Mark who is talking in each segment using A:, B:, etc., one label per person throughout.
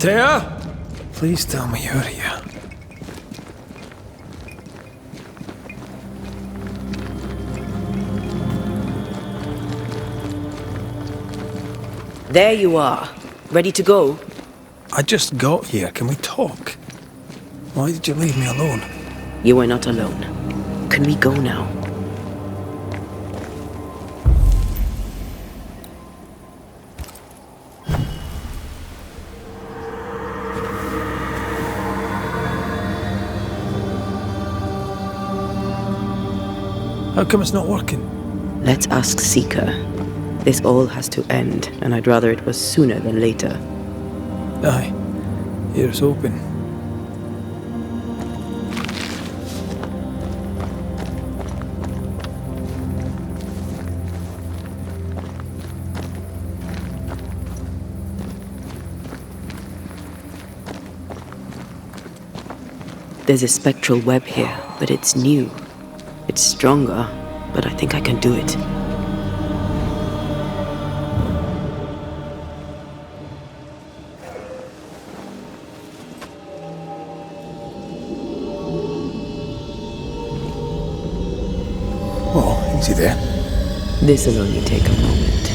A: Antеya? Please tell me you're here.
B: There you are. Ready to go?
A: I just got here. Can we talk? Why did you leave me alone?
B: You are not alone. Can we go now?
A: How come it's not working?
B: Let's ask Seeker. This all has to end, and I'd rather it was sooner than later.
A: Aye. Here's hoping.
B: There's a spectral web here, but it's new. It's stronger, but I think I can do it.
A: Oh, easy there.
B: This'll only take a moment.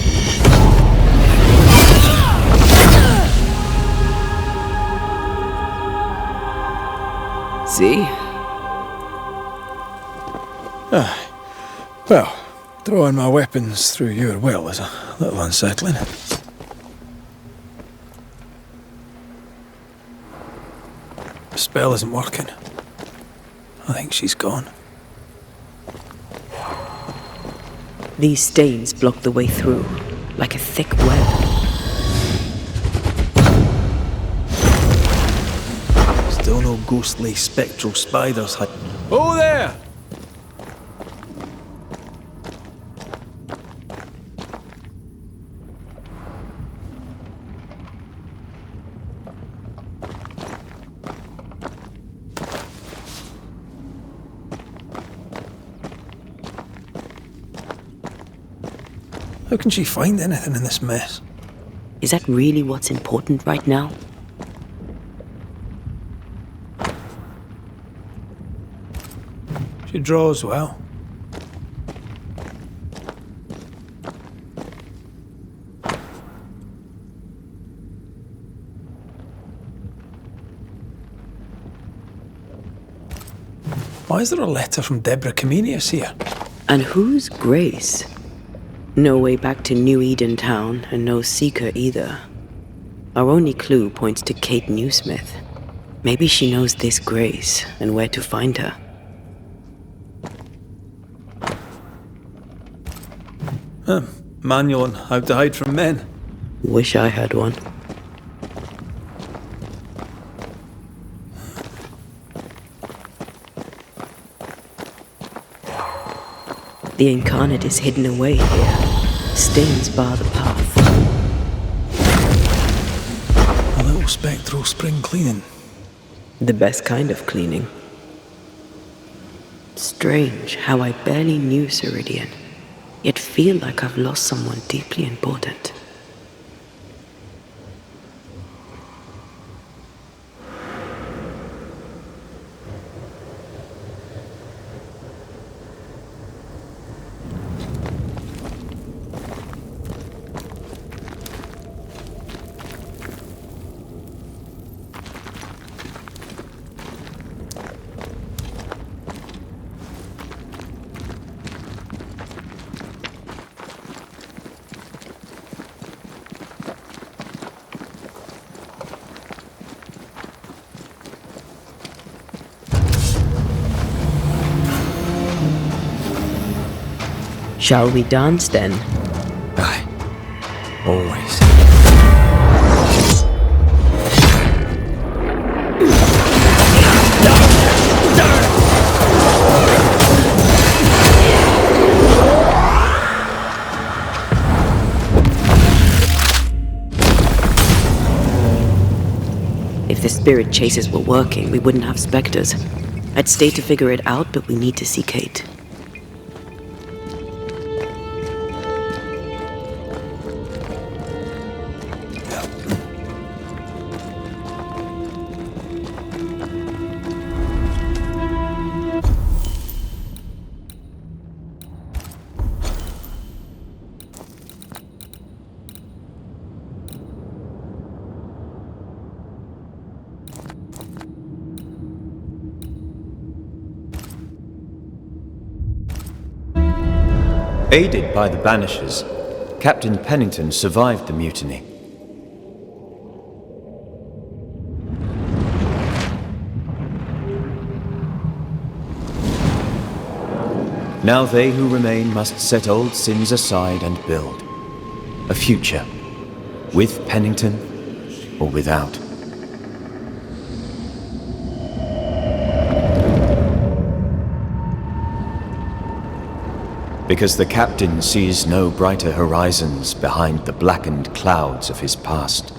B: See?
A: Well, throwing my weapons through your will is a little unsettling. The spell isn't working. I think she's gone.
B: These stains block the way through, like a thick web.
A: Still no ghostly spectral spiders. Oh there! How can she find anything in this mess?
B: Is that really what's important right now?
A: She draws well. Why is there a letter from Deborah Comenius here?
B: And who's Grace? No way back to New Eden Town, and no Seeker either. Our only clue points to Kate Newsmith. Maybe she knows this Grace, and where to find her.
A: Manual on how to hide from men.
B: Wish I had one. The incarnate is hidden away here. Stains bar the path.
A: A little spectral spring cleaning.
B: The best kind of cleaning. Strange how I barely knew Ceridian, yet feel like I've lost someone deeply important. Shall we dance then?
A: Aye. Always.
B: If the spirit chases were working, we wouldn't have specters. I'd stay to figure it out, but we need to see Kate.
C: Aided by the Banishers, Captain Pennington survived the mutiny. Now they who remain must set old sins aside and build a future, with Pennington or without. Because the captain sees no brighter horizons behind the blackened clouds of his past.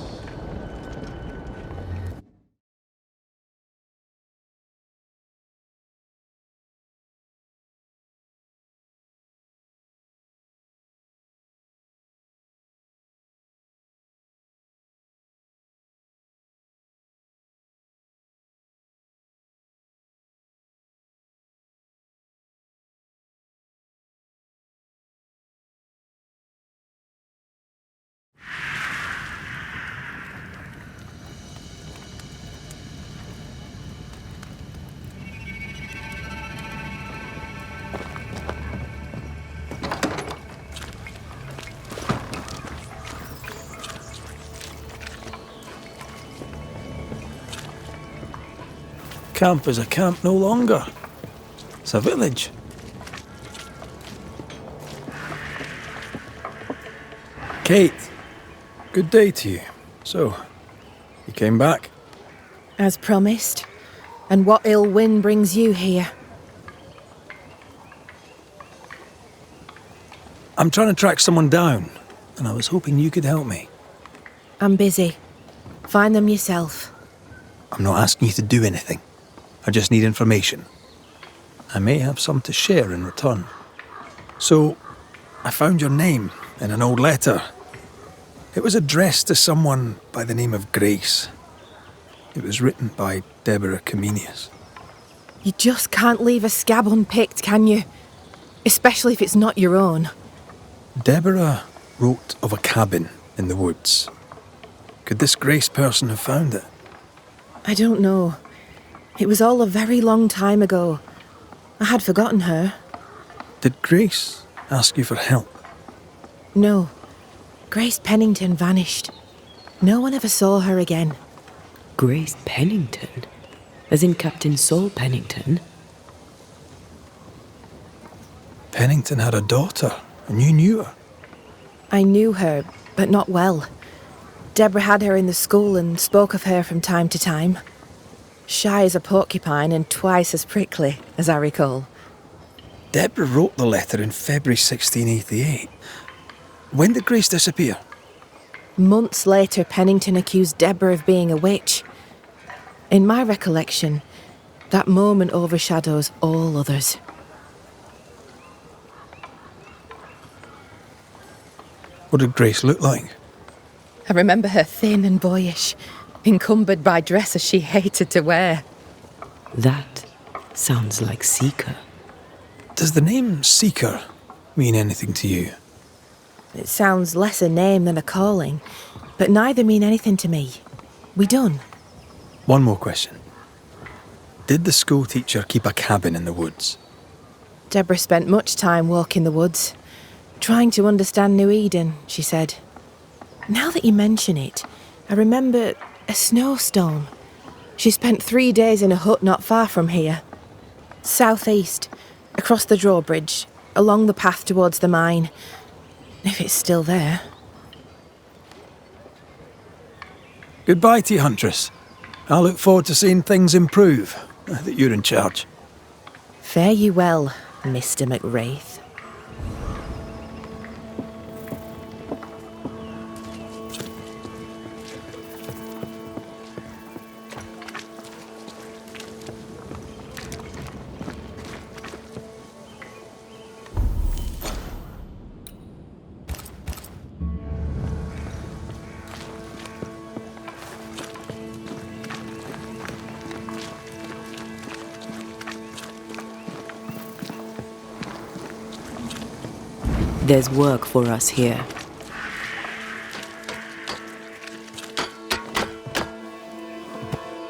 A: Camp is a camp no longer. It's a village. Kate, good day to you. So, you came back?
D: As promised. And what ill wind brings you here?
A: I'm trying to track someone down, and I was hoping you could help me.
D: I'm busy. Find them yourself.
A: I'm not asking you to do anything. I just need information. I may have some to share in return. So, I found your name in an old letter. It was addressed to someone by the name of Grace. It was written by Deborah Comenius.
D: You just can't leave a scab unpicked, can you? Especially if it's not your own.
A: Deborah wrote of a cabin in the woods. Could this Grace person have found it?
D: I don't know. It was all a very long time ago. I had forgotten her.
A: Did Grace ask you for help?
D: No. Grace Pennington vanished. No one ever saw her again.
B: Grace Pennington? As in Captain Saul Pennington?
A: Pennington had a daughter, and you knew her.
D: I knew her, but not well. Deborah had her in the school and spoke of her from time to time. Shy as a porcupine and twice as prickly, as I recall.
A: Deborah wrote the letter in February 1688. When did Grace disappear?
D: Months later, Pennington accused Deborah of being a witch. In my recollection, that moment overshadows all others.
A: What did Grace look like?
D: I remember her thin and boyish, encumbered by dresses she hated to wear.
B: That sounds like Seeker.
A: Does the name Seeker mean anything to you?
D: It sounds less a name than a calling, but neither mean anything to me. We done?
A: One more question. Did the school teacher keep a cabin in the woods?
D: Deborah spent much time walking the woods, trying to understand New Eden, she said. Now that you mention it, I remember a snowstorm. She spent 3 days in a hut not far from here. Southeast, across the drawbridge, along the path towards the mine. If it's still there.
A: Goodbye to you, Huntress. I look forward to seeing things improve, now that you're in charge.
D: Fare you well, Mr. McWraith.
B: There's work for us here.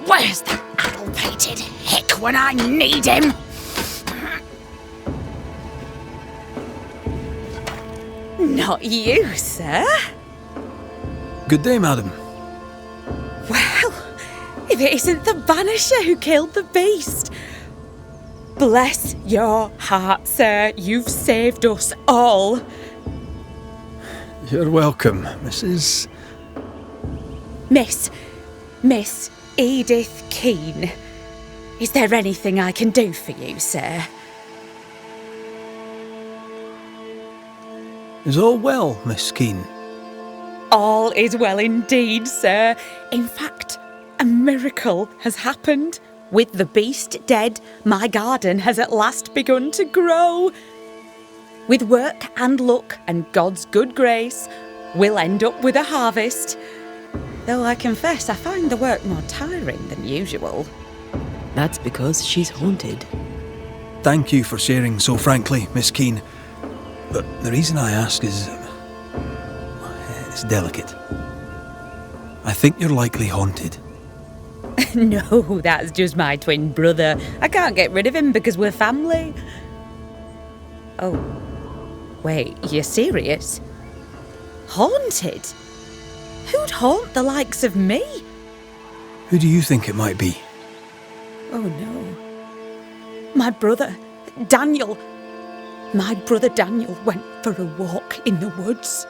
E: Where's the addle-pated hick when I need him? Not you, sir.
A: Good day, madam.
E: Well, if it isn't the Banisher who killed the beast. Bless your heart, sir. You've saved us all.
A: You're welcome, Mrs.
E: Miss Edith Keane. Is there anything I can do for you, sir?
A: Is all well, Miss Keane?
E: All is well indeed, sir. In fact, a miracle has happened. With the beast dead, my garden has at last begun to grow. With work and luck and God's good grace, we'll end up with a harvest. Though I confess I find the work more tiring than usual.
B: That's because she's haunted.
A: Thank you for sharing so frankly, Miss Keane. But the reason I ask is... it's delicate. I think you're likely haunted.
E: No, that's just my twin brother. I can't get rid of him because we're family. Oh, wait, you're serious? Haunted? Who'd haunt the likes of me?
A: Who do you think it might be?
E: Oh no. My brother, Daniel. My brother Daniel went for a walk in the woods.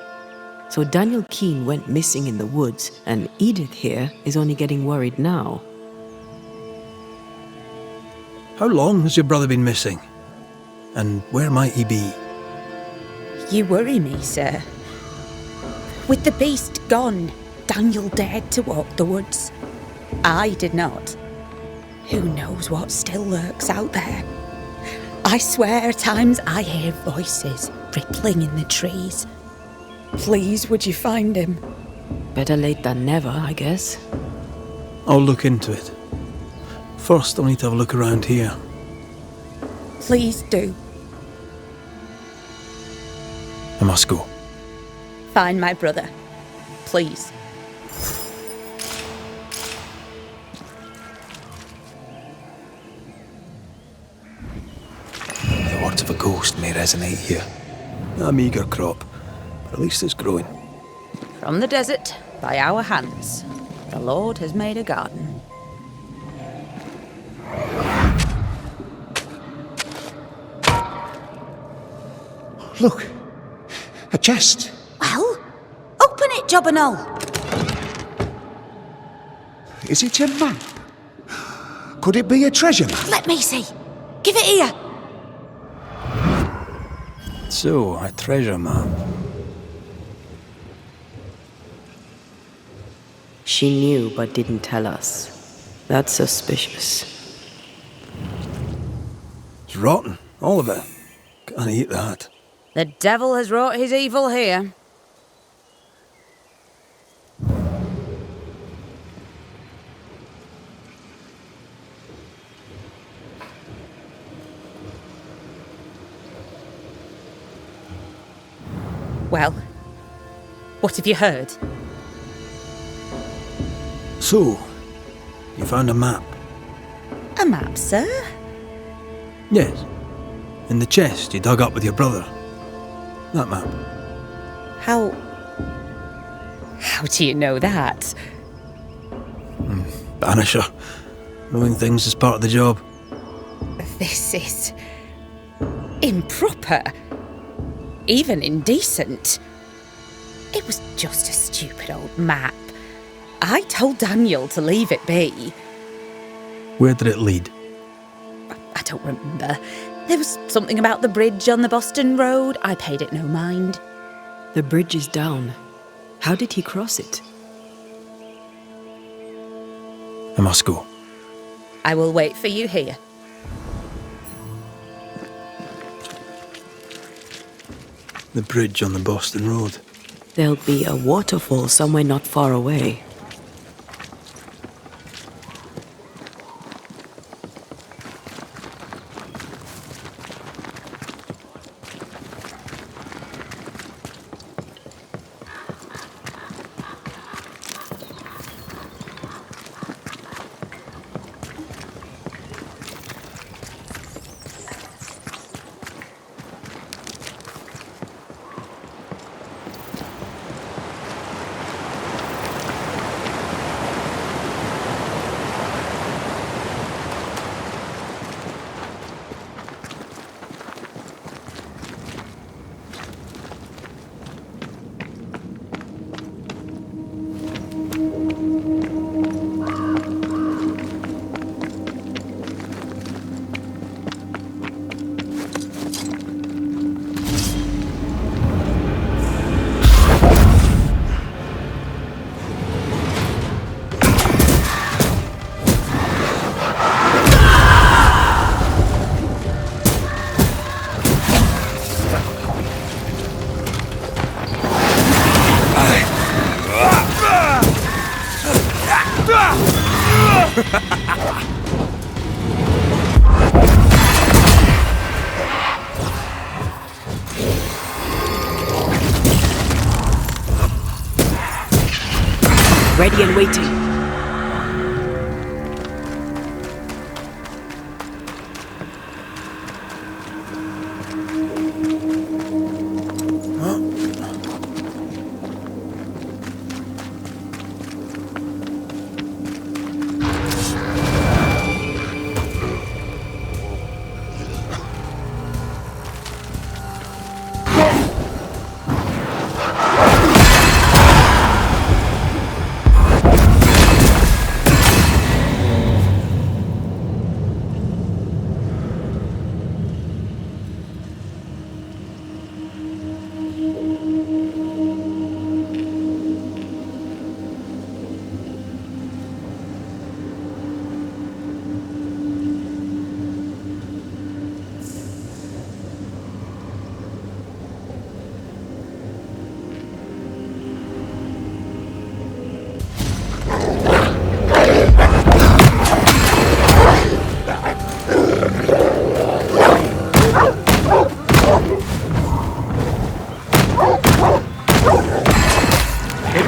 B: So Daniel Keane went missing in the woods, and Edith here is only getting worried now.
A: How long has your brother been missing? And where might he be?
E: You worry me, sir. With the beast gone, Daniel dared to walk the woods. I did not. Who knows what still lurks out there? I swear at times I hear voices rippling in the trees. Please, would you find him?
B: Better late than never, I guess.
A: I'll look into it. First, I'll need to have a look around here.
E: Please do.
A: I must go.
E: Find my brother. Please.
A: The words of a ghost may resonate here. A meagre crop, but at least it's growing.
E: From the desert, by our hands, the Lord has made a garden.
F: Look, a chest.
E: Well, open it, Jobbernull.
F: Is it a map? Could it be a treasure map?
E: Let me see. Give it here.
A: So, a treasure map.
B: She knew but didn't tell us. That's suspicious.
A: It's rotten, all of it. Can't eat that.
E: The devil has wrought his evil here. Well, what have you heard?
A: So, you found a map?
E: A map, sir?
A: Yes. In the chest you dug up with your brother. That map.
E: How do you know that?
A: Banisher. Knowing things is part of the job.
E: This is improper. even indecent. It was just a stupid old map. I told Daniel to leave it be.
A: Where did it lead?
E: I don't remember. There was something about the bridge on the Boston Road. I paid it no mind.
B: The bridge is down. How did he cross it?
A: I must go.
E: I will wait for you here.
A: The bridge on the Boston Road.
B: There'll be a waterfall somewhere not far away. Ready and waiting.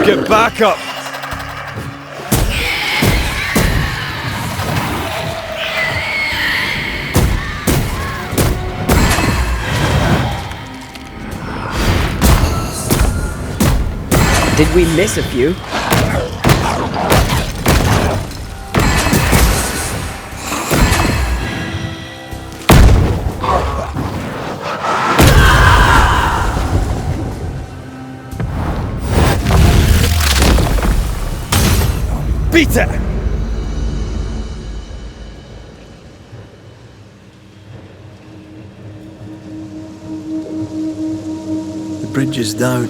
C: Get back up!
B: Did we miss a few?
C: Beat it!
A: The bridge is down.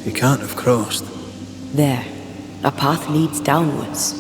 A: He can't have crossed.
B: There. A path leads downwards.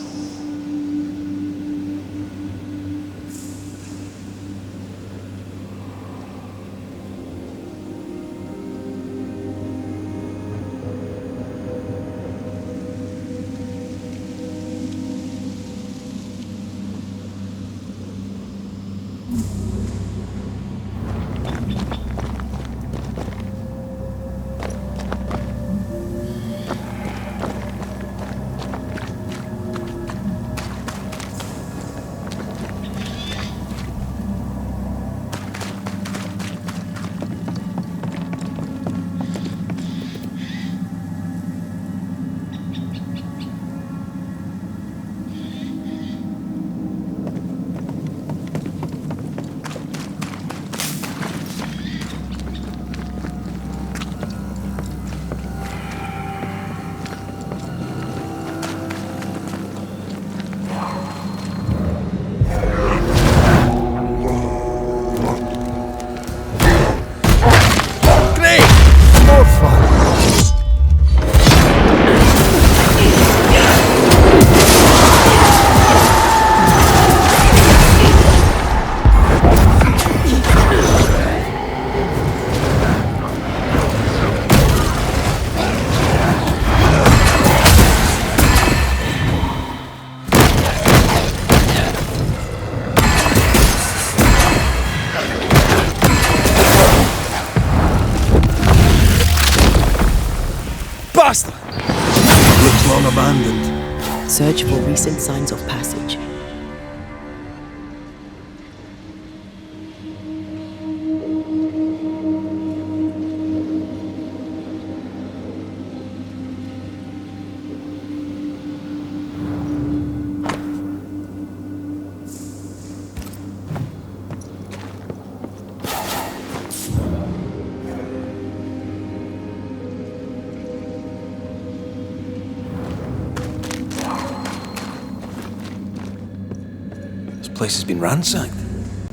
A: abandoned.
B: Search for recent signs of passage.
A: This place has been ransacked.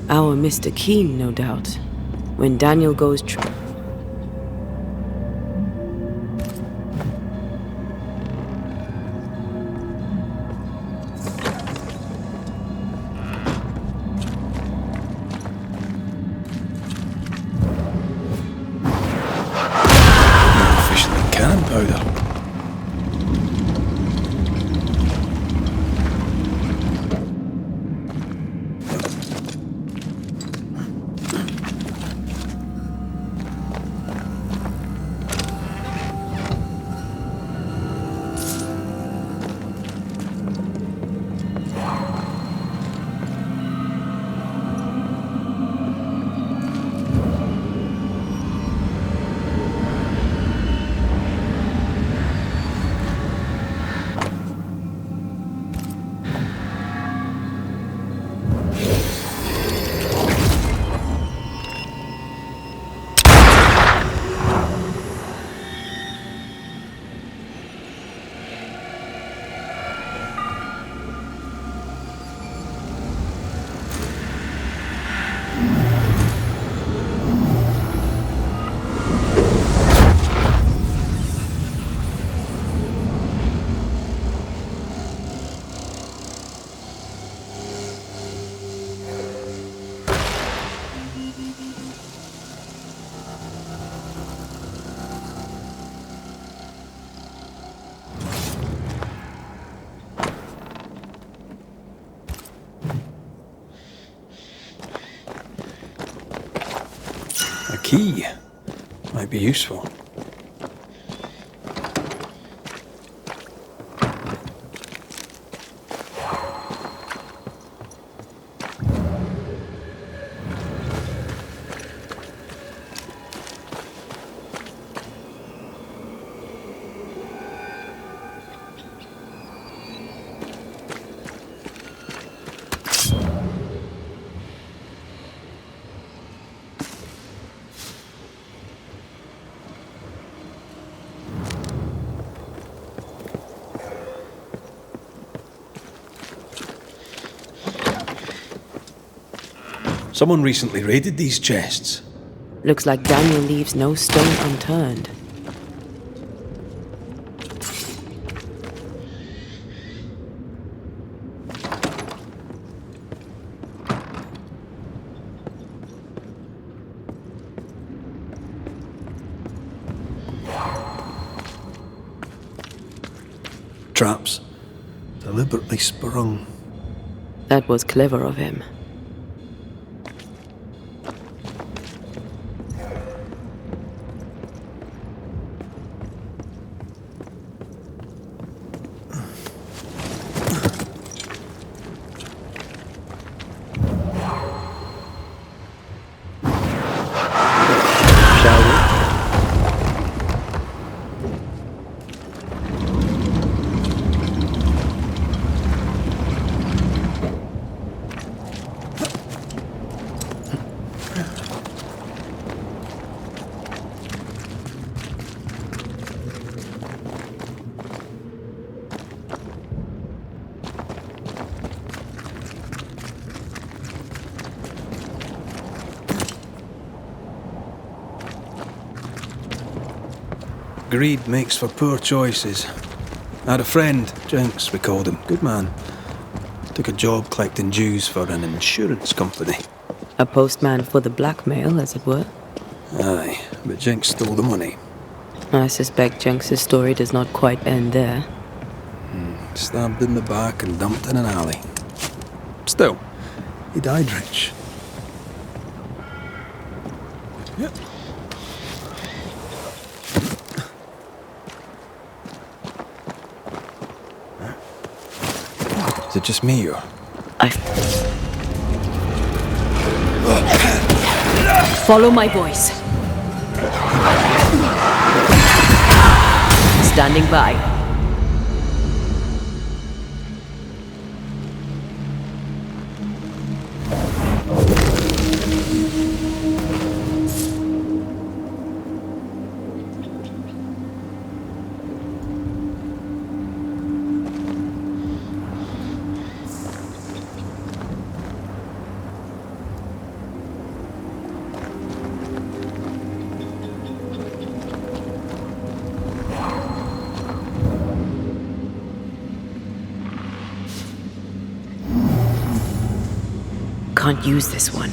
B: Our Mr. Keen, no doubt. When Daniel goes
A: More efficient than cannon powder. A key might be useful. Someone recently raided these chests.
B: Looks like Daniel leaves no stone unturned.
A: Traps. Deliberately sprung.
B: That was clever of him.
A: Greed makes for poor choices. I had a friend, Jinx we called him, good man. Took a job collecting dues for an insurance company.
B: A postman for the blackmail, as it were.
A: Aye, but Jinx stole the money.
B: I suspect Jenks' story does not quite end there.
A: Stabbed in the back and dumped in an alley. Still, he died rich. Yep. Is it just me or...
B: Follow my voice. Standing by. Can't use this one.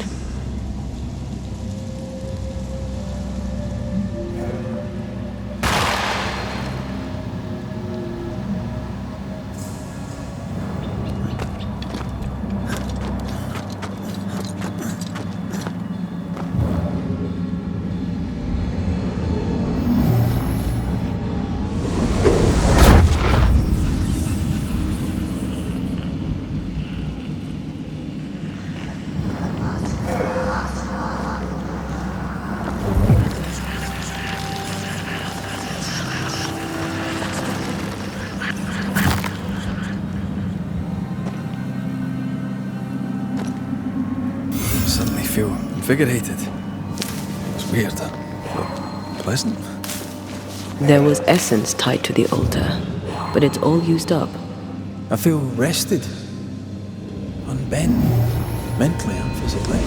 A: Feel invigorated. It's weird, but pleasant.
B: There was essence tied to the altar, but it's all used up.
A: I feel rested, unbent, mentally and physically.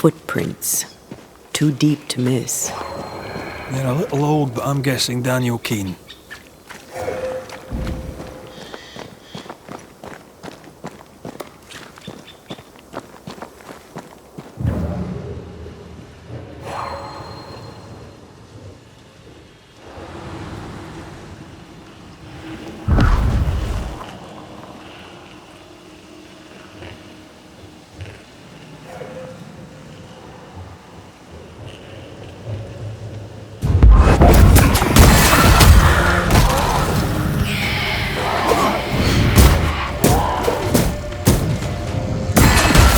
B: Footprints. Too deep to miss.
A: They're a little old, but I'm guessing Daniel Keane.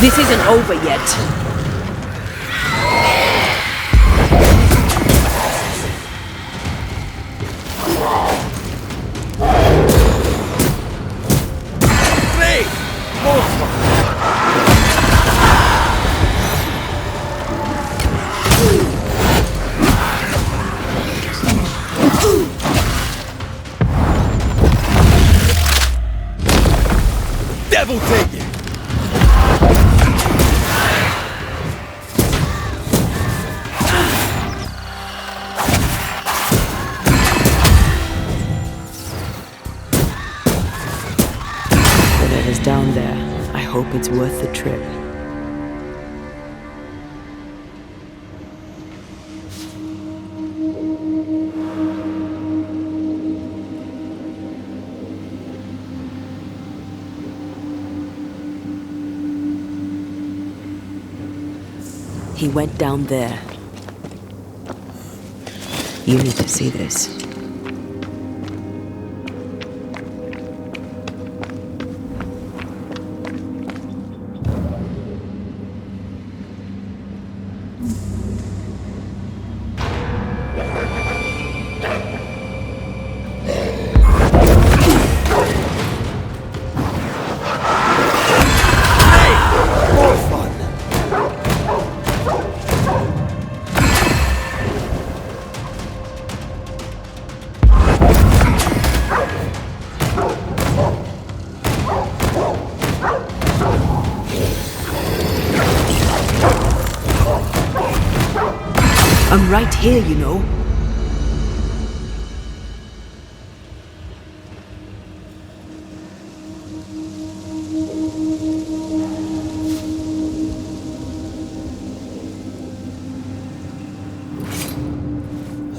B: This isn't over yet.
A: Devil take you!
B: Whatever's down there, I hope it's worth the trip. He went down there. You need to see this. I'm right here, you know.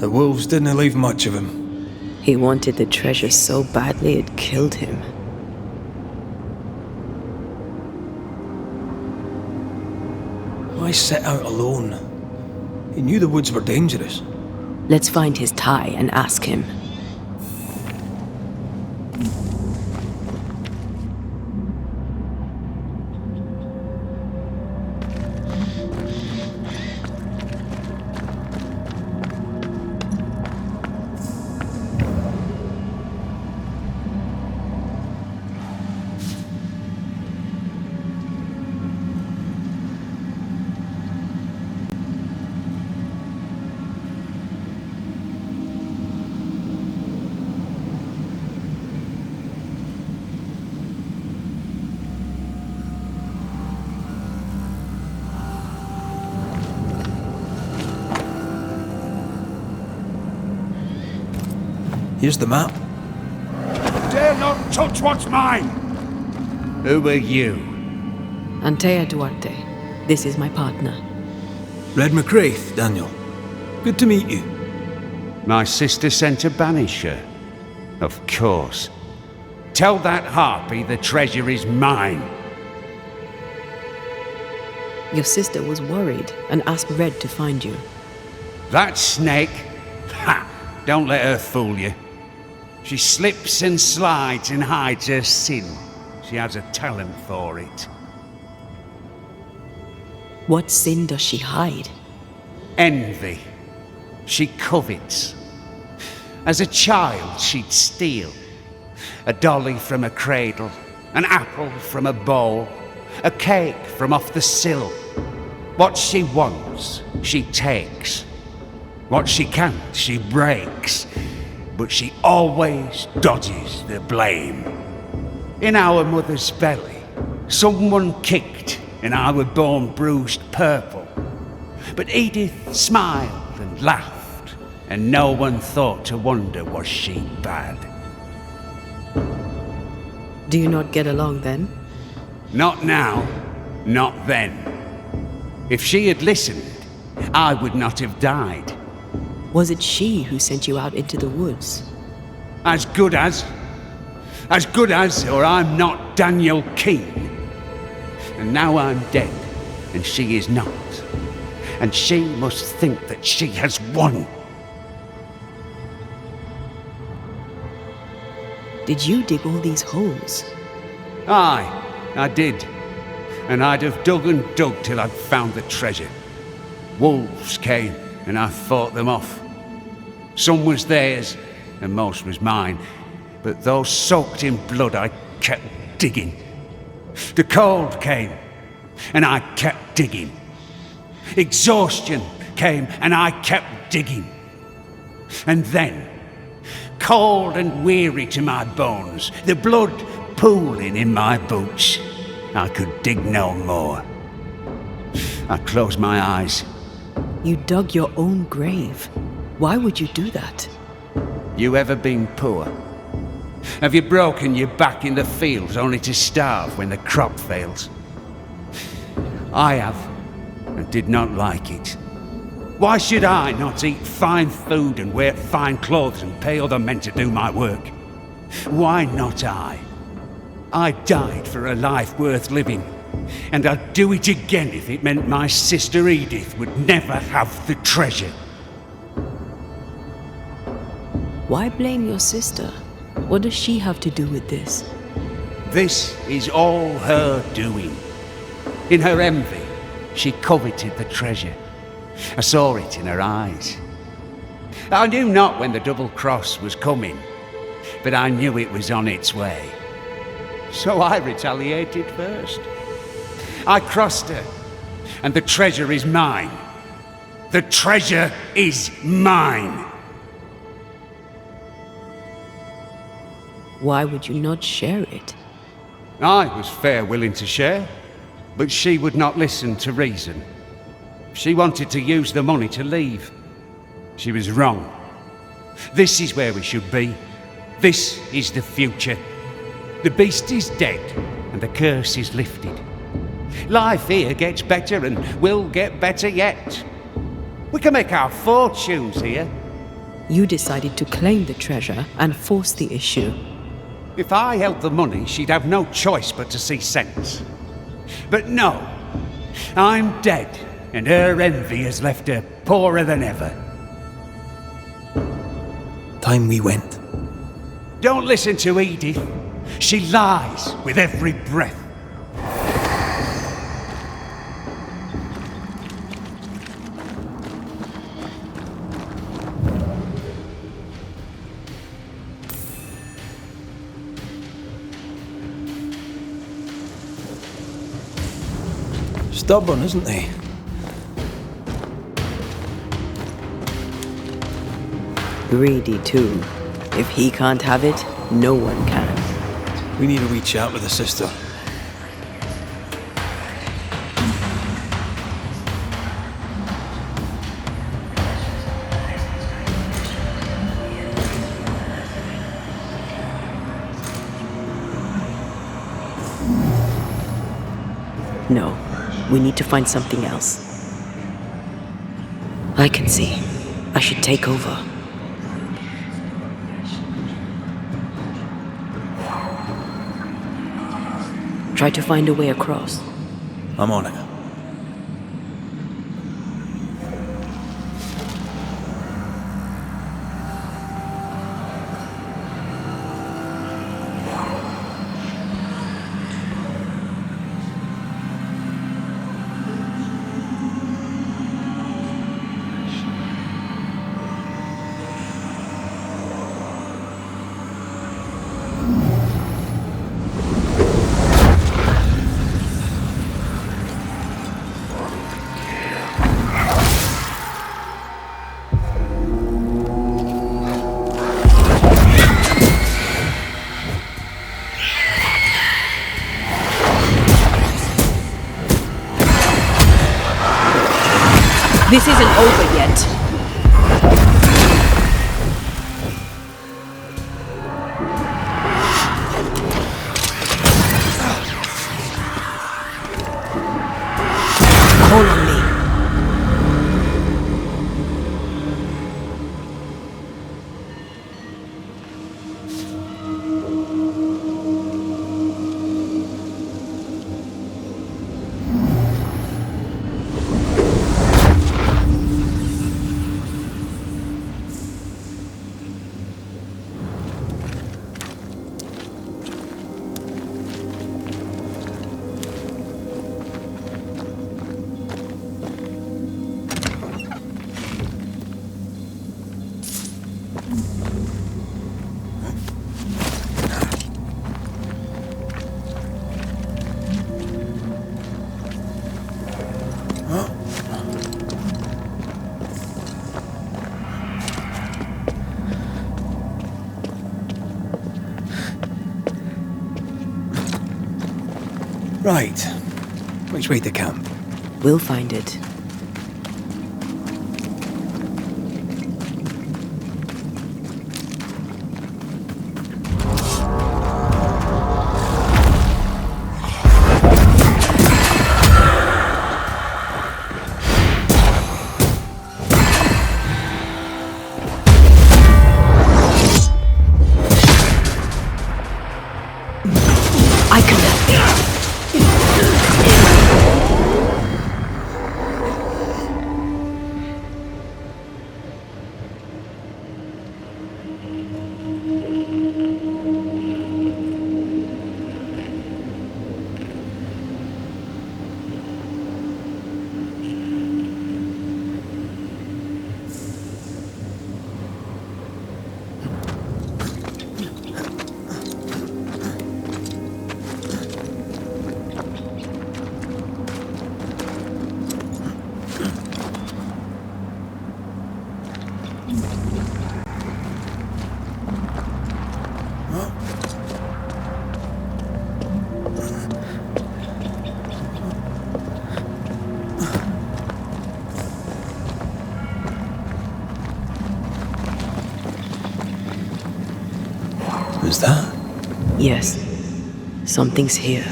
A: The wolves didn't leave much of him.
B: He wanted the treasure so badly it killed him.
A: Why set out alone? He knew the woods were dangerous.
B: Let's find his tie and ask him.
A: Here's the map.
F: Dare not touch what's mine! Who are you?
B: Anteya Duarte. This is my partner.
A: Red Mak Raitt, Daniel. Good to meet you.
F: My sister sent a banisher. Of course. Tell that harpy the treasure is mine.
B: Your sister was worried and asked Red to find you.
F: That snake? Ha! Don't let her fool you. She slips and slides and hides her sin. She has a talent for it.
B: What sin does she hide?
F: Envy. She covets. As a child, she'd steal. A dolly from a cradle, an apple from a bowl, a cake from off the sill. What she wants, she takes. What she can't, she breaks. But she always dodges the blame. In our mother's belly, someone kicked and I were born bruised purple. But Edith smiled and laughed, and no one thought to wonder was she bad.
B: Do you not get along then?
F: Not now, not then. If she had listened, I would not have died.
B: Was it she who sent you out into the woods?
F: As good as, or I'm not Daniel King. And now I'm dead, and she is not. And she must think that she has won.
B: Did you dig all these holes?
F: Aye, I did. And I'd have dug and dug till I'd found the treasure. Wolves came, and I fought them off. Some was theirs, and most was mine. But those soaked in blood, I kept digging. The cold came, and I kept digging. Exhaustion came, and I kept digging. And then, cold and weary to my bones, the blood pooling in my boots, I could dig no more. I closed my eyes.
B: You dug your own grave. Why would you do that?
F: You ever been poor? Have you broken your back in the fields only to starve when the crop fails? I have, and did not like it. Why should I not eat fine food and wear fine clothes and pay other men to do my work? Why not I? I died for a life worth living, And I'd do it again if it meant my sister Edith would never have the treasure.
B: Why blame your sister? What does she have to do with this?
F: This is all her doing. In her envy, she coveted the treasure. I saw it in her eyes. I knew not when the double cross was coming, but I knew it was on its way. So I retaliated first. I crossed her, and the treasure is mine. The treasure is mine.
B: Why would you not share it?
F: I was fair willing to share, but she would not listen to reason. She wanted to use the money to leave. She was wrong. This is where we should be. This is the future. The beast is dead, and the curse is lifted. Life here gets better and will get better yet. We can make our fortunes here.
B: You decided to claim the treasure and force the issue.
F: If I held the money, she'd have no choice but to see sense. But no, I'm dead, and her envy has left her poorer than ever.
A: Time we went.
F: Don't listen to Edith. She lies with every breath.
A: Stubborn, isn't he?
B: Greedy too. If he can't have it, no one can.
A: We need a wee chat with the sister.
B: No, we need to find something else. I can see. I should take over. Try to find a way across.
A: I'm on it.
D: This isn't over yet. Call on me.
A: Right. Which way to camp?
B: We'll find it.
D: I can help you.
A: Was that?
B: Yes, something's here.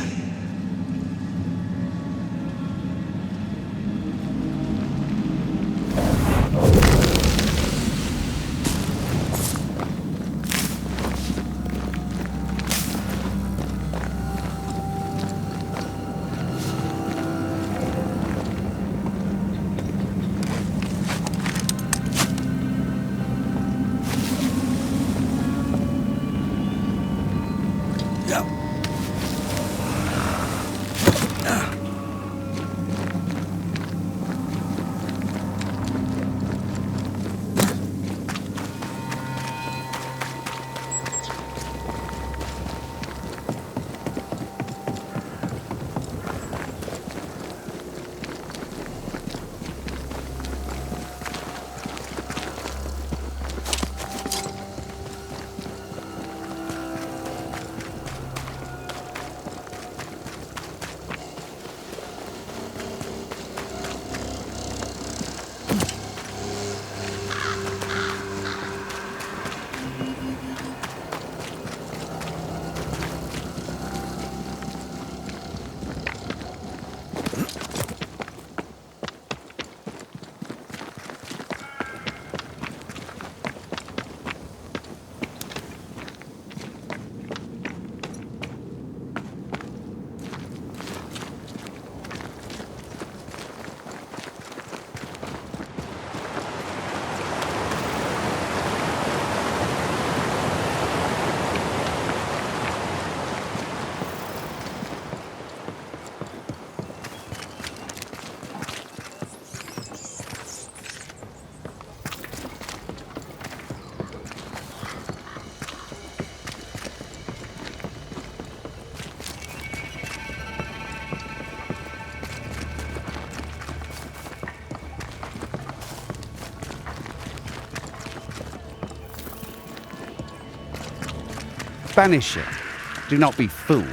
F: Banisher, do not be fooled,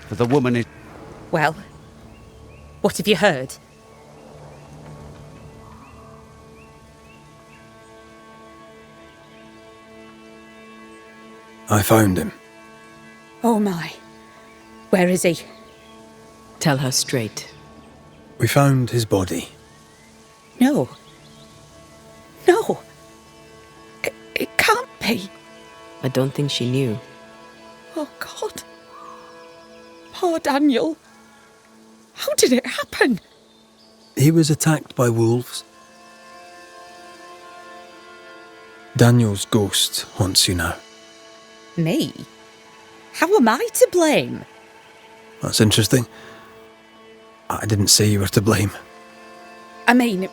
F: for the woman is...
E: Well, what have you heard?
A: I found him.
E: Oh my. Where is he?
B: Tell her straight.
A: We found his body.
E: No. No. It can't be.
B: I don't think she knew.
E: Oh, God. Poor Daniel. How did it happen?
A: He was attacked by wolves. Daniel's ghost haunts you now.
E: Me? How am I to blame?
A: That's interesting. I didn't say you were to blame.
E: I mean,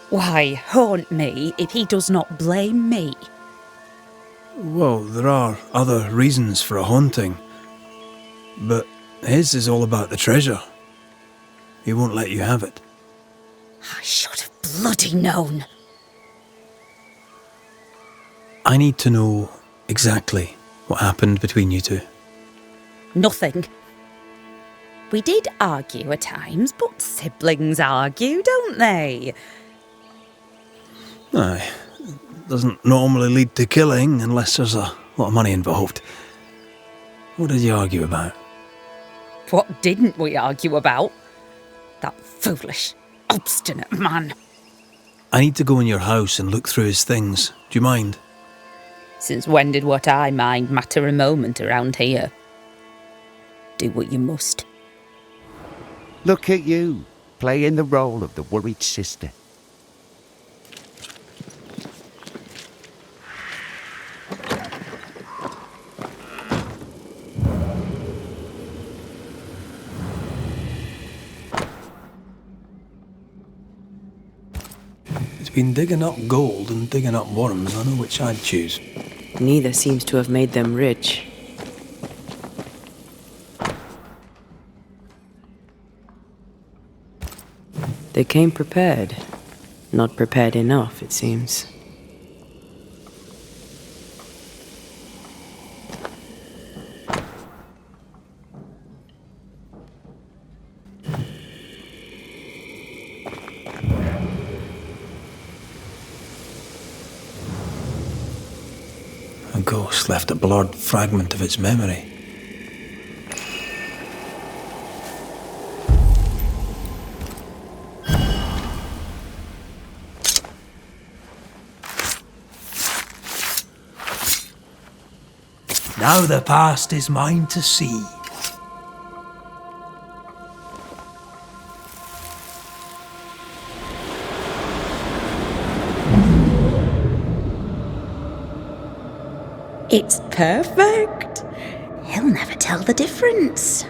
E: why haunt me if he does not blame me?
A: Well, there are other reasons for a haunting. But his is all about the treasure. He won't let you have it.
E: I should have bloody known.
A: I need to know exactly what happened between you two.
E: Nothing. We did argue at times, but siblings argue, don't they?
A: Aye. Doesn't normally lead to killing unless there's a lot of money involved. What did you argue about?
E: What didn't we argue about? That foolish, obstinate man.
A: I need to go in your house and look through his things. Do you mind?
E: Since when did what I mind matter a moment around here? Do what you must.
F: Look at you, playing the role of the worried sister.
A: Been digging up gold and digging up worms. I know which I'd choose.
B: Neither seems to have made them rich. They came prepared. Not prepared enough, it seems.
A: ghost left a blurred fragment of its memory. Now the past is mine to see.
E: It's perfect. He'll never tell the difference.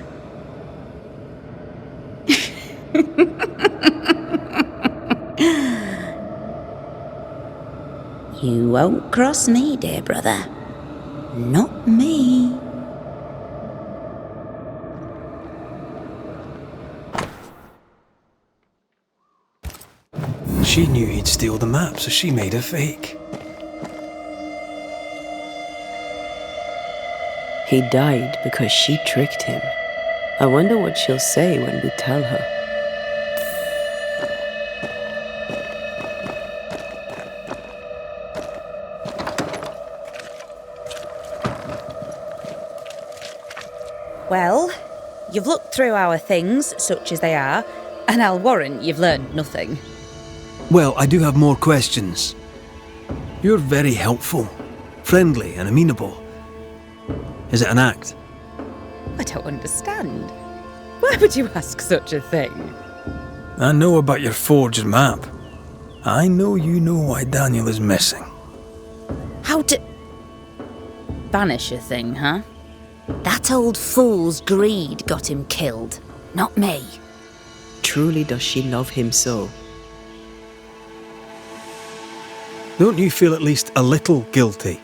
E: You won't cross me, dear brother. Not me.
A: She knew he'd steal the map, so she made a fake.
B: He died because she tricked him. I wonder what she'll say when we tell her.
E: Well, you've looked through our things, such as they are, and I'll warrant you've learned nothing.
A: Well, I do have more questions. You're very helpful, friendly and amenable. Is it an act?
E: I don't understand. Why would you ask such a thing?
A: I know about your forged map. I know you know why Daniel is missing.
E: How to... Banisher thing, huh? That old fool's greed got him killed, not me.
B: Truly does she love him so?
A: Don't you feel at least a little guilty?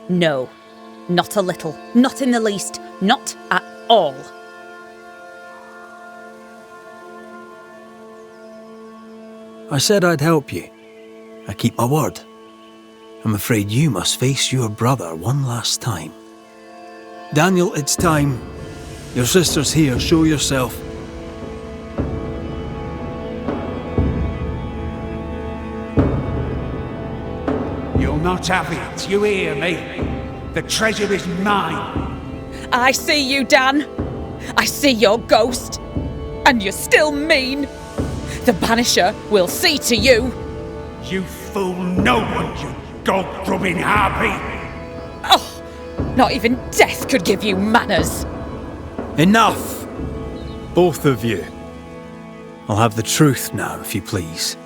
E: No, not a little, not in the least, not at all.
A: I said I'd help you. I keep my word. I'm afraid you must face your brother one last time. Daniel, it's time. Your sister's here, show yourself.
F: You'll not have it, you hear me? The treasure is mine.
E: I see you, Dan. I see your ghost. And you're still mean. The Banisher will see to you.
F: You fool no one, you gold-grubbing harpy.
E: Oh, not even death could give you manners.
A: Enough! Both of you. I'll have the truth now, if you please.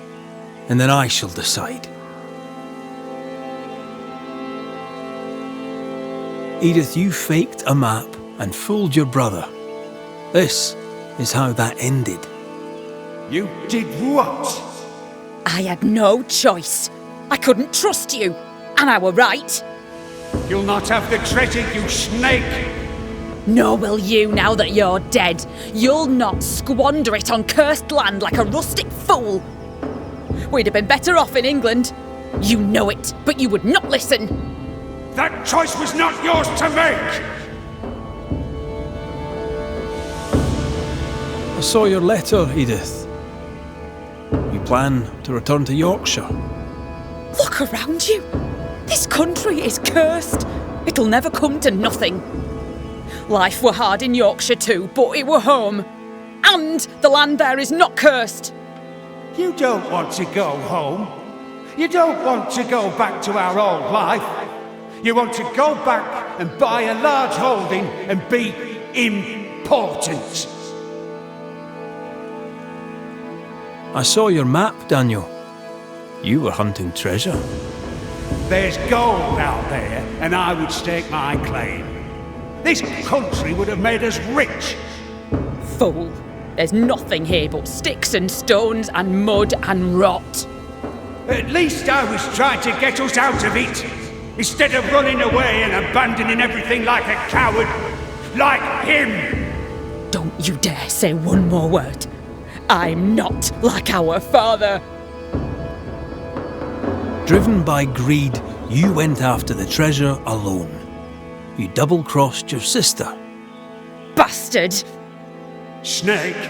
A: And then I shall decide. Edith, you faked a map and fooled your brother. This is how that ended.
F: You did what?
E: I had no choice. I couldn't trust you. And I were right.
F: You'll not have the treasure, you snake!
E: Nor will you now that you're dead. You'll not squander it on cursed land like a rustic fool. We'd have been better off in England. You know it, but you would not listen.
F: That choice was not yours to make!
A: I saw your letter, Edith. You plan to return to Yorkshire.
E: Look around you. This country is cursed. It'll never come to nothing. Life were hard in Yorkshire too, but it were home. And the land there is not cursed.
F: You don't want to go home. You don't want to go back to our old life. You want to go back and buy a large holding and be important.
A: I saw your map, Daniel. You were hunting treasure.
F: There's gold out there, and I would stake my claim. This country would have made us rich.
E: Fool. There's nothing here but sticks and stones and mud and rot.
F: At least I was trying to get us out of it, instead of running away and abandoning everything like a coward, like him.
E: Don't you dare say one more word. I'm not like our father.
A: Driven by greed, you went after the treasure alone. You double-crossed your sister.
E: Bastard!
F: Snake.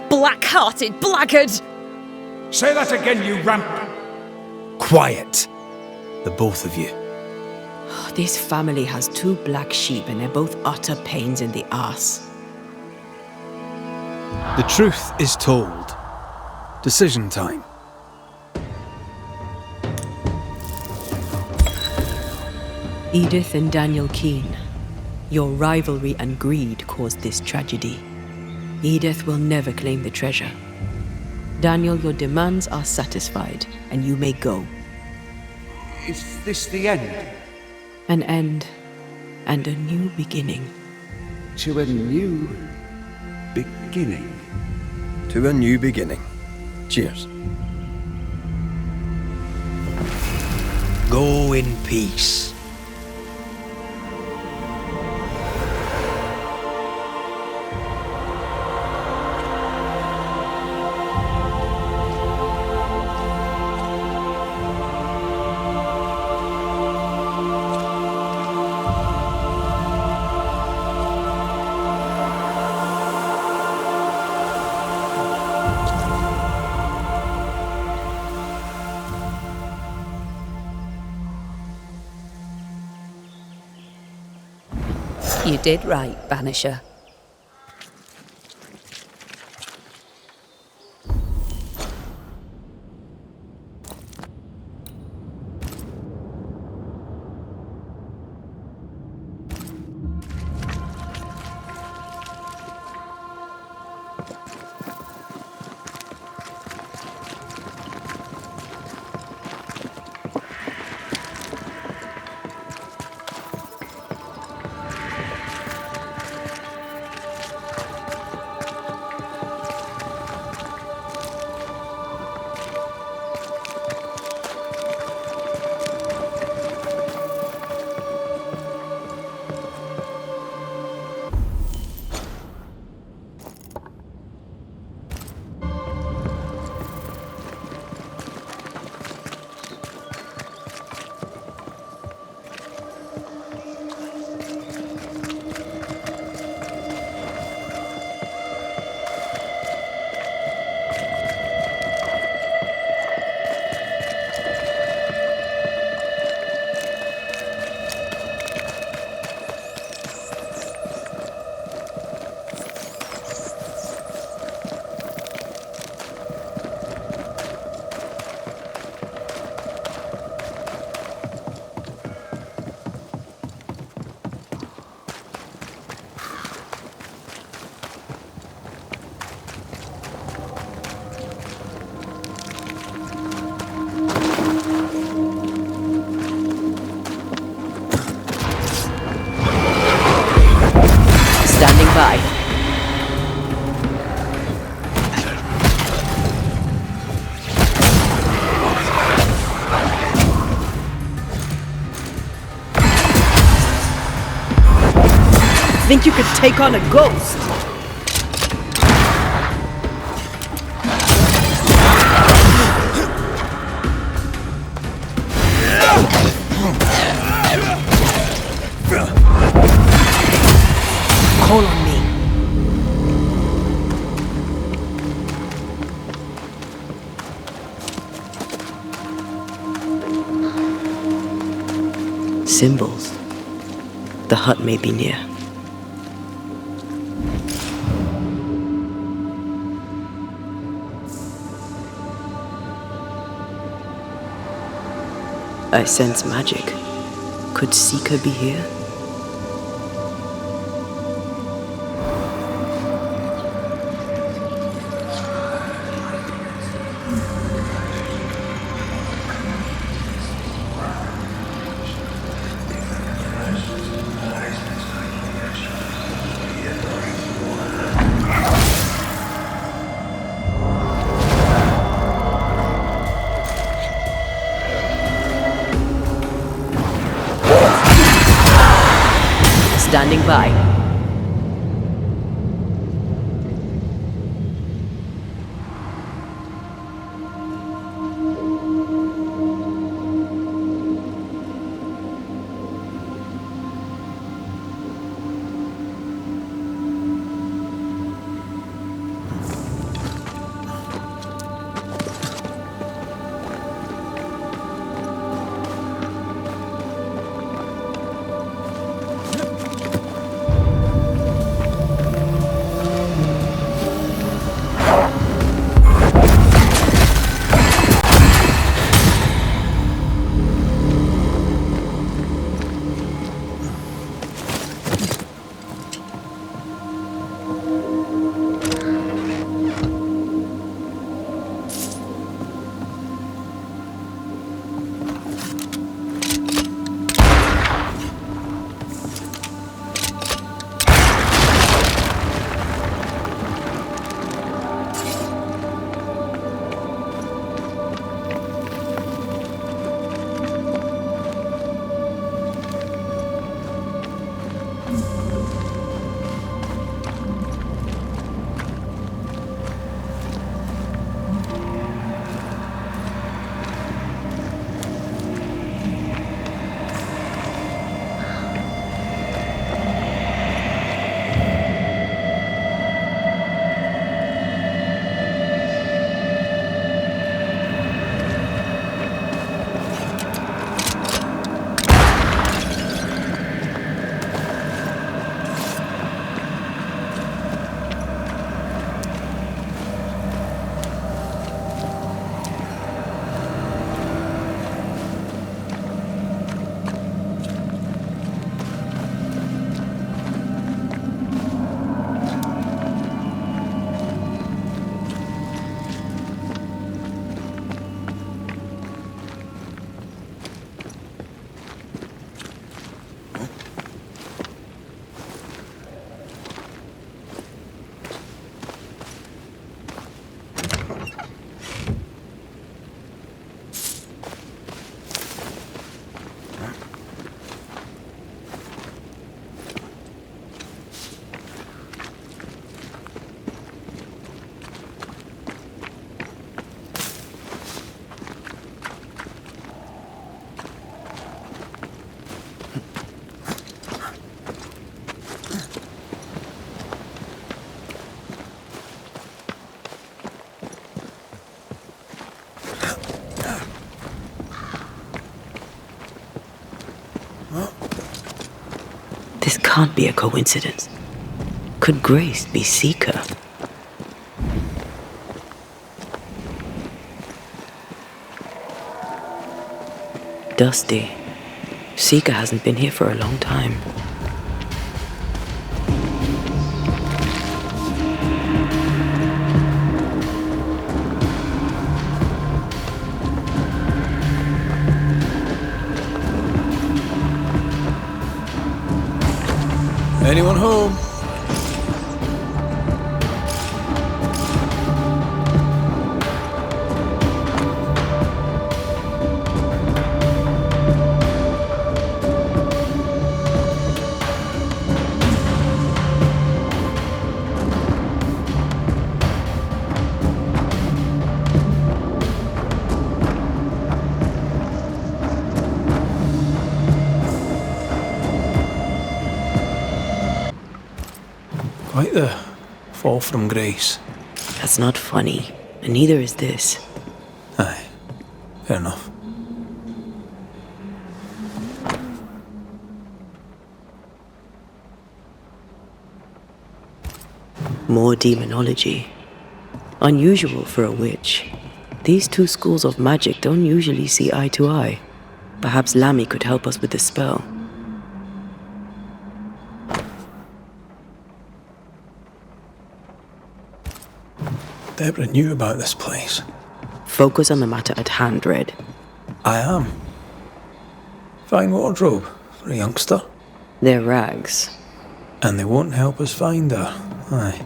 E: Black-hearted blackguard!
F: Say that again, you ramp.
A: Quiet, the both of you.
B: This family has 2 black sheep and they're both utter pains in the arse.
A: The truth is told. Decision time.
B: Edith and Daniel Keene, your rivalry and greed caused this tragedy. Edith will never claim the treasure. Daniel, your demands are satisfied, and you may go.
F: Is this the end?
B: An end, and a new beginning.
F: To a new beginning.
A: To a new beginning. Cheers. Go in peace.
E: You did right, Banisher.
B: Standing by. Think you could take on a ghost? Call on me. Symbols. The hut may be near. I sense magic. Could Seeker be here? Standing by. This can't be a coincidence. Could Grace be Seeker? Dusty. Seeker hasn't been here for a long time.
A: Anyone home? Quite the fall from grace.
B: That's not funny, and neither is this.
A: Aye, fair enough.
B: More demonology. Unusual for a witch. These two schools of magic don't usually see eye to eye. Perhaps Lammy could help us with the spell.
A: Deborah knew about this place.
B: Focus on the matter at hand, Red.
A: I am. Fine wardrobe for a youngster.
B: They're rags.
A: And they won't help us find her. Aye.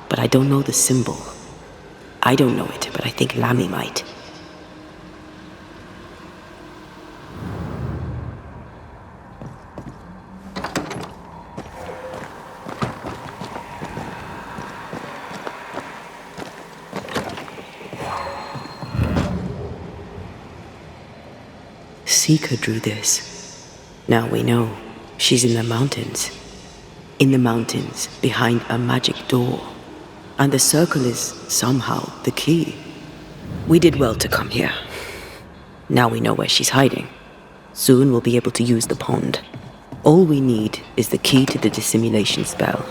B: But I don't know the symbol. I don't know it, but I think Lammy might. Seeker drew this. Now we know. She's in the mountains. In the mountains, behind a magic door. And the circle is, somehow, the key. We did well to come here. Now we know where she's hiding. Soon we'll be able to use the pond. All we need is the key to the dissimulation spell.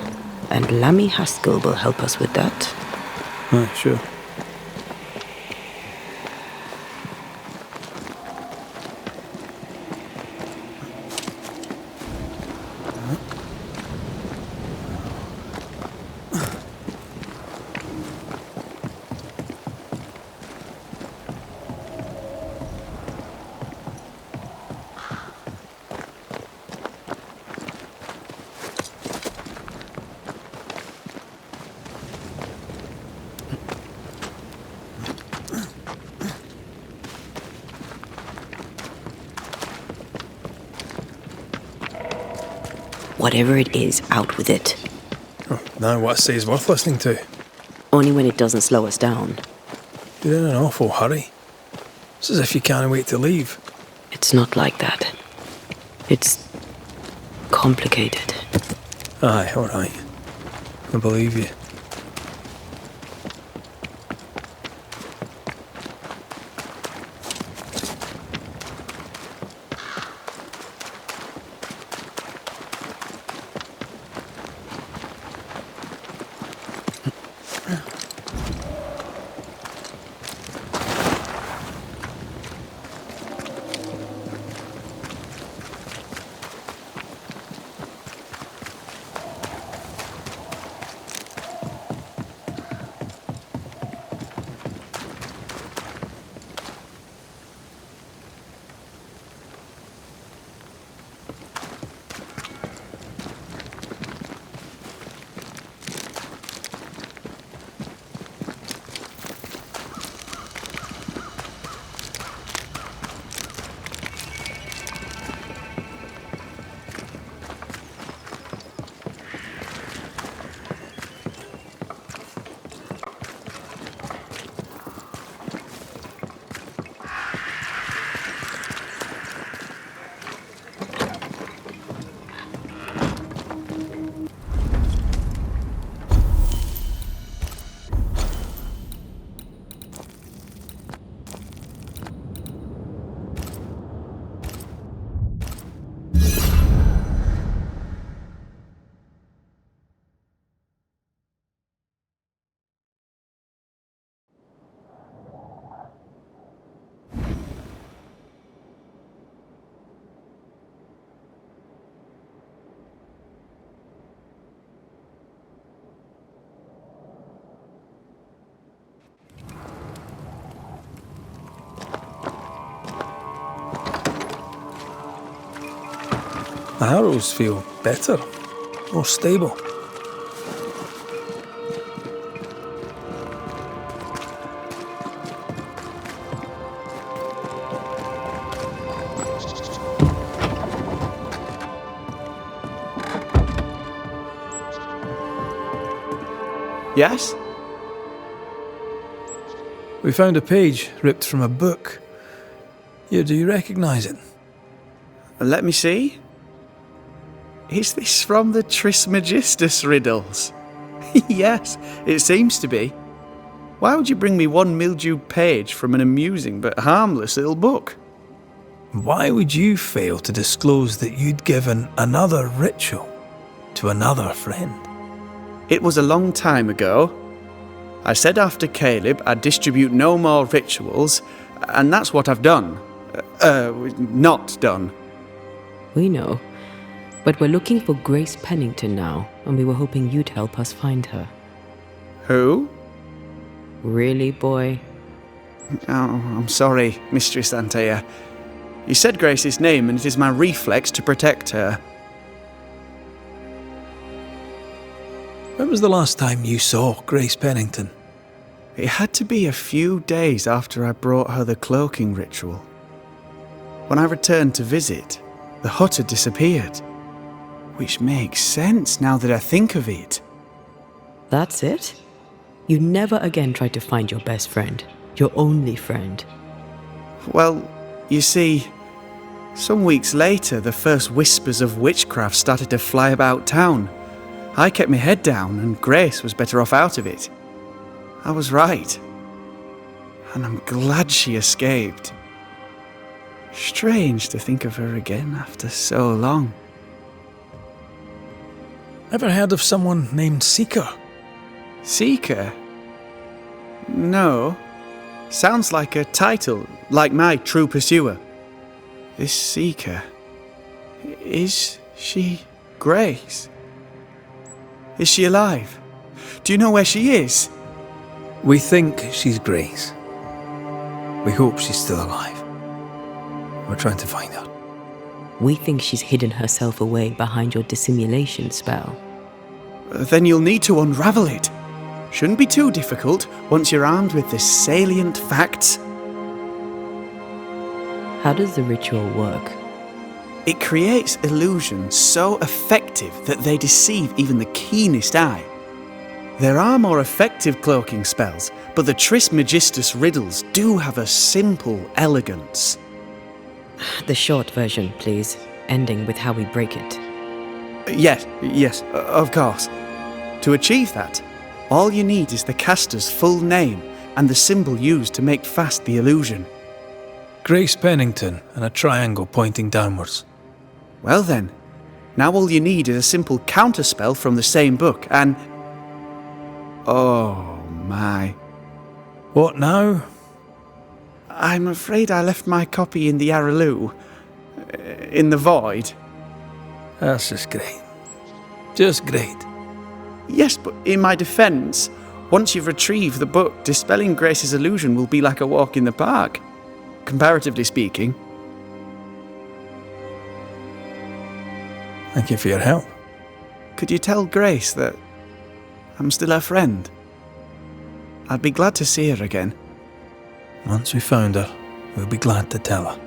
B: And Lammy Haskell will help us with that.
A: Aye, sure.
B: Whatever it is, out with it.
A: Oh, now what I say is worth listening to.
B: Only when it doesn't slow us down.
A: You're in an awful hurry. It's as if you can't wait to leave.
B: It's not like that. It's complicated.
A: Aye, alright. I believe you. The arrows feel better, more stable.
G: Yes?
A: We found a page ripped from a book. Here, do you recognise it?
G: Let me see. Is this from the Trismegistus riddles? Yes, it seems to be. Why would you bring me one mildewed page from an amusing but harmless little book?
A: Why would you fail to disclose that you'd given another ritual to another friend?
G: It was a long time ago. I said after Caleb I'd distribute no more rituals, and that's what I've done. Not done.
B: We know. But we're looking for Grace Pennington now, and we were hoping you'd help us find her.
G: Who?
B: Really, boy?
G: Oh, I'm sorry, Mistress Антея. You said Grace's name, and it is my reflex to protect her.
A: When was the last time you saw Grace Pennington?
G: It had to be a few days after I brought her the cloaking ritual. When I returned to visit, the hut had disappeared. Which makes sense now that I think of it.
B: That's it? You never again tried to find your best friend, your only friend.
G: Well, you see, some weeks later the first whispers of witchcraft started to fly about town. I kept my head down and Grace was better off out of it. I was right. And I'm glad she escaped. Strange to think of her again after so long.
A: Ever heard of someone named Seeker?
G: Seeker? No. Sounds like a title, like my true pursuer. This Seeker. Is she Grace? Is she alive? Do you know where she is?
A: We think she's Grace. We hope she's still alive. We're trying to find her.
B: We think she's hidden herself away behind your dissimulation spell.
G: Then you'll need to unravel it. Shouldn't be too difficult once you're armed with the salient facts.
B: How does the ritual work?
G: It creates illusions so effective that they deceive even the keenest eye. There are more effective cloaking spells, but the Trismegistus riddles do have a simple elegance.
B: The short version, please, ending with how we break it.
G: Yes, of course. To achieve that, all you need is the caster's full name and the symbol used to make fast the illusion.
A: Grace Pennington and a triangle pointing downwards.
G: Well then, now all you need is a simple counterspell from the same book and... Oh my.
A: What now?
G: I'm afraid I left my copy in the Araloo. In the void.
A: That's just great. Just great.
G: Yes, but in my defence, once you've retrieved the book, dispelling Grace's illusion will be like a walk in the park. Comparatively speaking.
A: Thank you for your help.
G: Could you tell Grace that I'm still her friend? I'd be glad to see her again.
A: Once we found her, we'll be glad to tell her.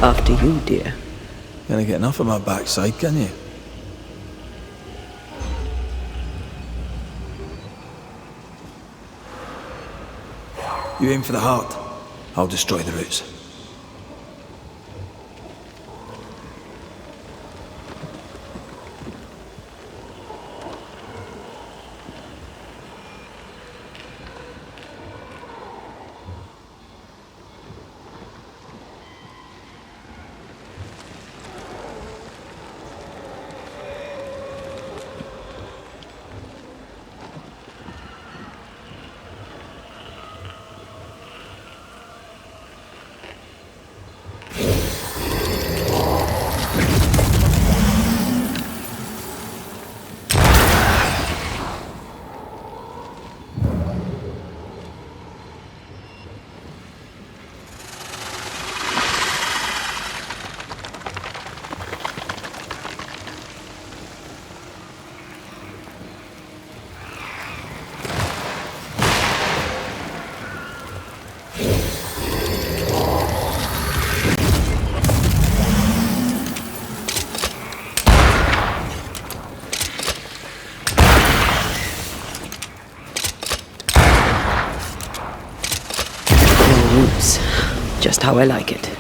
B: After you, dear.
A: Can't get enough of my backside, can you? You aim for the heart, I'll destroy the roots.
B: Just how I like it.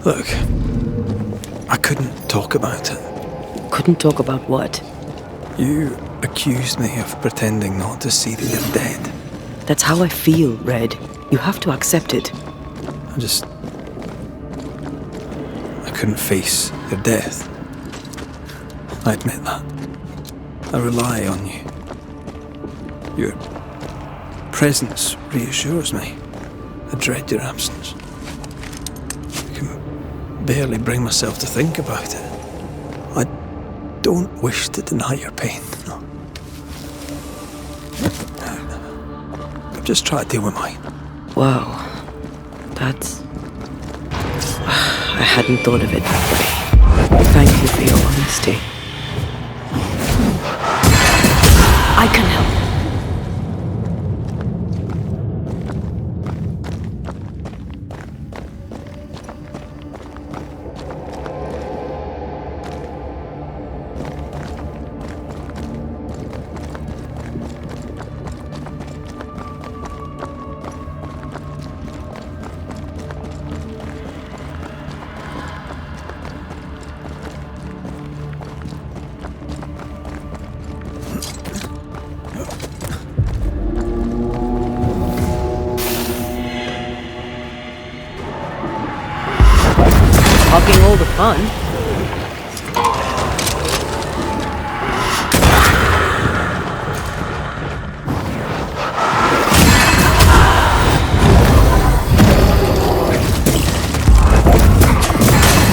A: Look, I couldn't talk about it.
B: Couldn't talk about what?
A: You accused me of pretending not to see that you're dead.
B: That's how I feel, Red. You have to accept it.
A: I couldn't face your death. I admit that. I rely on you. Your presence reassures me. I dread your absence. I can barely bring myself to think about it. I don't wish to deny your pain. No. I've just tried to deal with mine.
B: Wow. That's... I hadn't thought of it that way. Thank you for your honesty. I can help. all the fun.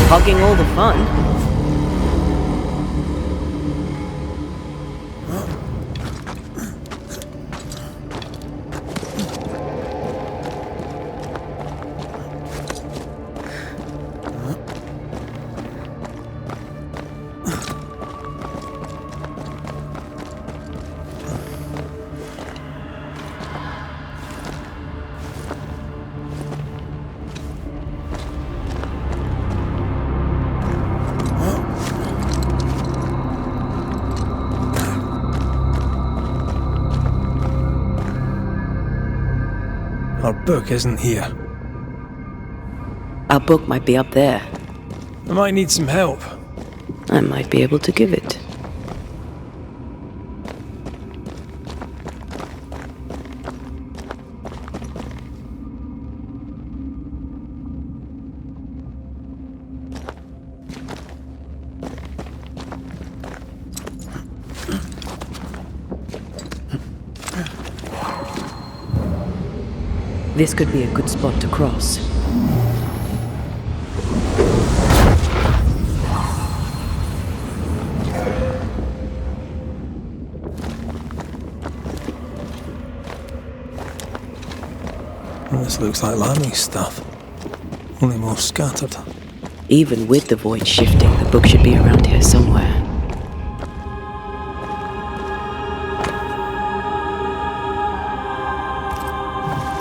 B: Hogging all the fun.
A: Our book isn't here.
B: Our book might be up there.
A: I might need some help.
B: I might be able to give it. This could be a good spot to cross.
A: Well, this looks like Lami's stuff. Only more scattered.
B: Even with the void shifting, the book should be around here somewhere.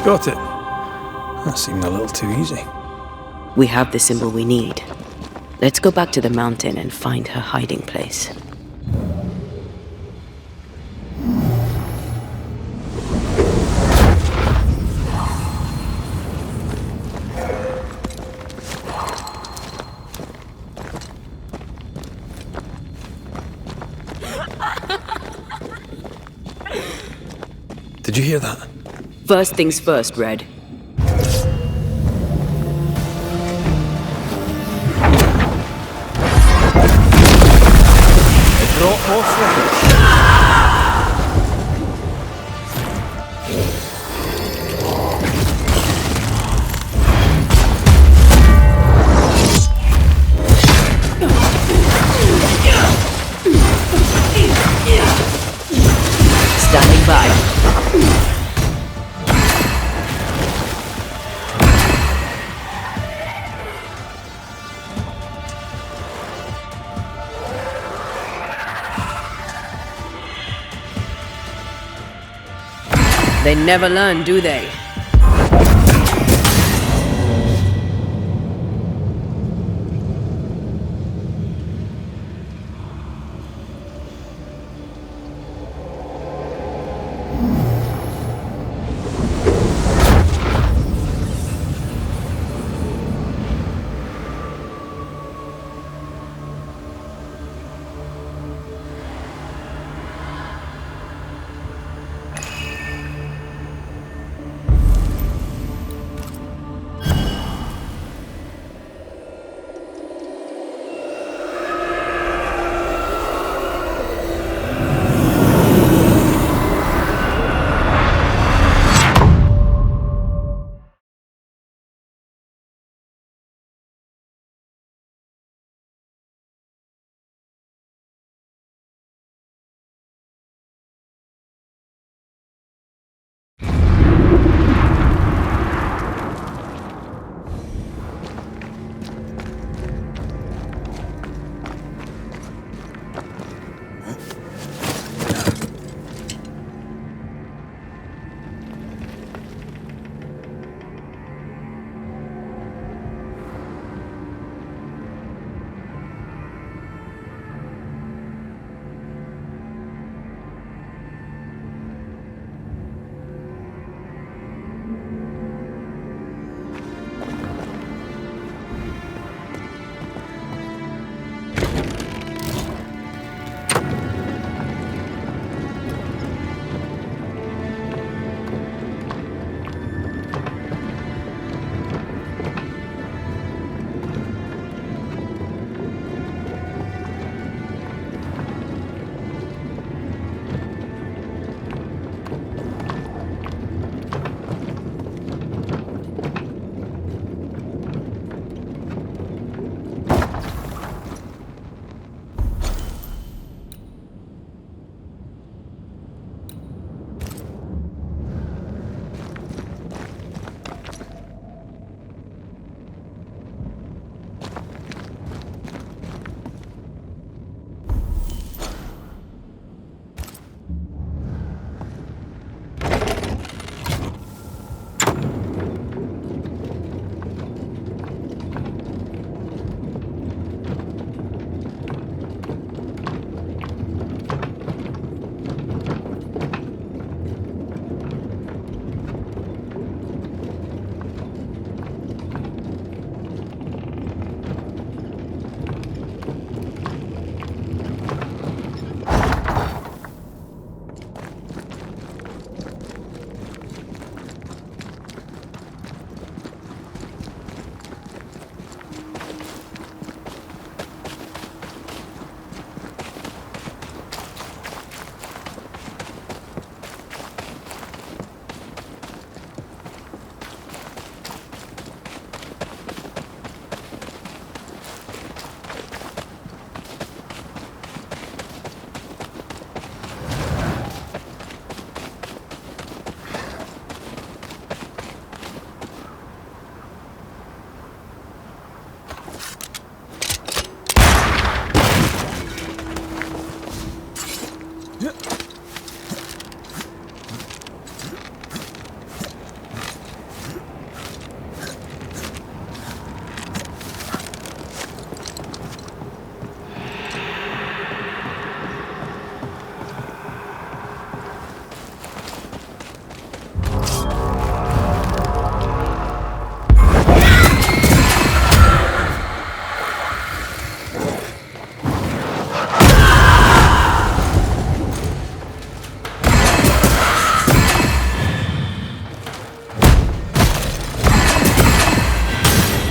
A: Got it. That seemed a little too easy.
B: We have the symbol we need. Let's go back to the mountain and find her hiding place.
A: Did you hear that?
B: First things first, Red.
A: It brought more friends.
B: Standing by. They never learn, do they?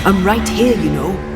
B: I'm right here, you know.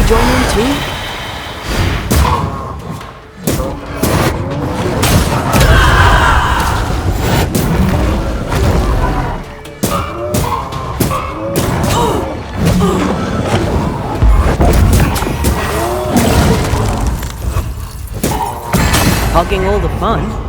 B: Join in too? Hogging all the fun.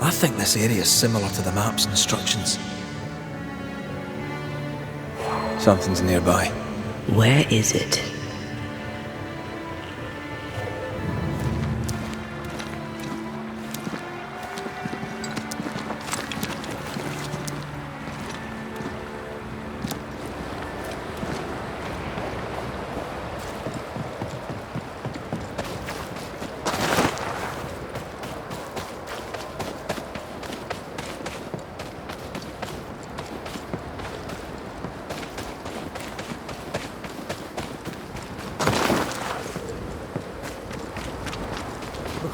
A: I think this area is similar to the map's instructions. Something's nearby.
B: Where is it?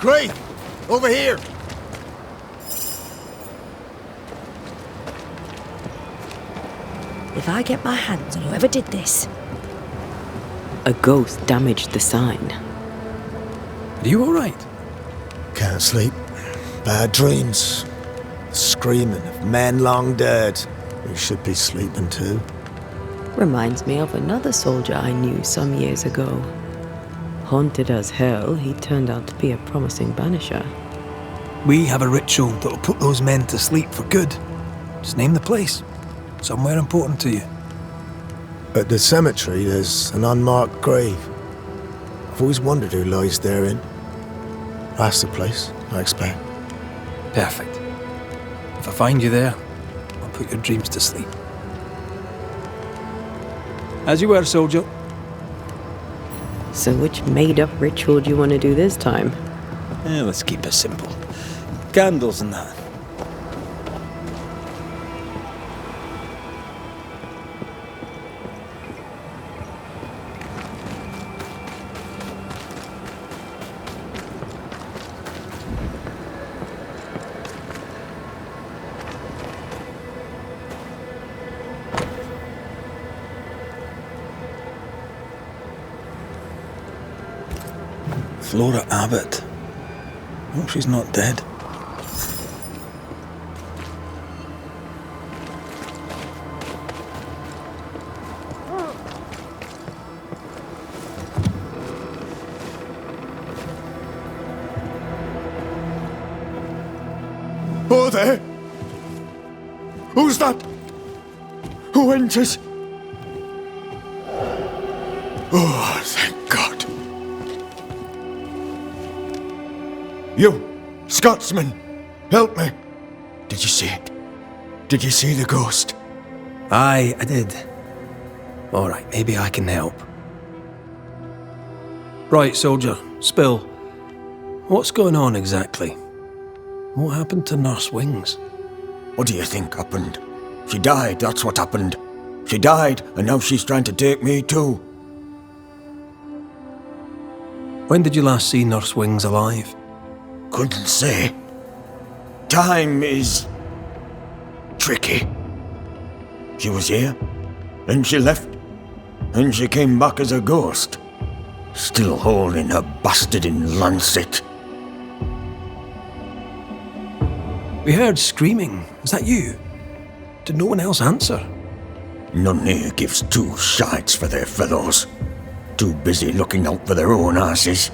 H: Great! Over here!
I: If I get my hands on whoever did this...
B: A ghost damaged the sign.
A: Are you alright?
H: Can't sleep. Bad dreams. Screaming of men long dead. You should be sleeping too.
B: Reminds me of another soldier I knew some years ago. Haunted as hell, he turned out to be a promising banisher.
A: We have a ritual that'll put those men to sleep for good. Just name the place. Somewhere important to you.
H: At the cemetery, there's an unmarked grave. I've always wondered who lies therein. That's the place, I expect.
A: Perfect. If I find you there, I'll put your dreams to sleep. As you were, soldier.
B: So which made-up ritual do you want to do this time?
A: Let's keep it simple. Candles and that. Flora Abbott. Hope she's not dead.
H: Oh, there! Who's that? Who enters? Oh, thank God. You, Scotsman, help me. Did you see it? Did you see the ghost?
A: Aye, I did. All right, maybe I can help. Right, soldier, spill. What's going on exactly? What happened to Nurse Wings?
H: What do you think happened? She died, that's what happened. She died, and now she's trying to take me too.
A: When did you last see Nurse Wings alive?
H: Couldn't say. Time is tricky. She was here, then she left, and she came back as a ghost, still holding her bastard in lancet.
A: We heard screaming. Is that you? Did no one else answer?
H: None here gives two shites for their fellows. Too busy looking out for their own asses.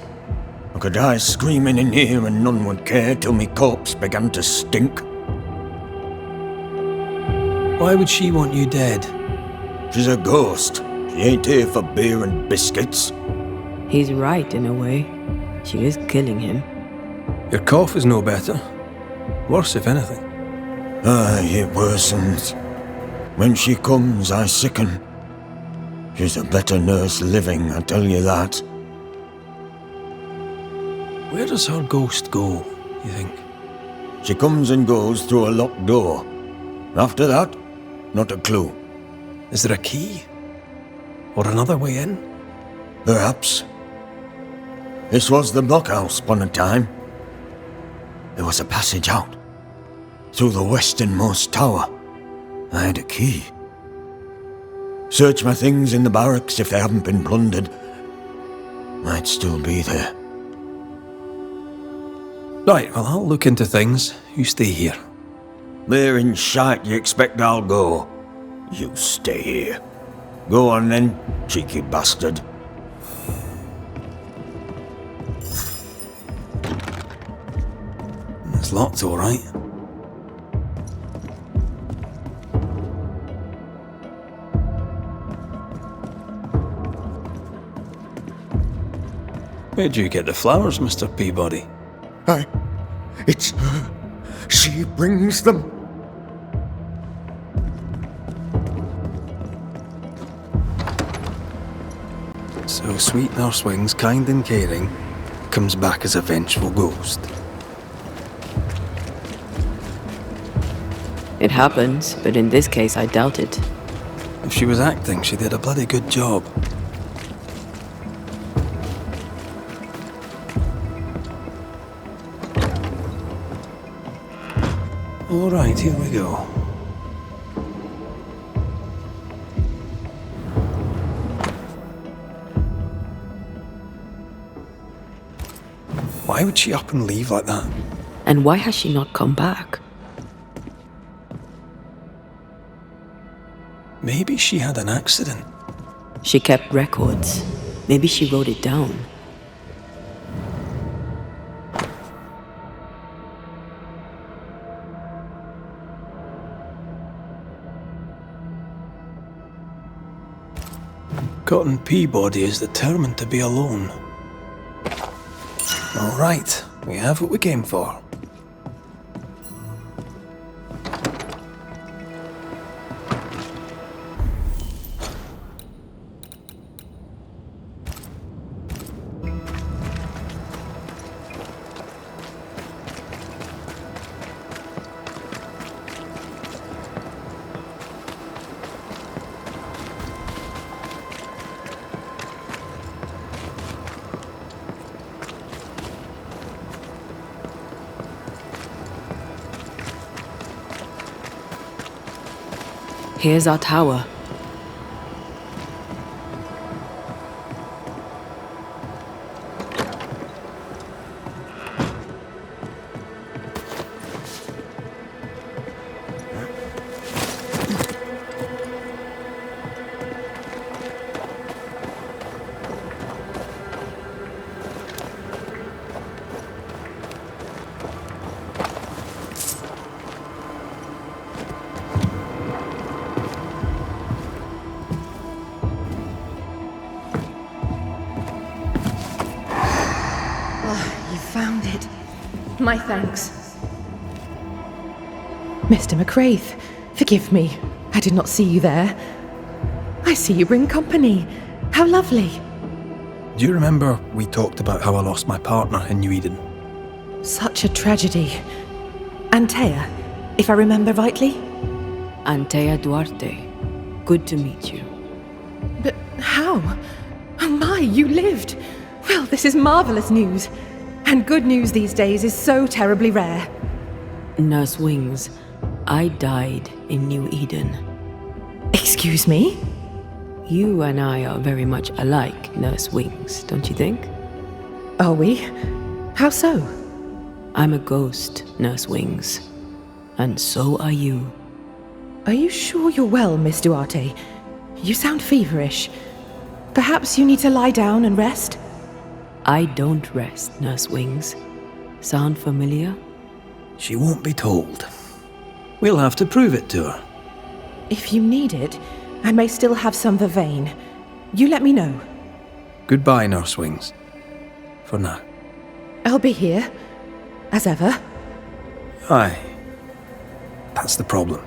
H: I could die screaming in here and none would care till me corpse began to stink.
A: Why would she want you dead?
H: She's a ghost. She ain't here for beer and biscuits.
B: He's right in a way. She is killing him.
A: Your cough is no better. Worse, if anything.
H: Aye, it worsens. When she comes, I sicken. She's a better nurse living, I tell you that.
A: Where does her ghost go, you think?
H: She comes and goes through a locked door. After that, not a clue.
A: Is there a key? Or another way in?
H: Perhaps. This was the blockhouse upon a time. There was a passage out. Through the westernmost tower. I had a key. Search my things in the barracks if they haven't been plundered. Might still be there.
A: Right, well, I'll look into things. You stay here.
H: Where in shite you expect I'll go? You stay here. Go on then, cheeky bastard.
A: It's locked, all right. Where'd you get the flowers, Mr. Peabody?
H: It's her. She brings them.
A: So sweet Nurse Wings, kind and caring, comes back as a vengeful ghost.
B: It happens, but in this case I doubt it.
A: If she was acting, she did a bloody good job. All right, here we go. Why would she up and leave like that?
B: And why has she not come back?
A: Maybe she had an accident.
B: She kept records. Maybe she wrote it down.
A: Cotton Peabody is determined to be alone. All right, we have what we came for.
B: Here's our tower.
D: Found it. My thanks. Mr. McRaith, forgive me. I did not see you there. I see you bring company. How lovely.
A: Do you remember we talked about how I lost my partner in New Eden?
D: Such a tragedy. Antea, if I remember rightly?
B: Anteya Duarte. Good to meet you.
D: But how? Oh my, you lived. Well, this is marvelous news. And good news these days is so terribly rare.
B: Nurse Wings, I died in New Eden.
D: Excuse me?
B: You and I are very much alike, Nurse Wings, don't you think?
D: Are we? How so?
B: I'm a ghost, Nurse Wings. And so are you.
D: Are you sure you're well, Miss Duarte? You sound feverish. Perhaps you need to lie down and rest?
B: I don't rest, Nurse Wings. Sound familiar?
A: She won't be told. We'll have to prove it to her.
D: If you need it, I may still have some vervain. You let me know.
A: Goodbye, Nurse Wings. For now.
D: I'll be here, as ever.
A: Aye. That's the problem.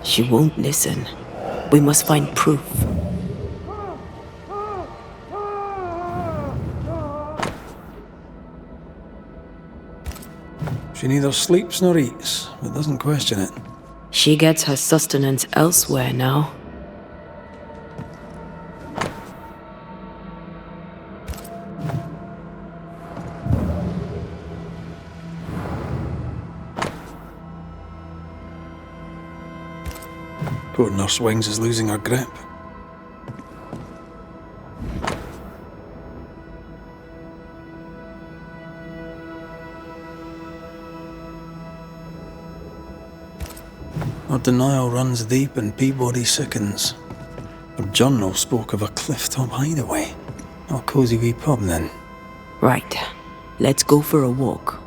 B: She won't listen. We must find proof.
A: She neither sleeps nor eats, but doesn't question it.
B: She gets her sustenance elsewhere now.
A: Poor Nurse Wings is losing her grip. Her denial runs deep and Peabody sickens. Her journal spoke of a clifftop hideaway. A cosy wee pub then.
B: Right. Let's go for a walk.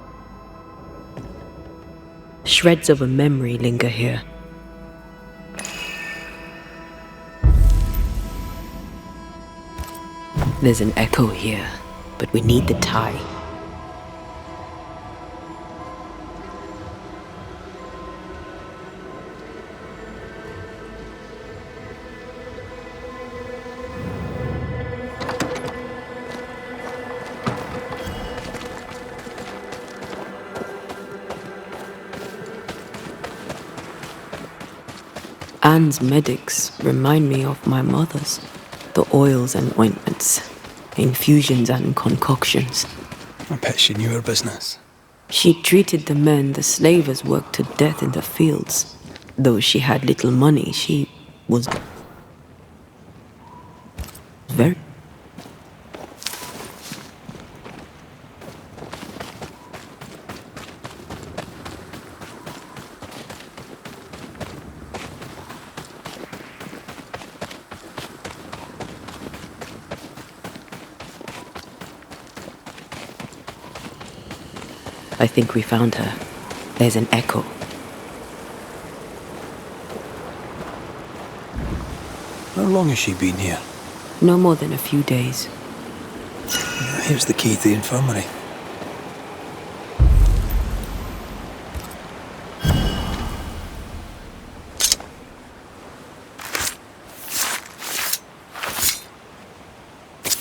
B: Shreds of a memory linger here. There's an echo here, but we need the tie. Anne's medics remind me of my mother's. The oils and ointments, infusions and concoctions.
A: I bet she knew her business.
B: She treated the men the slavers worked to death in the fields. Though she had little money, she was very... I think we found her. There's an echo.
A: How long has she been here?
B: No more than a few days.
A: Here's the key to the infirmary.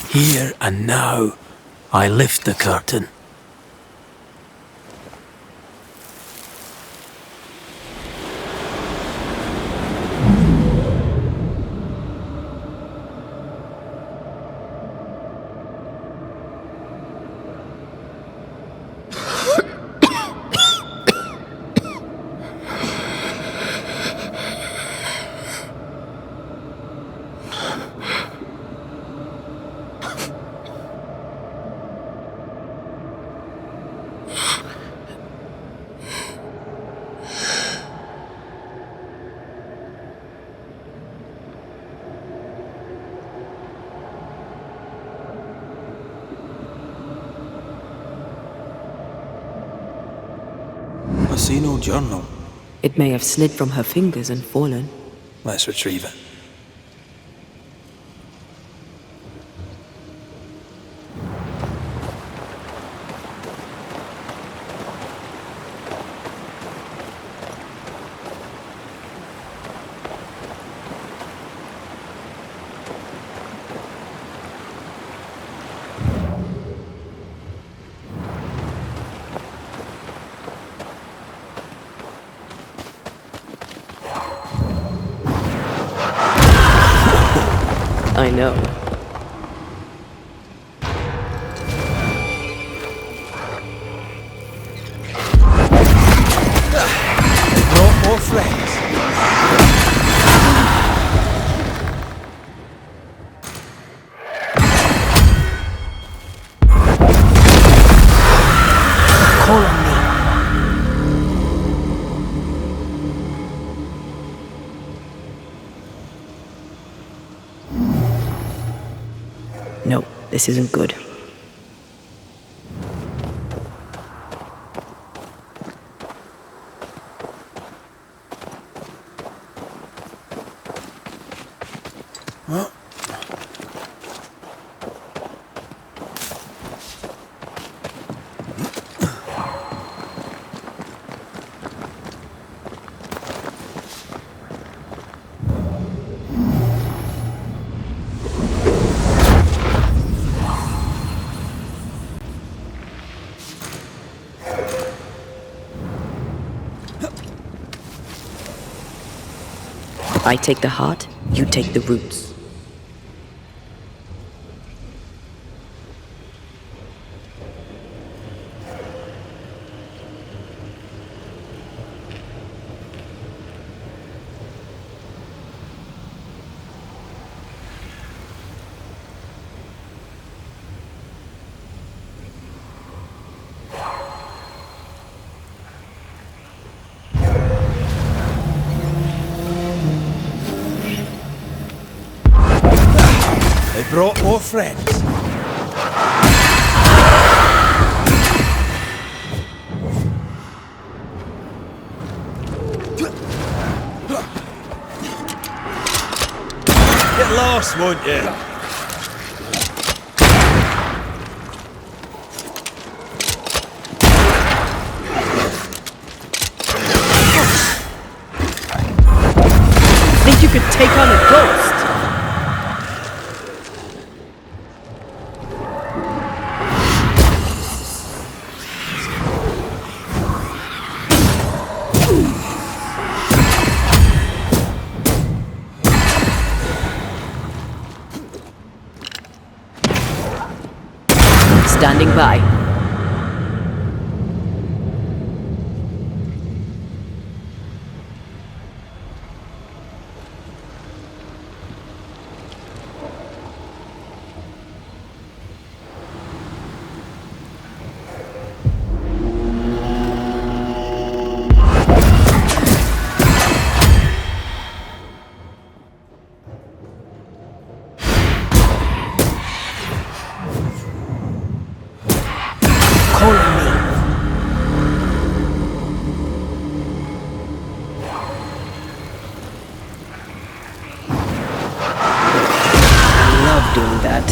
A: Here and now, I lift the curtain. see no journal.
B: It may have slid from her fingers and fallen.
A: Let's retrieve it.
B: I know.
A: Brought more friends.
B: Call on me. No, this isn't good. I take the heart, you take the roots.
A: They brought more friends. Get lost, won't you?
B: Think you could take on a ghost? Standing by. Call on me. I love doing that.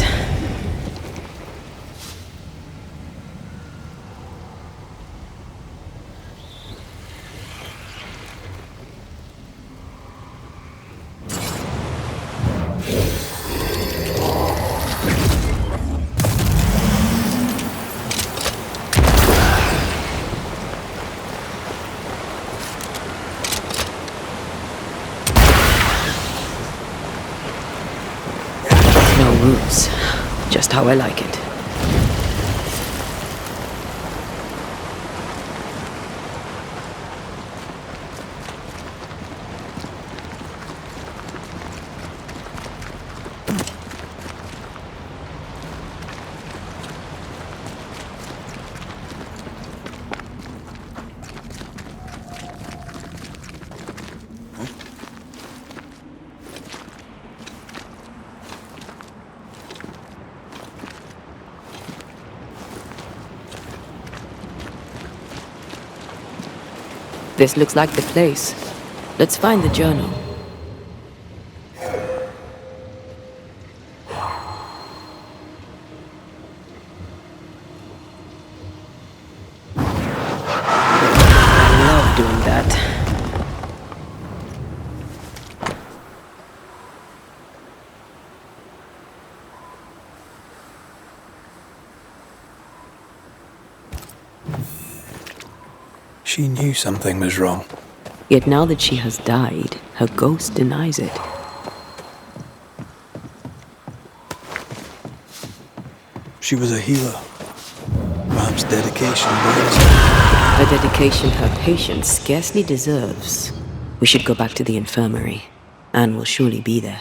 B: No roots, just how I like it. This looks like the place. Let's find the journal. I love doing that.
A: She knew something was wrong.
B: Yet now that she has died, her ghost denies it.
A: She was a healer. Perhaps dedication brings her.
B: A dedication her patient scarcely deserves. We should go back to the infirmary. Anne will surely be there.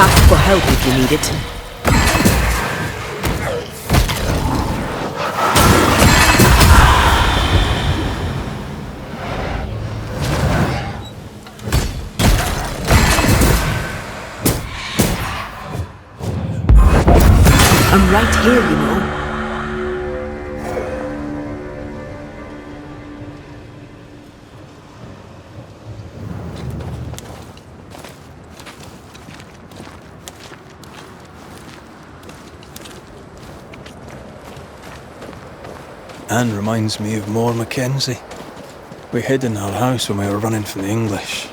B: Ask for help if you need it. I'm right here, you know.
A: Anne reminds me of Moore Mackenzie. We hid in her house when we were running from the English.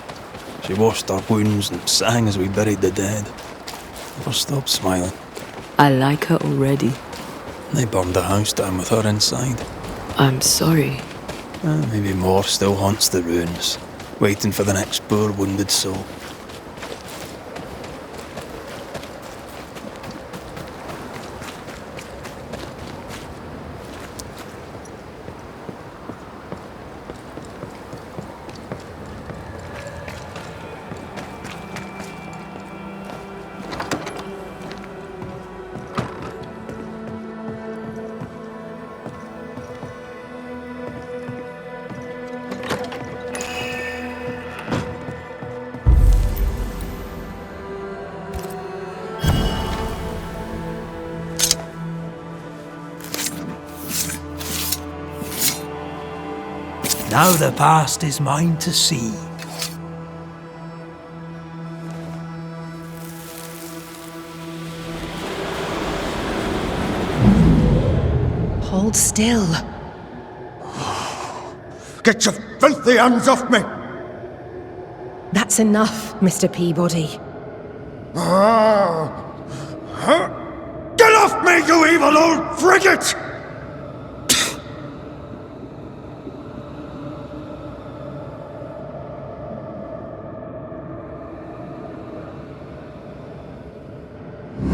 A: She washed our wounds and sang as we buried the dead. Never stopped smiling.
B: I like her already.
A: They burned the house down with her inside.
B: I'm sorry.
A: Maybe Moore still haunts the ruins, waiting for the next poor wounded soul.
J: Now the past is mine to see.
D: Hold still.
H: Get your filthy hands off me!
D: That's enough, Mr. Peabody.
H: Get off me, you evil old frigate!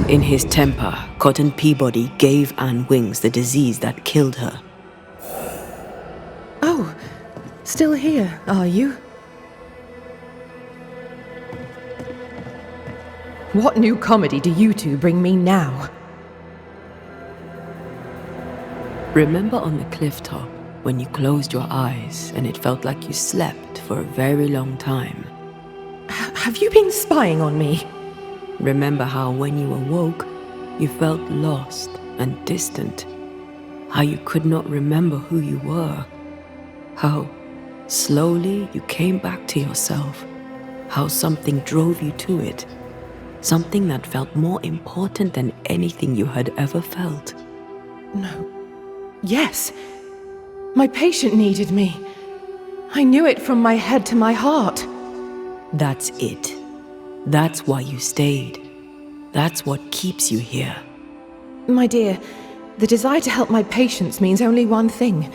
B: In his temper, Cotton Peabody gave Anne Wings the disease that killed her.
D: Oh, still here, are you? What new comedy do you two bring me now?
B: Remember on the cliff top when you closed your eyes and it felt like you slept for a very long time?
D: Have you been spying on me?
B: Remember how when you awoke, you felt lost and distant? How you could not remember who you were? How slowly you came back to yourself? How something drove you to it? Something that felt more important than anything you had ever felt?
D: No. Yes. My patient needed me. I knew it from my head to my heart.
B: That's it. That's why you stayed. That's what keeps you here.
D: My dear, the desire to help my patients means only one thing.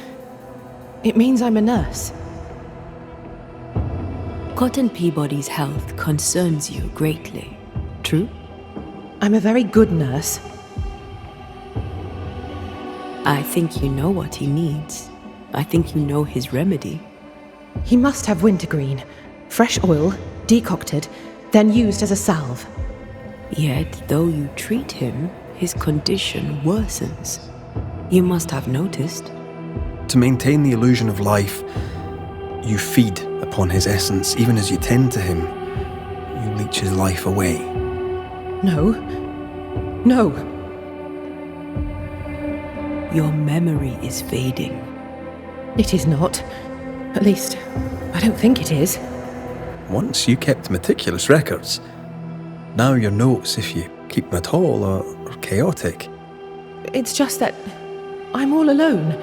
D: It means I'm a nurse.
B: Cotton Peabody's health concerns you greatly, true?
D: I'm a very good nurse.
B: I think you know what he needs. I think you know his remedy.
D: He must have wintergreen. Fresh oil, decocted, then used as a salve.
B: Yet, though you treat him, his condition worsens. You must have noticed.
A: To maintain the illusion of life, you feed upon his essence. Even as you tend to him, you leech his life away.
D: No. No.
B: Your memory is fading.
D: It is not. At least, I don't think it is.
A: Once you kept meticulous records. Now your notes, if you keep them at all, are chaotic.
D: It's just that I'm all alone.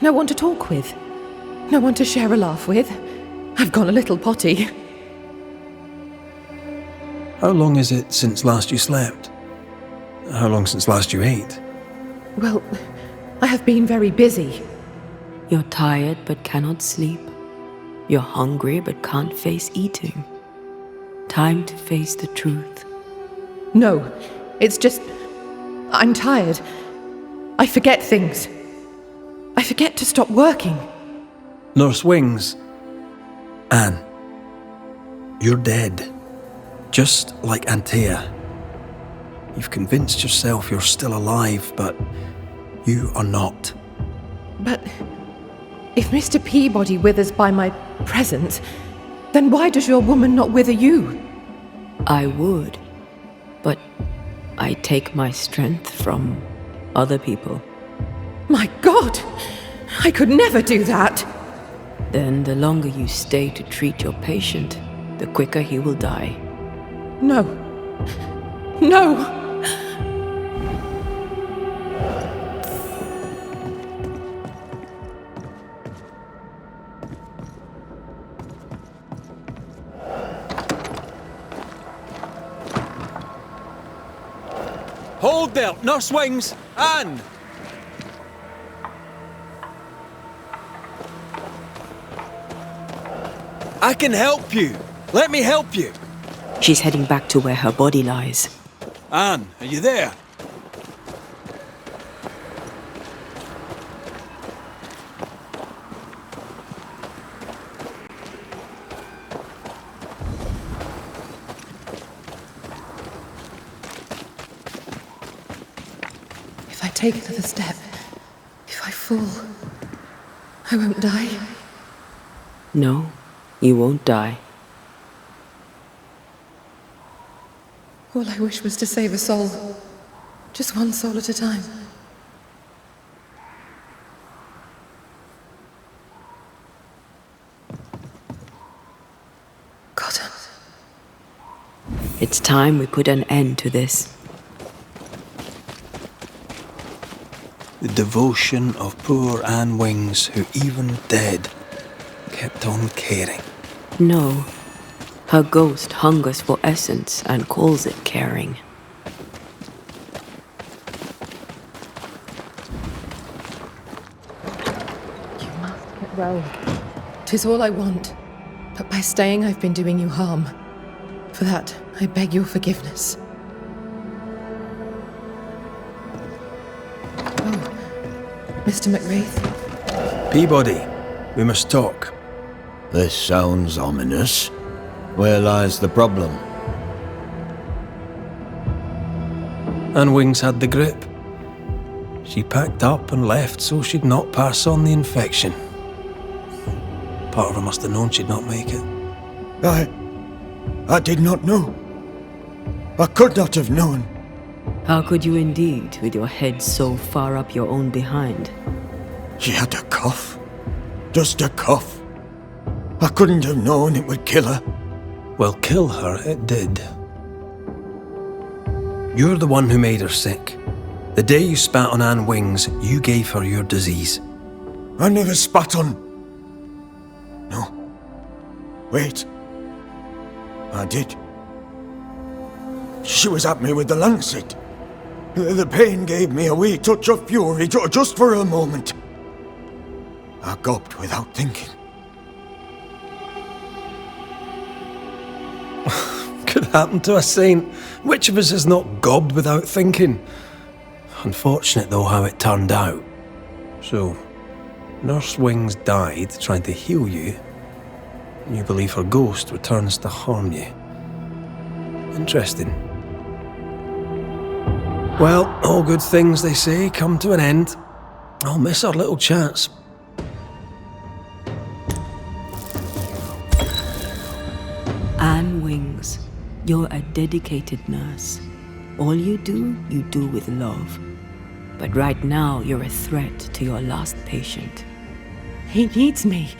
D: No one to talk with. No one to share a laugh with. I've gone a little potty.
A: How long is it since last you slept? How long since last you ate?
D: Well, I have been very busy.
B: You're tired but cannot sleep. You're hungry but can't face eating. Time to face the truth.
D: No, it's just... I'm tired. I forget things. I forget to stop working.
A: Nurse Wings. Anne. You're dead. Just like Antea. You've convinced yourself you're still alive, but you are not.
D: But if Mr. Peabody withers by my presence, then why does your woman not wither you?
B: I would, but I take my strength from other people.
D: My God! I could never do that!
B: Then the longer you stay to treat your patient, the quicker he will die.
D: No. No!
A: Hold there, Nurse Wings! Anne! I can help you! Let me help you!
B: She's heading back to where her body lies.
A: Anne, are you there?
D: If I take another step, if I fall, I won't die.
B: No, you won't die.
D: All I wish was to save a soul. Just one soul at a time. Cotton.
B: It's time we put an end to this.
A: The devotion of poor Anne Wings, who even dead, kept on caring.
B: No. Her ghost hungers for essence and calls it caring.
D: You must get well. 'Tis all I want. But by staying, I've been doing you harm. For that, I beg your forgiveness. Oh, Mr. McWraith.
A: Peabody, we must talk.
H: This sounds ominous. Where lies the problem?
A: Anne Wings had the grip. She packed up and left so she'd not pass on the infection. Part of her must have known she'd not make it.
H: I did not know. I could not have known.
B: How could you indeed, with your head so far up your own behind?
H: She had a cough. Just a cough. I couldn't have known it would kill her.
A: Well, kill her it did. You're the one who made her sick. The day you spat on Anne Wings, you gave her your disease.
H: I never spat on... No. Wait. I did. She was at me with the lancet. The pain gave me a wee touch of fury just for a moment. I gulped without thinking.
A: Could happen to a saint. Which of us has not gobbed without thinking? Unfortunate, though, how it turned out. So, Nurse Wings died trying to heal you, and you believe her ghost returns to harm you. Interesting. Well, all good things, they say, come to an end. I'll miss our little chats.
B: Anne Wings, you're a dedicated nurse. All you do with love. But right now, you're a threat to your last patient.
D: He needs me.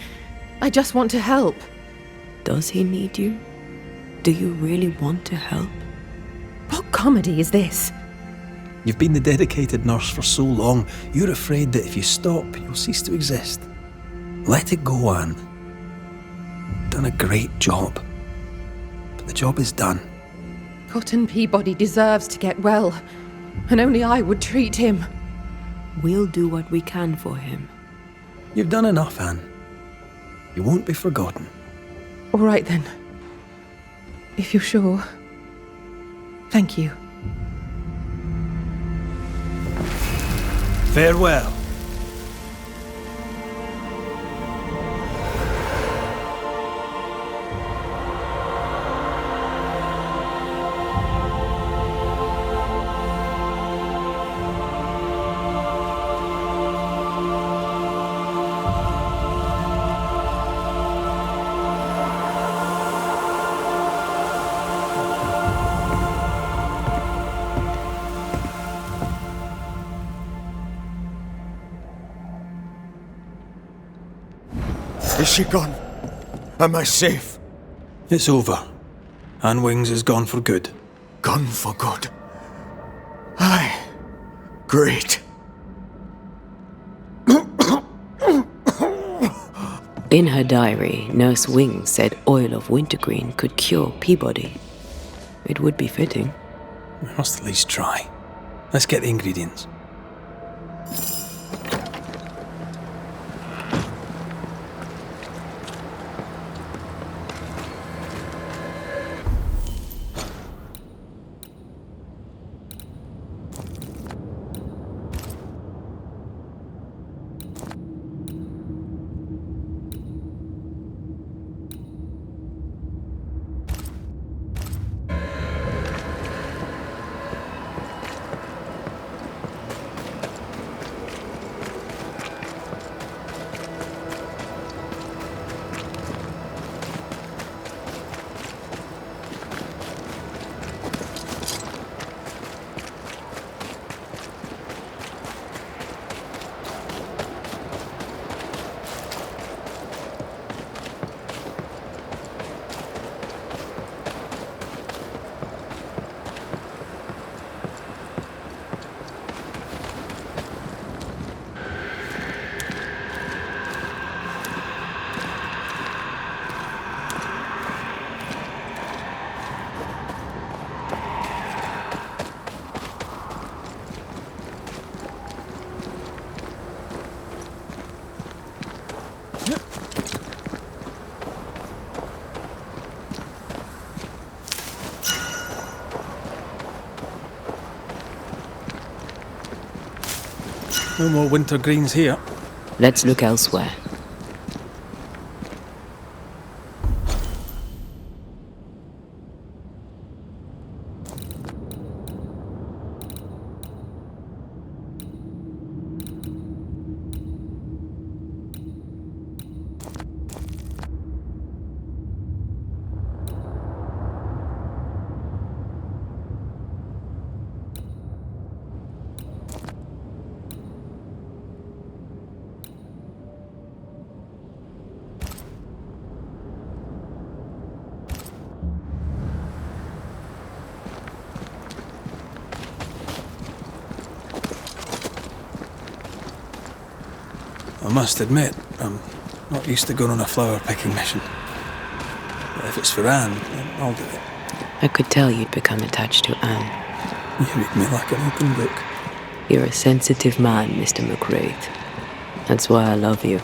D: I just want to help.
B: Does he need you? Do you really want to help?
D: What comedy is this?
A: You've been the dedicated nurse for so long, you're afraid that if you stop, you'll cease to exist. Let it go, Anne. You've done a great job. But the job is done.
D: Cotton Peabody deserves to get well, and only I would treat him.
B: We'll do what we can for him.
A: You've done enough, Anne. You won't be forgotten.
D: All right, then. If you're sure. Thank you.
A: Farewell.
H: Is she gone? Am I safe?
A: It's over. Anne Wings is gone for good.
H: Gone for good? Aye. Great.
B: In her diary, Nurse Wings said oil of wintergreen could cure Peabody. It would be fitting.
A: We must at least try. Let's get the ingredients. No more winter greens here.
B: Let's look elsewhere.
A: I must admit, I'm not used to going on a flower picking mission. But if it's for Anne, then I'll do it.
B: I could tell you'd become attached to Anne.
A: You read me like an open book.
B: You're a sensitive man, Mr. McRaith. That's why I love you.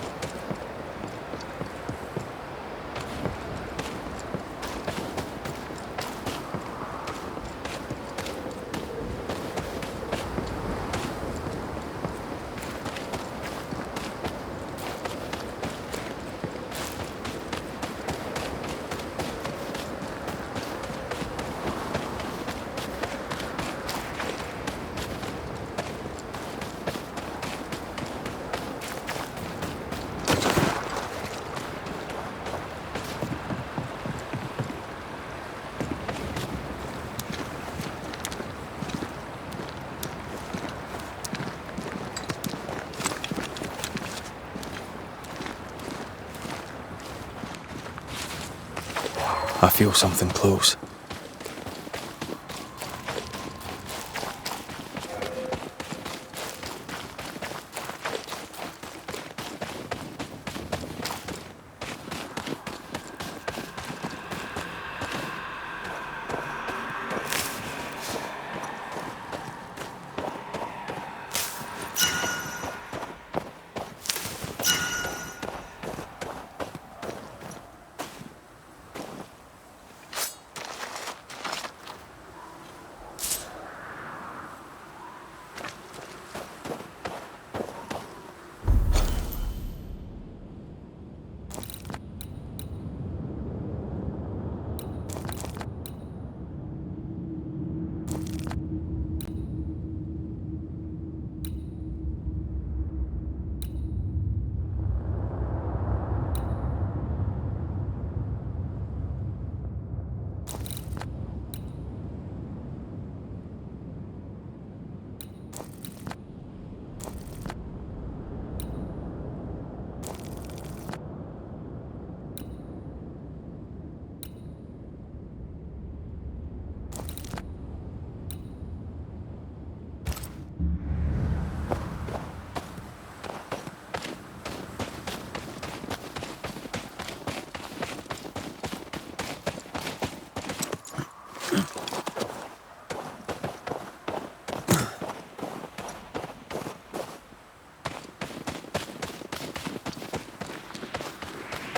A: I feel something close.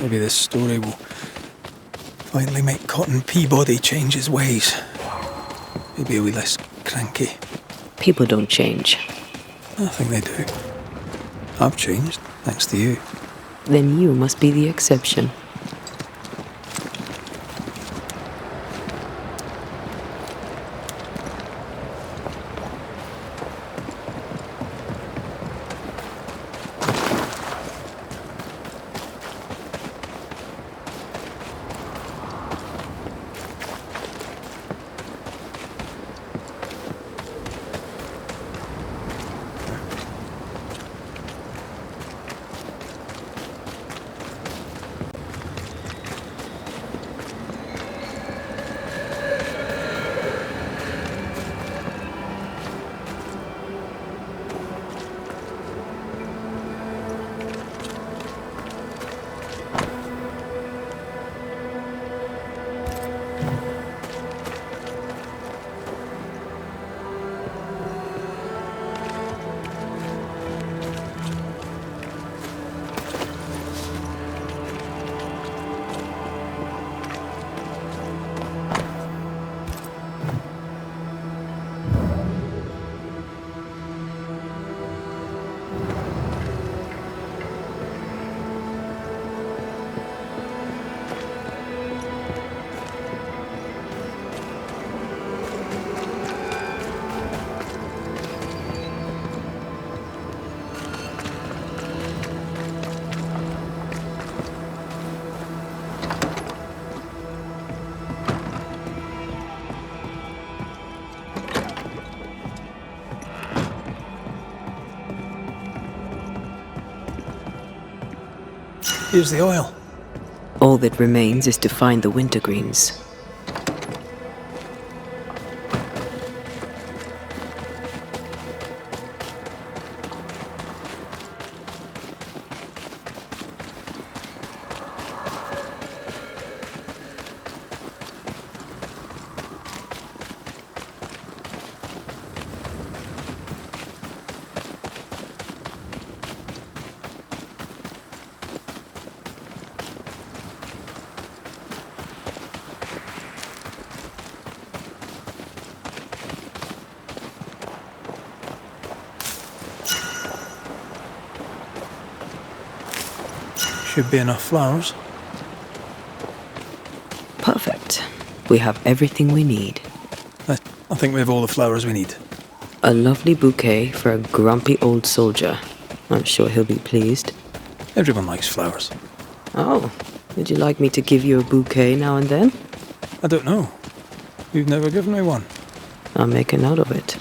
A: Maybe this story will finally make Cotton Peabody change his ways. Maybe a wee less cranky.
B: People don't change.
A: I think they do. I've changed, thanks to you.
B: Then you must be the exception.
A: Here's the oil.
B: All that remains is to find the wintergreens.
A: Should be enough flowers.
B: Perfect. We have everything we need.
A: I think we have all the flowers we need.
B: A lovely bouquet for a grumpy old soldier. I'm sure he'll be pleased.
A: Everyone likes flowers.
B: Oh, would you like me to give you a bouquet now and then?
A: I don't know. You've never given me one.
B: I'll make a note of it.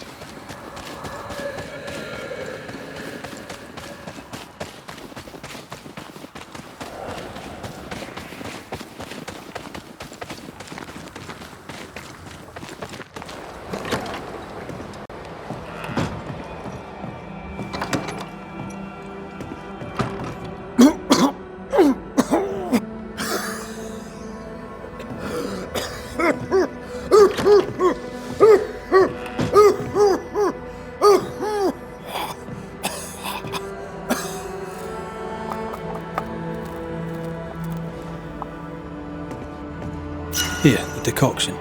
A: Here, the decoction.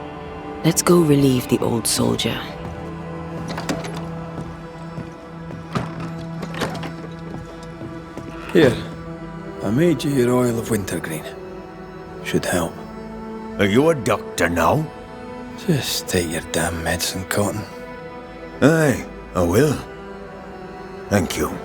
B: Let's go relieve the old soldier.
A: Here, I made you your oil of wintergreen. Should help.
H: Are you a doctor now?
A: Just take your damn medicine, Cotton.
H: Aye, I will. Thank you.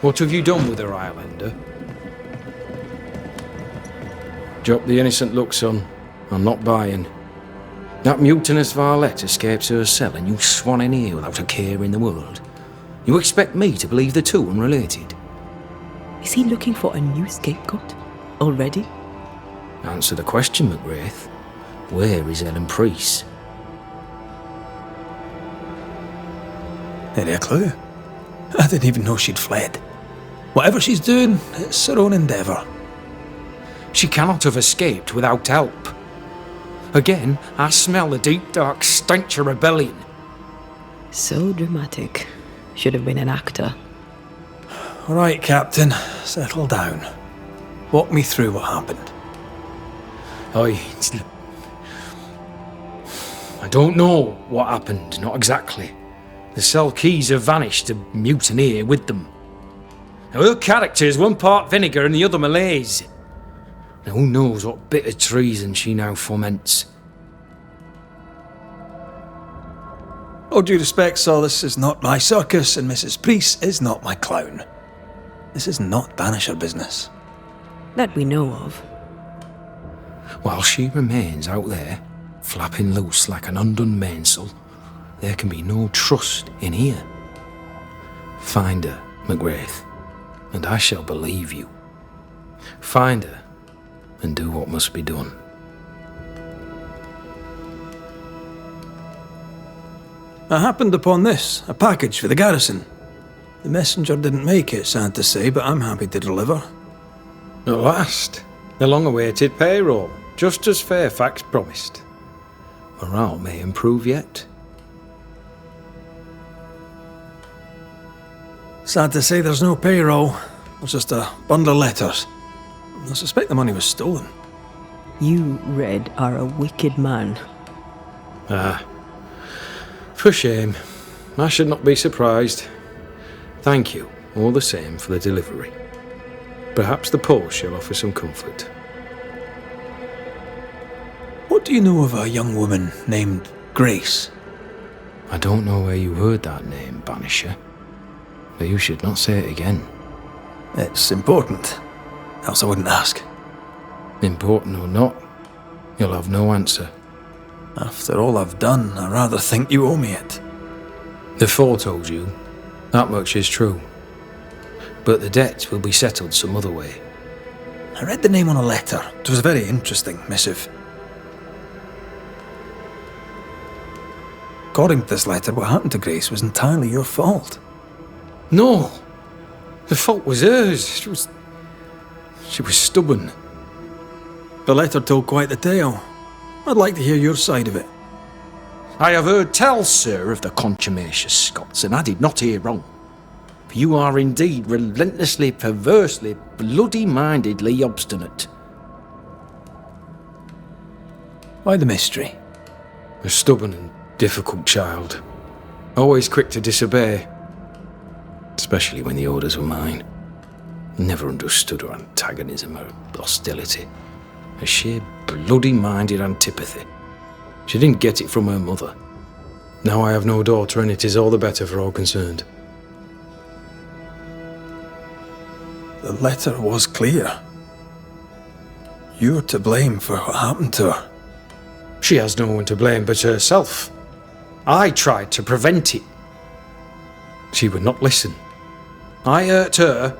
K: What have you done with her, Islander? Drop the innocent look, son. I'm not buying. That mutinous varlet escapes her cell and you swan in here without a care in the world. You expect me to believe the two unrelated?
B: Is he looking for a new scapegoat? Already?
K: Answer the question, McGrath. Where is Ellen Priest?
A: Any a clue? I didn't even know she'd fled. Whatever she's doing, it's her own endeavour.
K: She cannot have escaped without help. Again, I smell the deep, dark stench of rebellion.
B: So dramatic. Should have been an actor.
A: All right, Captain, settle down. Walk me through what happened.
K: I don't know what happened, not exactly. The cell keys have vanished, a mutineer with them. Now, her character is one part vinegar and the other malaise. Now, who knows what bitter treason she now foments.
A: All due respect, Sir, this is not my circus, and Mrs. Priest is not my clown. This is not Banisher business.
B: That we know of.
K: While she remains out there, flapping loose like an undone mainsail, there can be no trust in here. Find her, McGrath, and I shall believe you. Find her, and do what must be done.
A: I happened upon this, a package for the garrison. The messenger didn't make it, sad to say, but I'm happy to deliver.
K: At last, the long-awaited payroll, just as Fairfax promised. Morale may improve yet.
A: Sad to say there's no payroll. It's just a bundle of letters. I suspect the money was stolen.
B: You, Red, are a wicked man.
K: Ah, for shame. I should not be surprised. Thank you, all the same, for the delivery. Perhaps the post shall offer some comfort.
A: What do you know of a young woman named Grace?
K: I don't know where you heard that name, Banisher. But you should not say it again.
A: It's important, else I wouldn't ask.
K: Important or not, you'll have no answer.
A: After all I've done, I rather think you owe me it.
K: The four told you. That much is true. But the debt will be settled some other way.
A: I read the name on a letter. It was a very interesting missive. According to this letter, what happened to Grace was entirely your fault.
K: No! The fault was hers. She was stubborn.
A: The letter told quite the tale. I'd like to hear your side of it.
K: I have heard tell, sir, of the contumacious Scots, and I did not hear wrong. For you are indeed relentlessly, perversely, bloody-mindedly obstinate.
A: Why the mystery?
K: A stubborn and difficult child. Always quick to disobey. Especially when the orders were mine. Never understood her antagonism or hostility. A sheer bloody-minded antipathy. She didn't get it from her mother. Now I have no daughter, and it is all the better for all concerned.
A: The letter was clear. You're to blame for what happened to her.
K: She has no one to blame but herself. I tried to prevent it. She would not listen. I hurt her.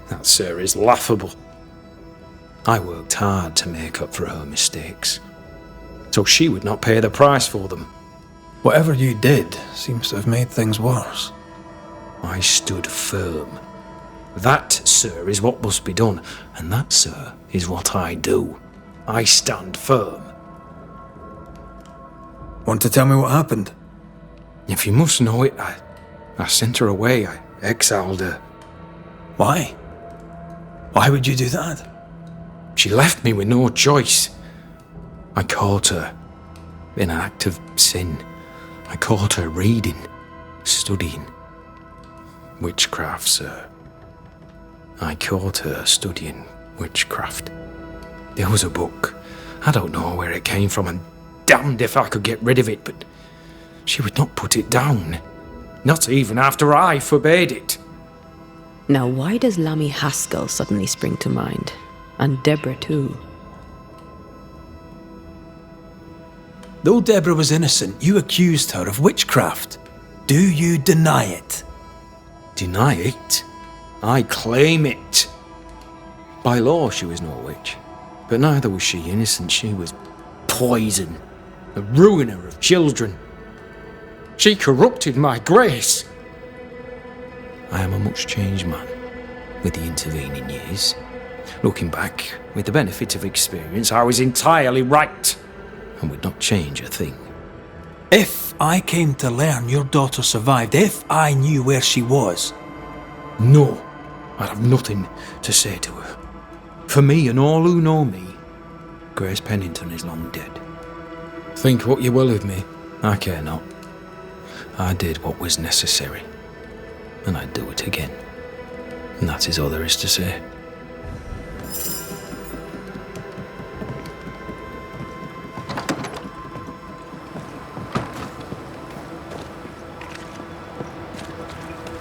K: That, sir, is laughable. I worked hard to make up for her mistakes, so she would not pay the price for them.
A: Whatever you did seems to have made things worse.
K: I stood firm. That, sir, is what must be done, and that, sir, is what I do. I stand firm.
A: Want to tell me what happened?
K: If you must know it, I sent her away. I exiled her.
A: Why? Why would you do that?
K: She left me with no choice. I caught her in an act of sin. I caught her reading, studying. Witchcraft, sir. I caught her studying witchcraft. There was a book. I don't know where it came from, and damned if I could get rid of it, but she would not put it down. Not even after I forbade it.
B: Now, why does Lammy Haskell suddenly spring to mind? And Deborah, too.
A: Though Deborah was innocent, you accused her of witchcraft. Do you deny it?
K: Deny it? I claim it. By law, she was no witch. But neither was she innocent. She was poison. A ruiner of children. She corrupted my grace. I am a much changed man with the intervening years. Looking back, with the benefit of experience, I was entirely right and would not change a thing.
A: If I came to learn your daughter survived, if I knew where she was...
K: No, I'd have nothing to say to her. For me and all who know me, Grace Pennington is long dead. Think what you will of me, I care not. I did what was necessary, and I'd do it again. And that is all there is to say.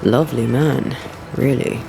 B: Lovely man, really.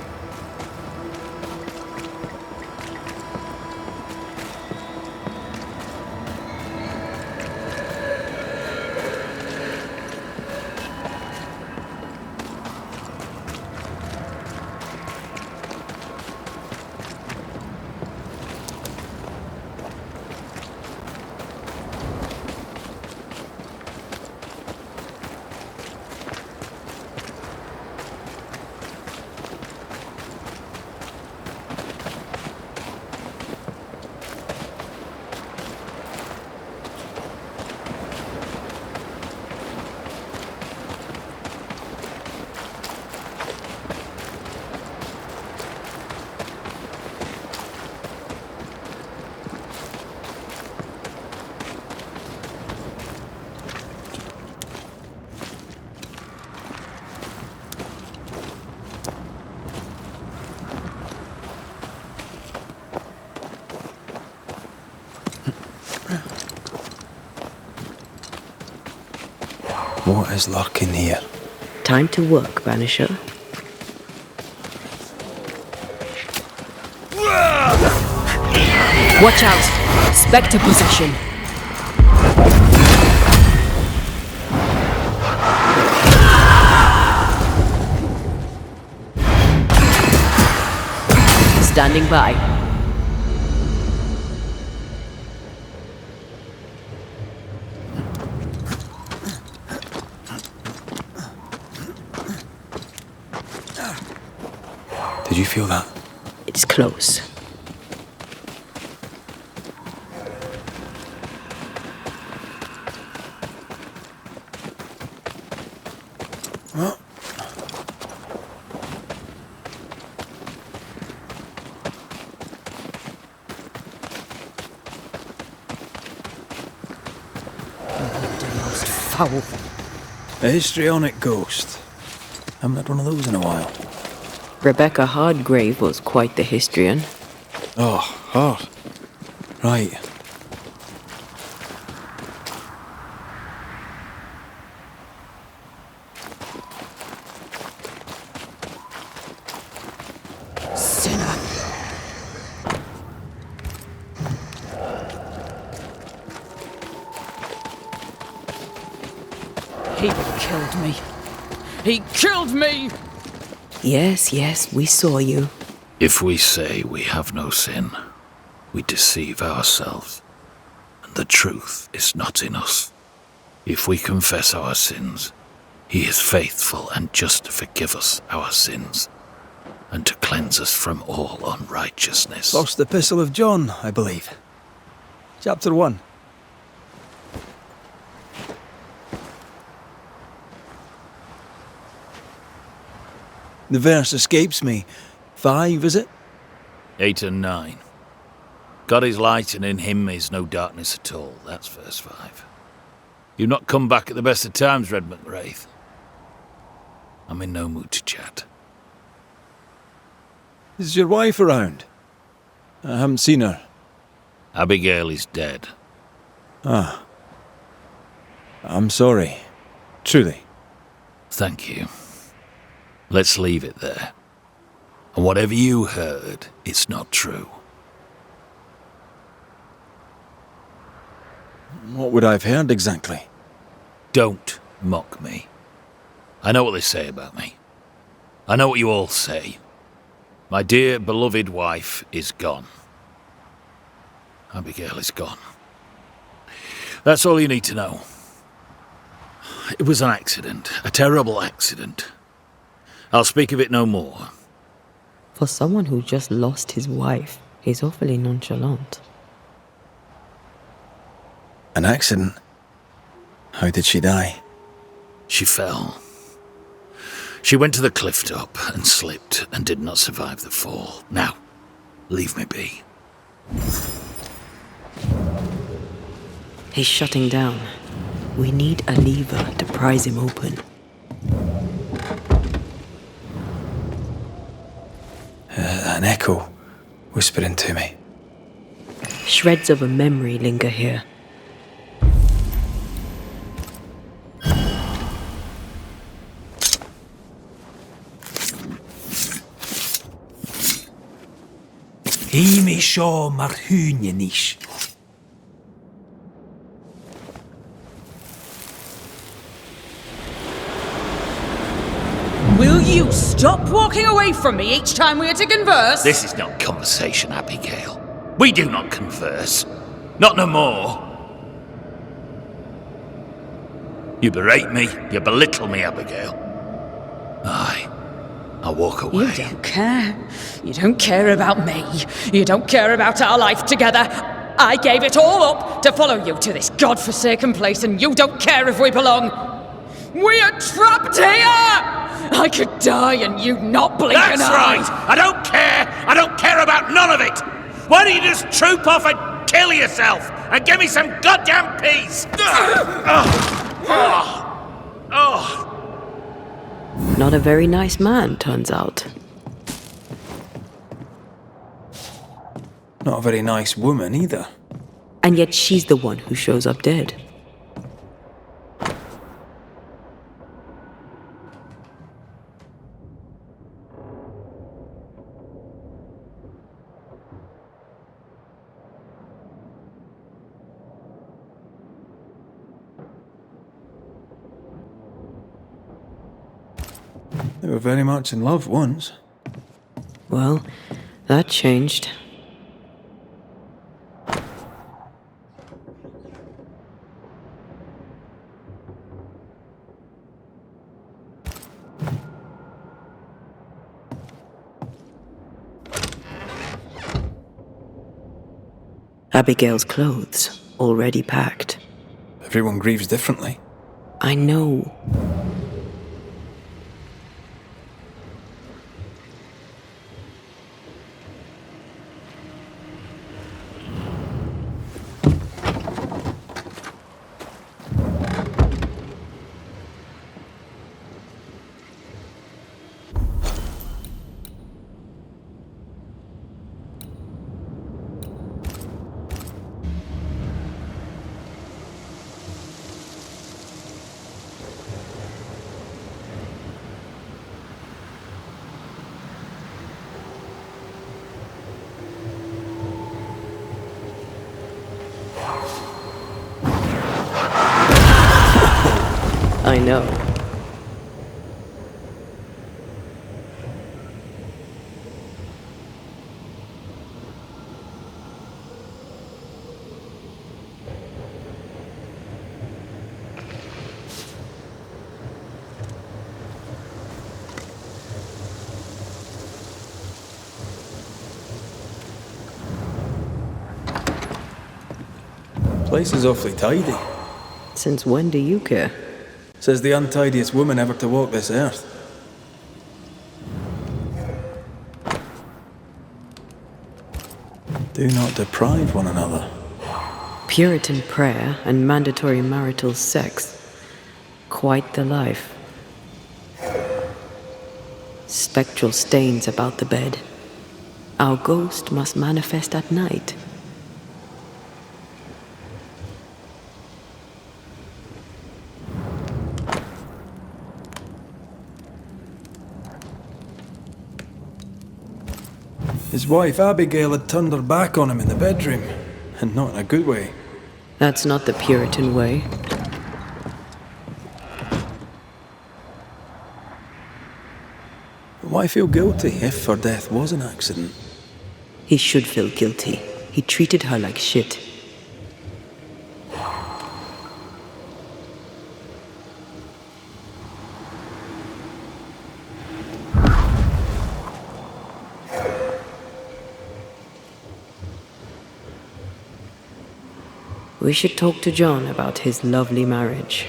A: What is lurking here?
B: Time to work, Banisher.
I: Watch out! Spectre possession. Standing by.
A: Did you feel that?
B: It's close.
E: foul.
A: A histrionic ghost. Haven't had one of those in a while.
B: Rebecca Hardgrave was quite the histrion.
A: Oh, hard. Right.
E: Sinner. He killed me. He killed me!
B: Yes, yes, we saw you.
L: If we say we have no sin, we deceive ourselves, and the truth is not in us. If we confess our sins, he is faithful and just to forgive us our sins, and to cleanse us from all unrighteousness.
A: First Epistle of John, I believe. Chapter 1. The verse escapes me. 5, is it?
L: 8 and 9. God is light, and in him is no darkness at all. That's verse 5. You've not come back at the best of times, Red Mak Raitt. I'm in no mood to chat.
A: Is your wife around? I haven't seen her.
L: Abigail is dead.
A: Ah. I'm sorry. Truly.
L: Thank you. Let's leave it there. And whatever you heard, it's not true.
A: What would I have heard exactly?
L: Don't mock me. I know what they say about me. I know what you all say. My dear, beloved wife is gone. Abigail is gone. That's all you need to know. It was an accident, a terrible accident. I'll speak of it no more.
B: For someone who just lost his wife, he's awfully nonchalant.
A: An accident? How did she die?
L: She fell. She went to the cliff top and slipped and did not survive the fall. Now, leave me be.
B: He's shutting down. We need a lever to prise him open.
A: An echo whispering to me.
B: Shreds of a memory linger here.
J: Imi seo mar húne níos.
E: Will you stop walking away from me each time we are to converse?
L: This is not conversation, Abigail. We do not converse. Not no more. You berate me, you belittle me, Abigail. Aye, I'll walk away.
E: You don't care. You don't care about me. You don't care about our life together. I gave it all up to follow you to this godforsaken place, and you don't care if we belong. We are trapped here! I could die and you not blink an eye.
L: That's right! I don't care! I don't care about none of it! Why don't you just troop off and kill yourself and give me some goddamn peace?
B: Not a very nice man, turns out.
A: Not a very nice woman either.
B: And yet she's the one who shows up dead.
A: They were very much in love once.
B: Well, that changed. Abigail's clothes, already packed.
A: Everyone grieves differently.
B: I know. I know.
A: Place is awfully tidy.
B: Since when do you care?
A: Says the untidiest woman ever to walk this earth. Do not deprive one another.
B: Puritan prayer and mandatory marital sex. Quite the life. Spectral stains about the bed. Our ghost must manifest at night.
A: His wife Abigail had turned her back on him in the bedroom, and not in a good way.
B: That's not the Puritan way.
A: Why feel guilty if her death was an accident?
B: He should feel guilty. He treated her like shit. We should talk to John about his lovely marriage.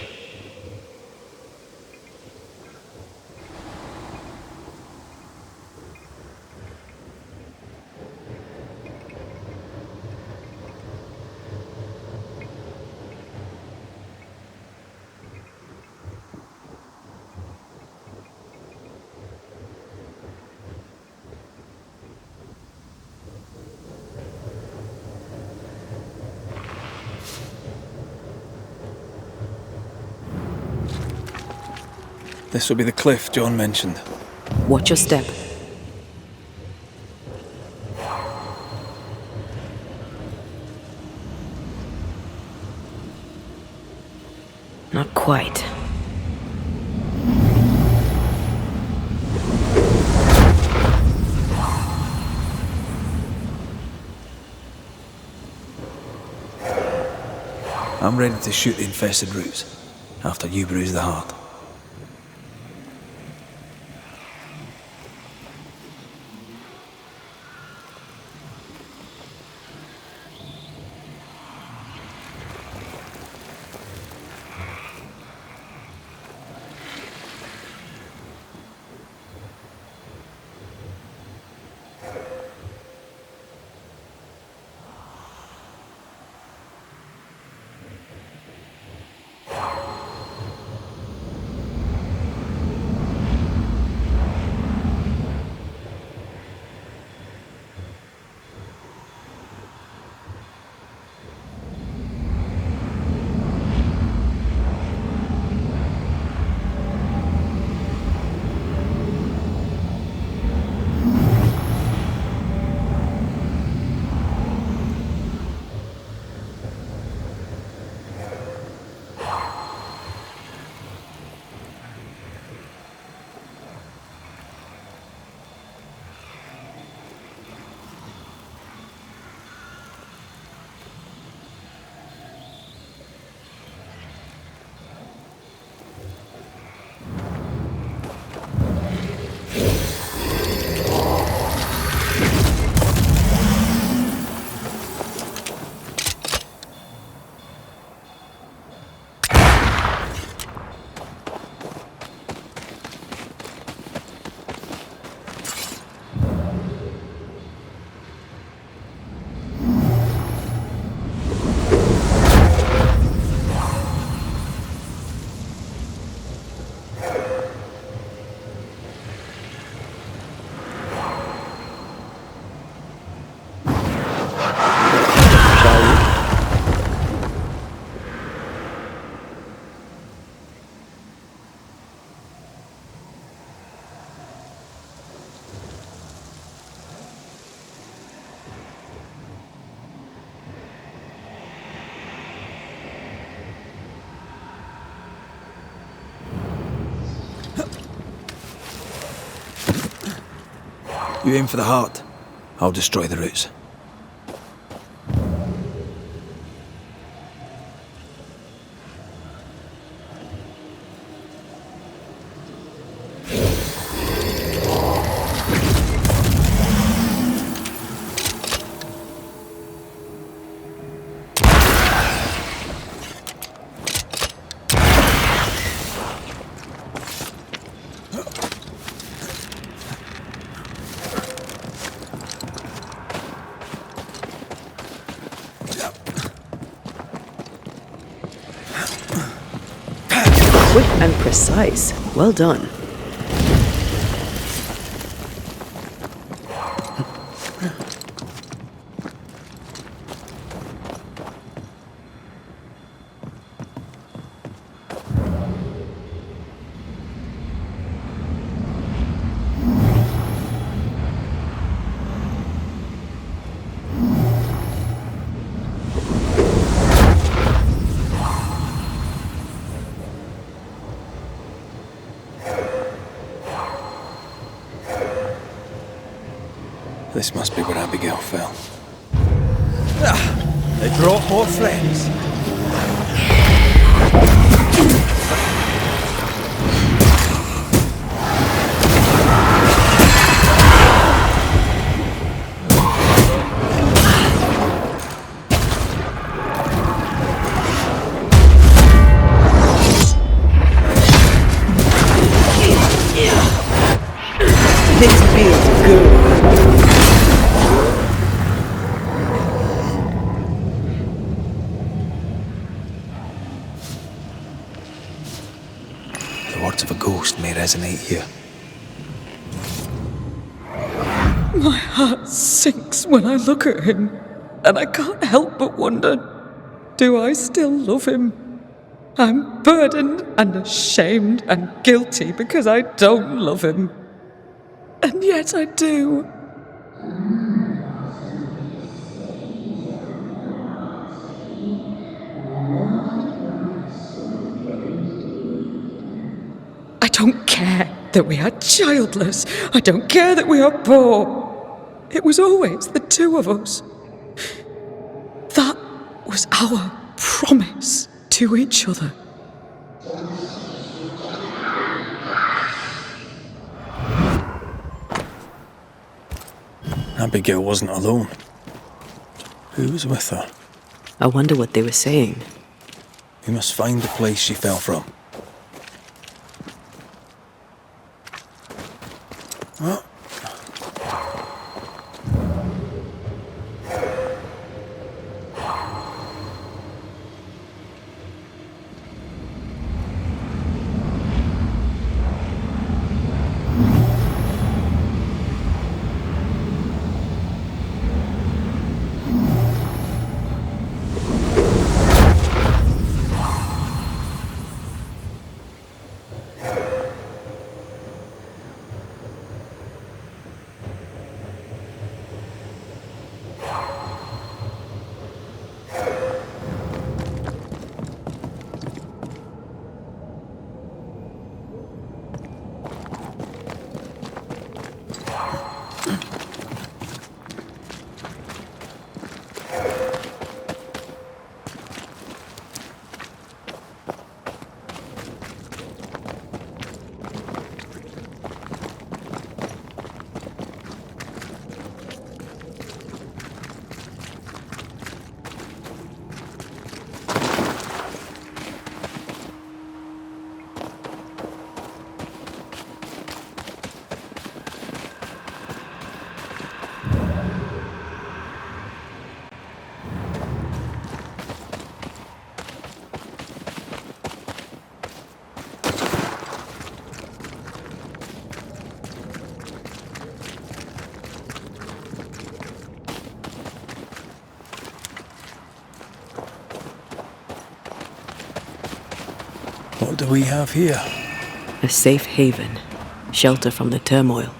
A: This will be the cliff John mentioned.
B: Watch your step. Not quite.
A: I'm ready to shoot the infested roots after you bruise the heart. You aim for the heart. I'll destroy the roots.
B: Quick and precise. Well done.
A: This must be where Abigail fell. They brought more friends.
B: This feels good.
A: The words of a ghost may resonate here.
E: My heart sinks when I look at him, and I can't help but wonder, do I still love him? I'm burdened and ashamed and guilty because I don't love him. And yet I do. I don't care that we are childless. I don't care that we are poor. It was always the two of us. That was our promise to each other.
A: Abigail wasn't alone. Who was with her?
B: I wonder what they were saying.
A: We must find the place she fell from. What? What do we have here?
B: A safe haven, shelter from the turmoil.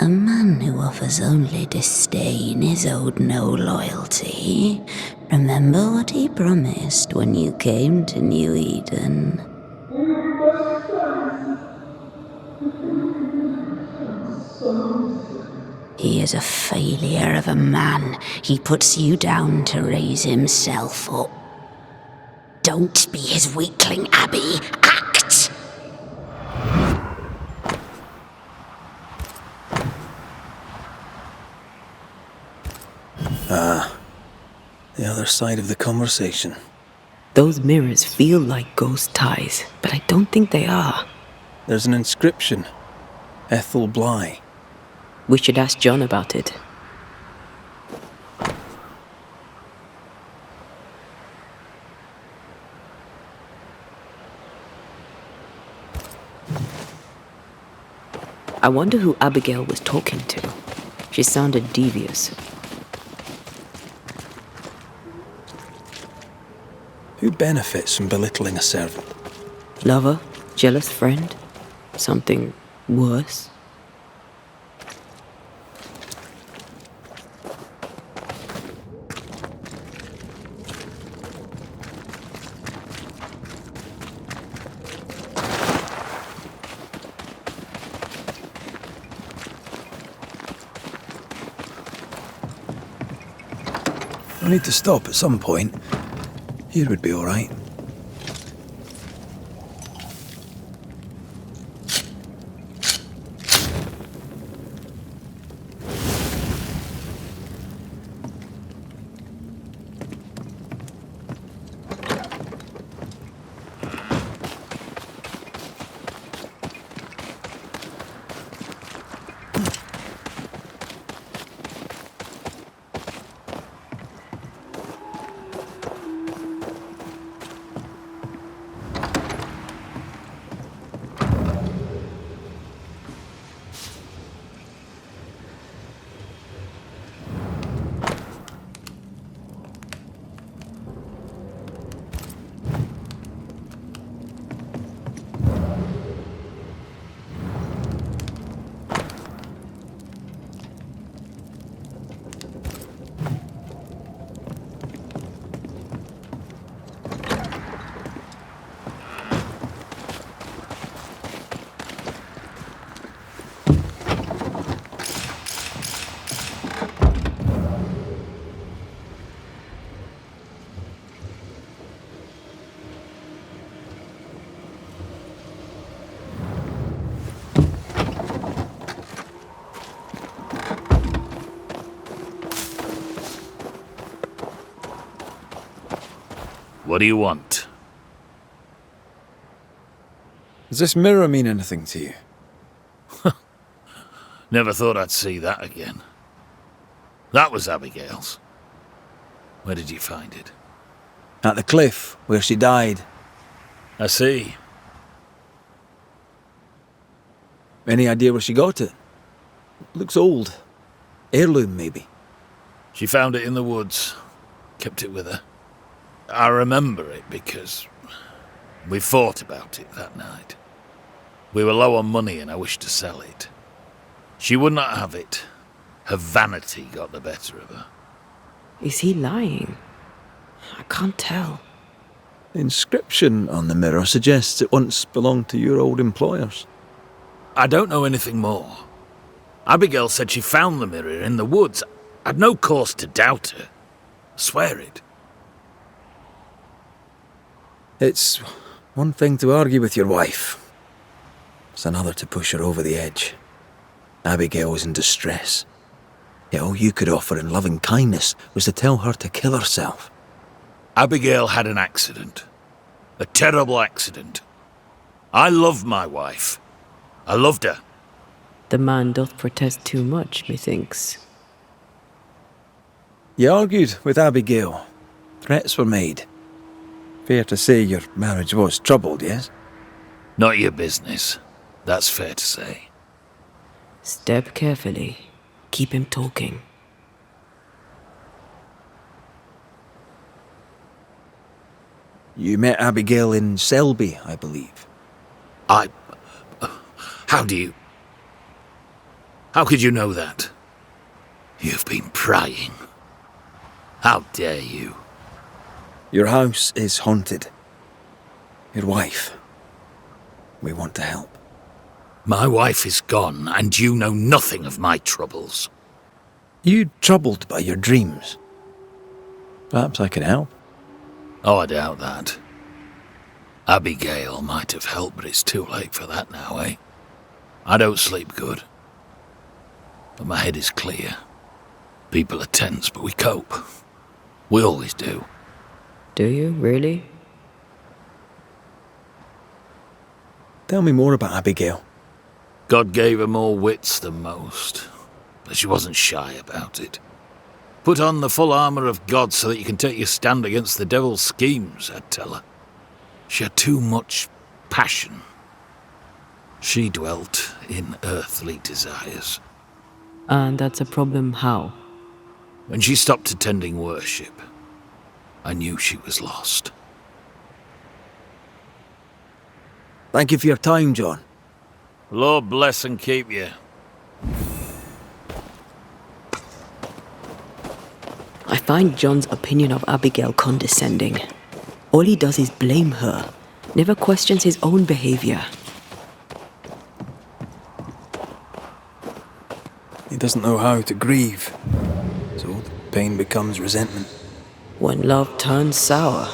M: A man who offers only disdain, is owed no loyalty. Remember what he promised when you came to New Eden. He is a failure of a man. He puts you down to raise himself up. Don't be his weakling, Abby. Act!
A: The other side of the conversation.
B: Those mirrors feel like ghost ties, but I don't think they are.
A: There's an inscription. Ethel Bly.
B: We should ask John about it. I wonder who Abigail was talking to. She sounded devious.
A: Who benefits from belittling a servant?
B: Lover? Jealous friend? Something worse?
A: I need to stop at some point. Here would be all right.
L: What do you want?
A: Does this mirror mean anything to you?
L: Never thought I'd see that again. That was Abigail's. Where did you find it?
A: At the cliff, where she died.
L: I see.
A: Any idea where she got it? Looks old. Heirloom, maybe.
L: She found it in the woods. Kept it with her. I remember it because we fought about it that night. We were low on money and I wished to sell it. She would not have it. Her vanity got the better of her.
B: Is he lying? I can't tell.
A: The inscription on the mirror suggests it once belonged to your old employers.
L: I don't know anything more. Abigail said she found the mirror in the woods. I'd no cause to doubt her. Swear it.
A: It's one thing to argue with your wife. It's another to push her over the edge. Abigail was in distress. Yet all you could offer in loving kindness was to tell her to kill herself.
L: Abigail had an accident. A terrible accident. I love my wife. I loved her.
B: The man doth protest too much, methinks.
A: You argued with Abigail. Threats were made. Fair to say your marriage was troubled, yes?
L: Not your business. That's fair to say.
B: Step carefully. Keep him talking.
A: You met Abigail in Selby, I believe.
L: How do you... How could you know that? You've been prying. How dare you?
A: Your house is haunted. Your wife. We want to help.
L: My wife is gone, and you know nothing of my troubles.
A: You troubled by your dreams? Perhaps I can help.
L: Oh, I doubt that. Abigail might have helped, but it's too late for that now, eh? I don't sleep good. But my head is clear. People are tense, but we cope. We always do.
B: Do you, really?
A: Tell me more about Abigail.
L: God gave her more wits than most, but she wasn't shy about it. Put on the full armour of God so that you can take your stand against the devil's schemes, I'd tell her. She had too much passion. She dwelt in earthly desires.
B: And that's a problem how?
L: When she stopped attending worship, I knew she was lost.
A: Thank you for your time, John.
L: Lord bless and keep you.
B: I find John's opinion of Abigail condescending. All he does is blame her, never questions his own behavior.
A: He doesn't know how to grieve, so the pain becomes resentment.
B: When love turns sour.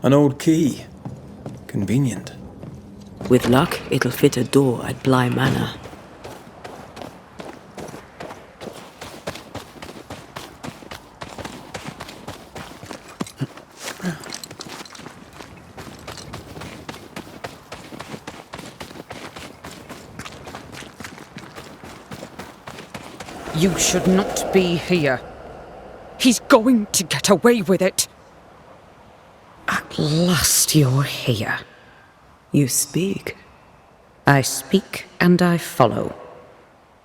A: An old key. Convenient.
B: With luck, it'll fit a door at Bly Manor.
E: You should not be here. He's going to get away with it. At last you're here.
B: You speak.
E: I speak and I follow.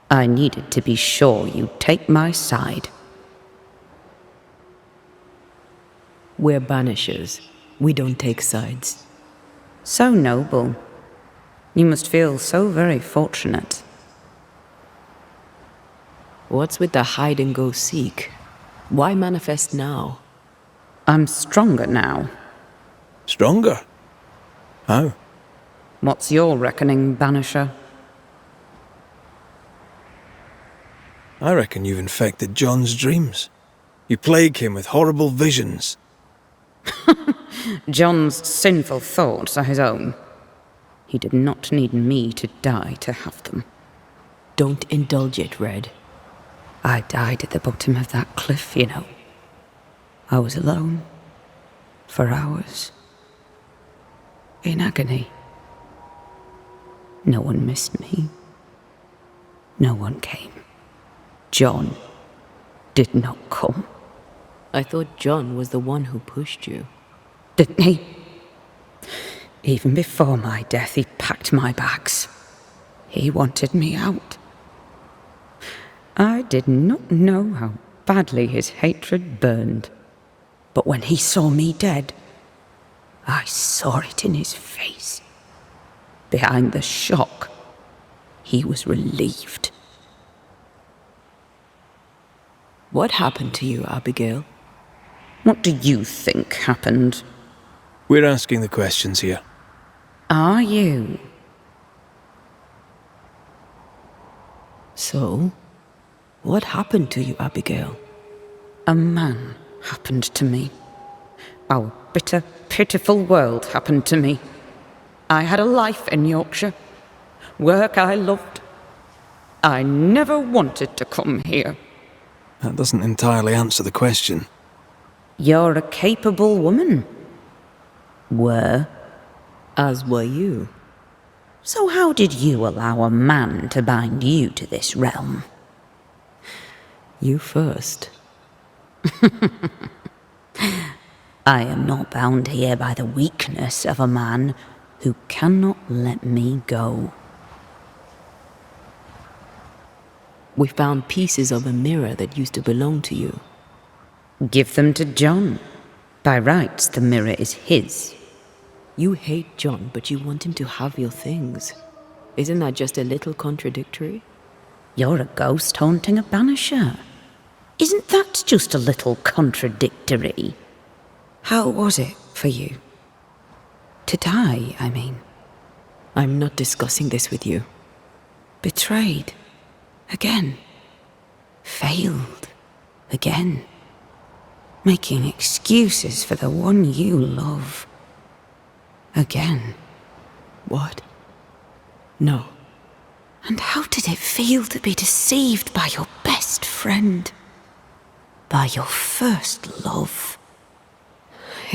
E: I needed to be sure you'd take my side.
B: We're Banishers. We don't take sides.
E: So noble. You must feel so very fortunate.
B: What's with the hide and go seek? Why manifest now?
E: I'm stronger now.
A: Stronger? How?
E: What's your reckoning, Banisher?
A: I reckon you've infected John's dreams. You plague him with horrible visions.
E: John's sinful thoughts are his own. He did not need me to die to have them.
B: Don't indulge it, Red.
E: I died at the bottom of that cliff, you know. I was alone. For hours. In agony. No one missed me. No one came. John did not come.
B: I thought John was the one who pushed you.
E: Didn't he? Even before my death, he packed my bags. He wanted me out. I did not know how badly his hatred burned. But when he saw me dead, I saw it in his face. Behind the shock, he was relieved.
B: What happened to you, Abigail?
E: What do you think happened?
A: We're asking the questions here.
E: Are you?
B: So, what happened to you, Abigail?
E: A man happened to me. Our bitter, pitiful world happened to me. I had a life in Yorkshire. Work I loved. I never wanted to come here.
A: That doesn't entirely answer the question.
E: You're a capable woman. Were.
B: As were you.
E: So how did you allow a man to bind you to this realm?
B: You first.
E: I am not bound here by the weakness of a man who cannot let me go.
B: We found pieces of a mirror that used to belong to you.
E: Give them to John. By rights, the mirror is his.
B: You hate John, but you want him to have your things. Isn't that just a little contradictory?
E: You're a ghost haunting a banisher. Isn't that just a little contradictory? How was it for you? To die, I mean.
B: I'm not discussing this with you.
E: Betrayed. Again. Failed. Again. Making excuses for the one you love. Again.
B: What? No.
E: And how did it feel to be deceived by your best friend? By your first love?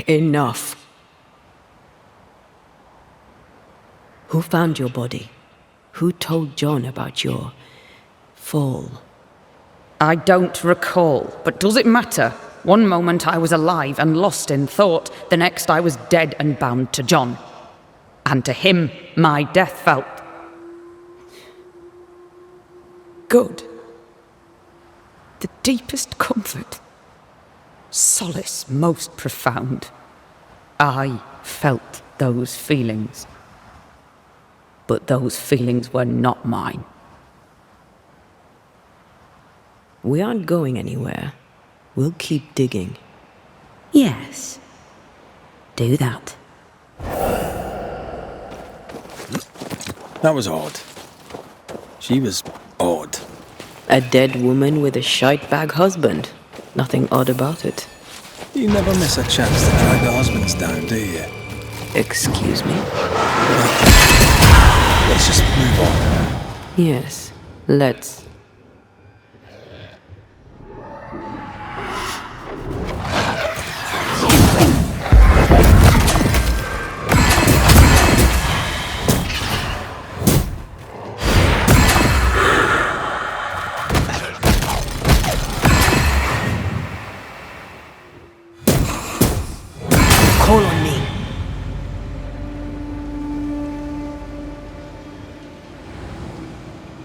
B: Enough. Who found your body? Who told John about your fall?
E: I don't recall, but does it matter? One moment I was alive and lost in thought, the next I was dead and bound to John. And to him, my death felt. Good. The deepest comfort. Solace most profound. I felt those feelings. But those feelings were not mine.
B: We aren't going anywhere. We'll keep digging.
E: Yes. Do that.
A: That was odd. She was odd.
B: A dead woman with a shite-bag husband. Nothing odd about it.
A: You never miss a chance to drag the husbands down, do you?
B: Excuse me?
A: Let's just move on.
B: Yes, let's.
J: Call on me.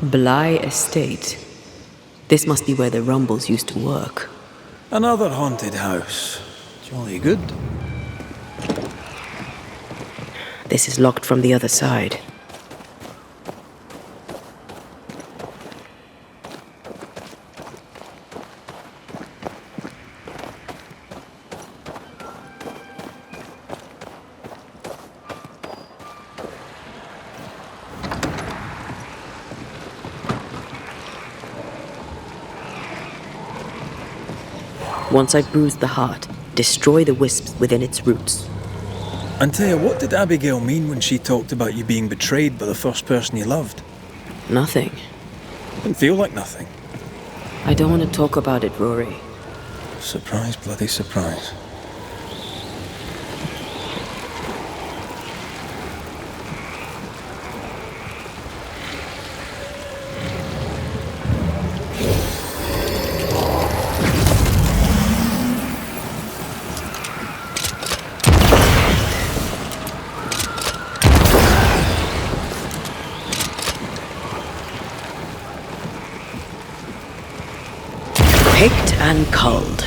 B: Bly Estate. This must be where the Rumbles used to work.
A: Another haunted house. Jolly good.
B: This is locked from the other side. Once I've bruised the heart, destroy the wisps within its roots.
A: Antea, what did Abigail mean when she talked about you being betrayed by the first person you loved?
B: Nothing.
A: Didn't feel like nothing.
B: I don't want to talk about it, Rory.
A: Surprise, bloody surprise.
B: Picked and culled.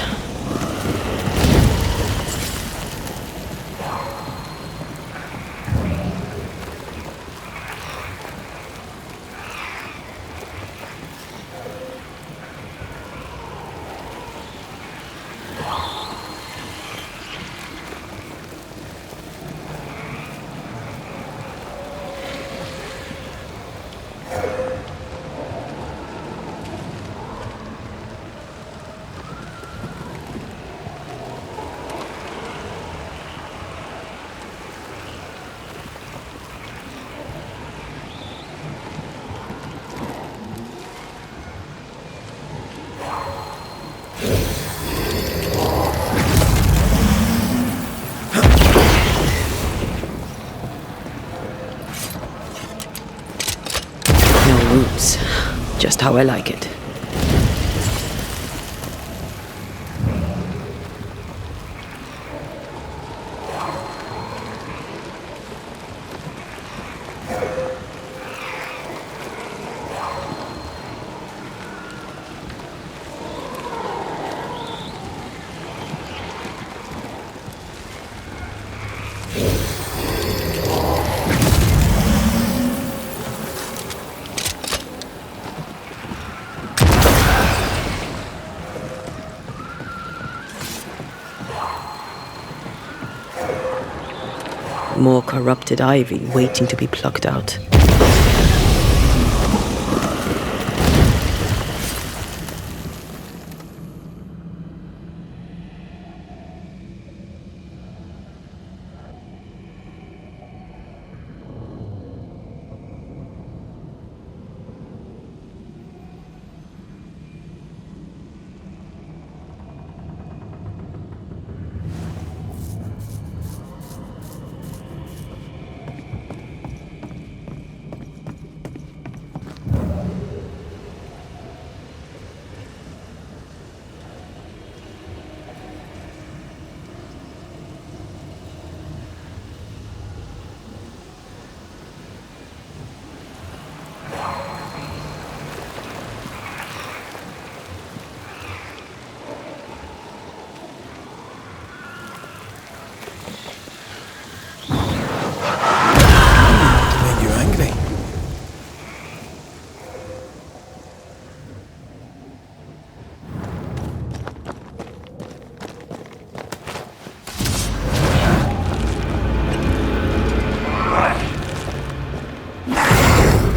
B: Just how I like it. More corrupted ivy waiting to be plucked out.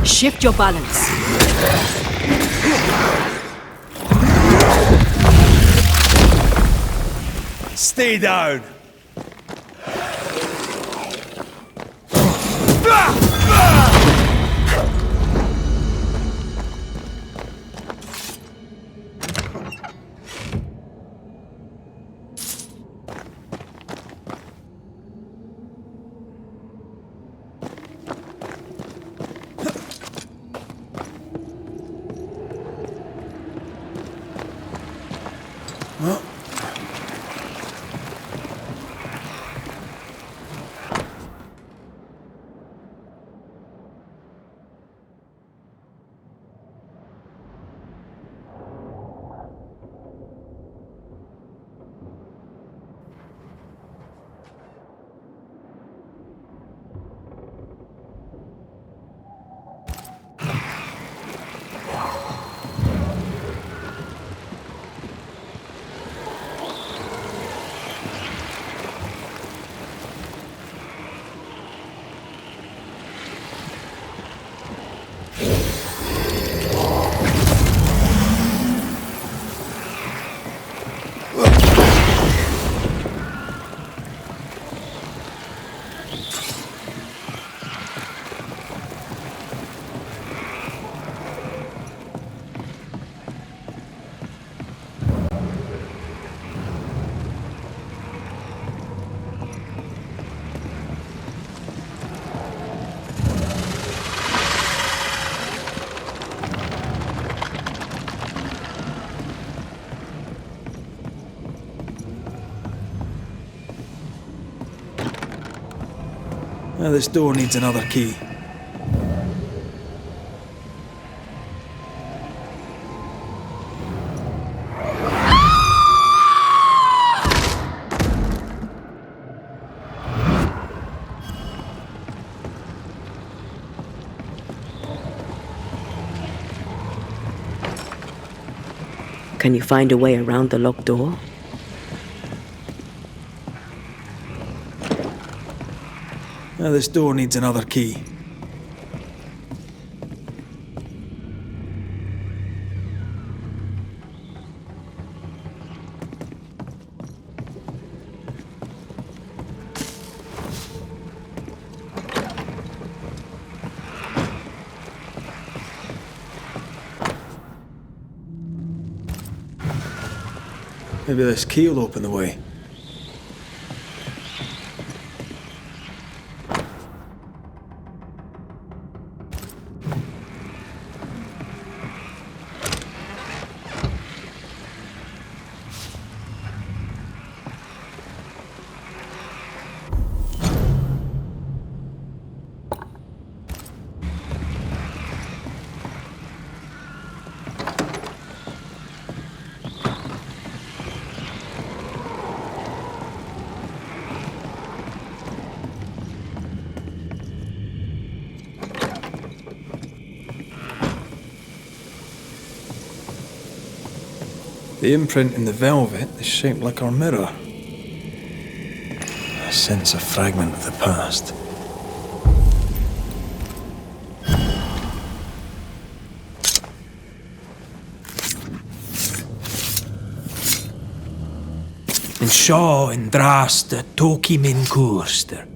I: Shift your balance.
N: Stay down.
A: Now this door needs another key.
B: Can you find a way around the locked door?
A: Now this door needs another key. Maybe this key will open the way. The imprint in the velvet is shaped like our mirror. I sense a fragment of the past.
J: En seo en draste toki min koerster.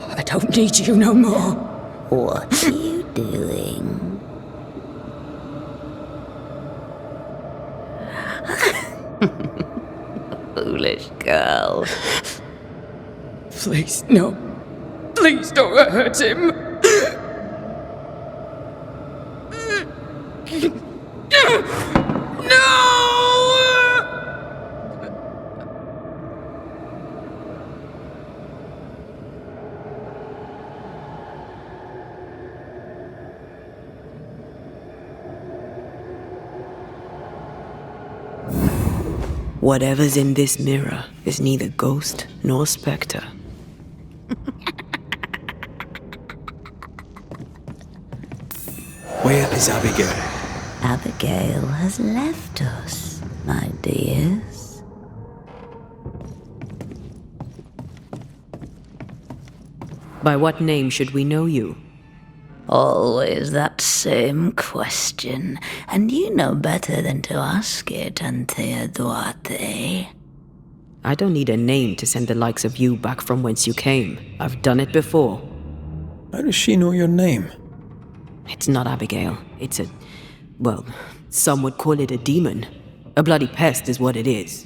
M: I don't need you no more. What are you doing? Foolish girl.
I: Please, no. Please don't hurt him.
B: Whatever's in this mirror is neither ghost nor spectre.
A: Where is Abigail?
M: Abigail has left us, my dears.
B: By what name should we know you?
M: Always that same question, and you know better than to ask it, Anteya Duarte.
B: I don't need a name to send the likes of you back from whence you came. I've done it before.
A: How does she know your name?
B: It's not Abigail. It's well, some would call it a demon. A bloody pest is what it is.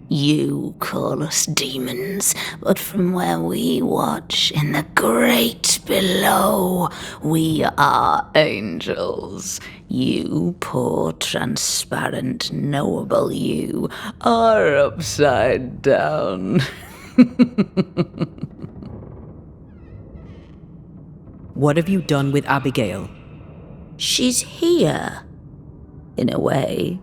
M: You call us demons, but from where we watch in the great below, we are angels. You poor, transparent, knowable you are upside down.
B: What have you done with Abigail?
M: She's here, in a way.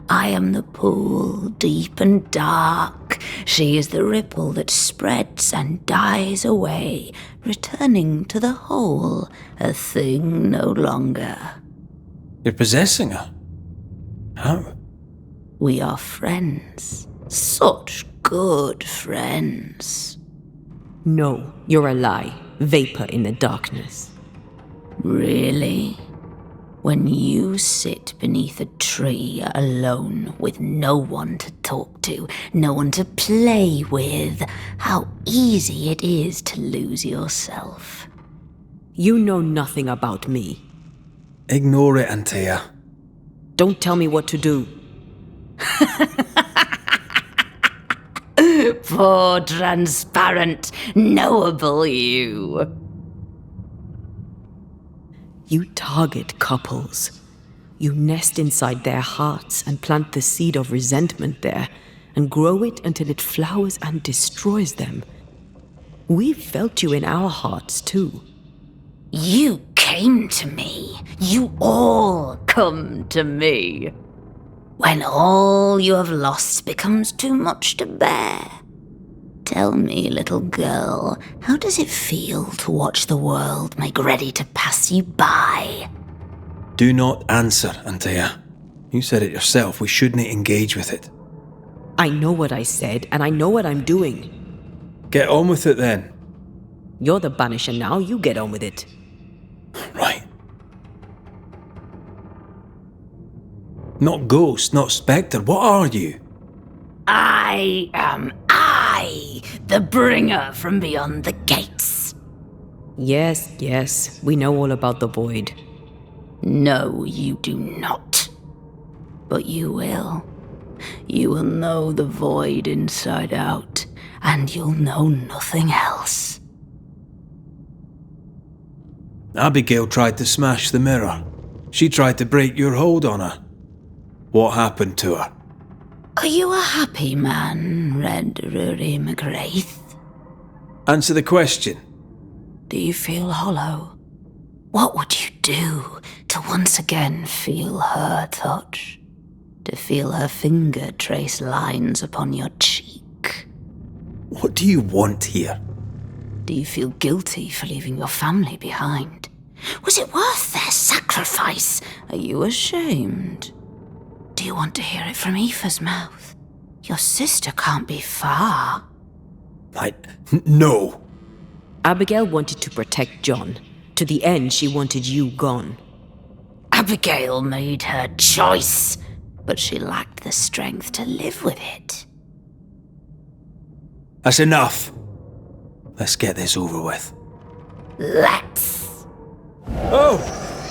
M: I am the pool, deep and dark. She is the ripple that spreads and dies away, returning to the whole, a thing no longer.
A: You're possessing her? How?
M: We are friends. Such good friends.
B: No, you're a lie. Vapor in the darkness.
M: Really? When you sit beneath a tree alone with no one to talk to, no one to play with, how easy it is to lose yourself.
B: You know nothing about me.
A: Ignore it, Antея.
B: Don't tell me what to do.
M: Poor, transparent, knowable you.
B: You target couples. You nest inside their hearts and plant the seed of resentment there, and grow it until it flowers and destroys them. We've felt you in our hearts too.
M: You came to me. You all come to me. When all you have lost becomes too much to bear. Tell me, little girl, how does it feel to watch the world make ready to pass you by?
A: Do not answer, Antea. You said it yourself, we shouldn't engage with it.
B: I know what I said, and I know what I'm doing.
A: Get on with it then.
B: You're the Banisher now, you get on with it.
A: Right. Not ghost, not spectre, what are you?
M: I am the bringer from beyond the gates.
B: Yes, we know all about the void.
M: No, you do not. But you will. You will know the void inside out, and you'll know nothing else.
A: Abigail tried to smash the mirror. She tried to break your hold on her. What happened to her?
M: Are you a happy man, Red Mak Raitt?
A: Answer the question.
M: Do you feel hollow? What would you do to once again feel her touch? To feel her finger trace lines upon your cheek?
A: What do you want here?
M: Do you feel guilty for leaving your family behind? Was it worth their sacrifice? Are you ashamed? Do you want to hear it from Aoife's mouth? Your sister can't be far.
A: No.
B: Abigail wanted to protect John. To the end, she wanted you gone.
M: Abigail made her choice, but she lacked the strength to live with it.
A: That's enough. Let's get this over with.
M: Let's.
A: Oh!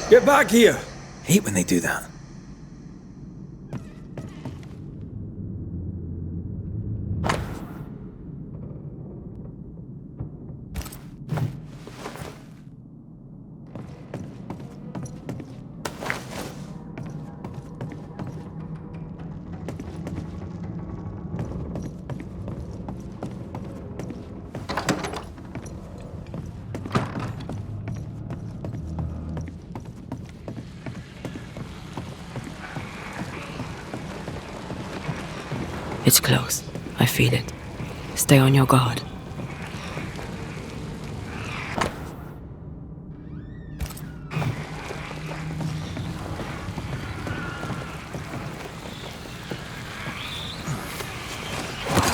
A: Get back here! Hate when they do that.
B: It's close. I feel it. Stay on your guard.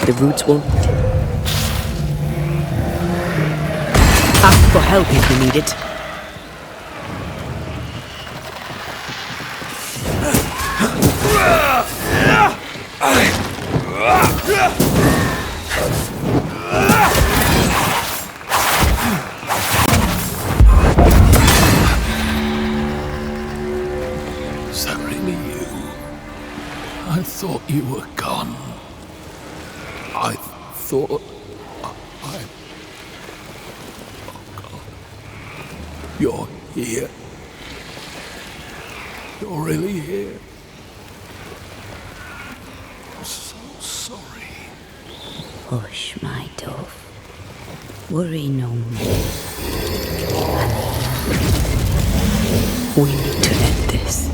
B: The roots won't... Ask for help if you need it.
L: Is that really you? I thought you were gone. I thought I... Oh God. You're here. You're really here. I'm so sorry.
M: Hush, my dove. Worry no more.
B: We need to end this.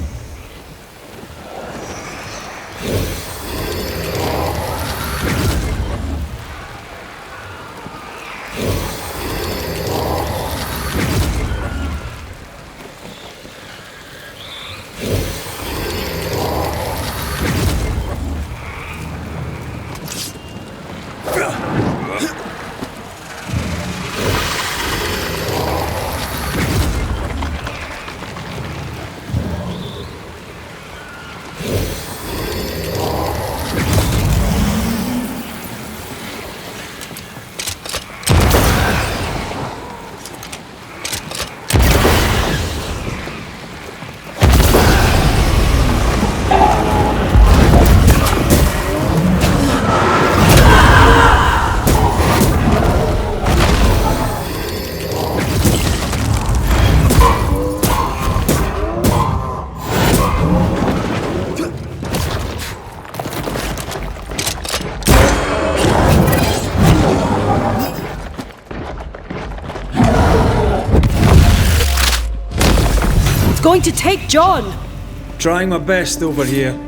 B: Someone's going to take John!
A: Trying my best over here.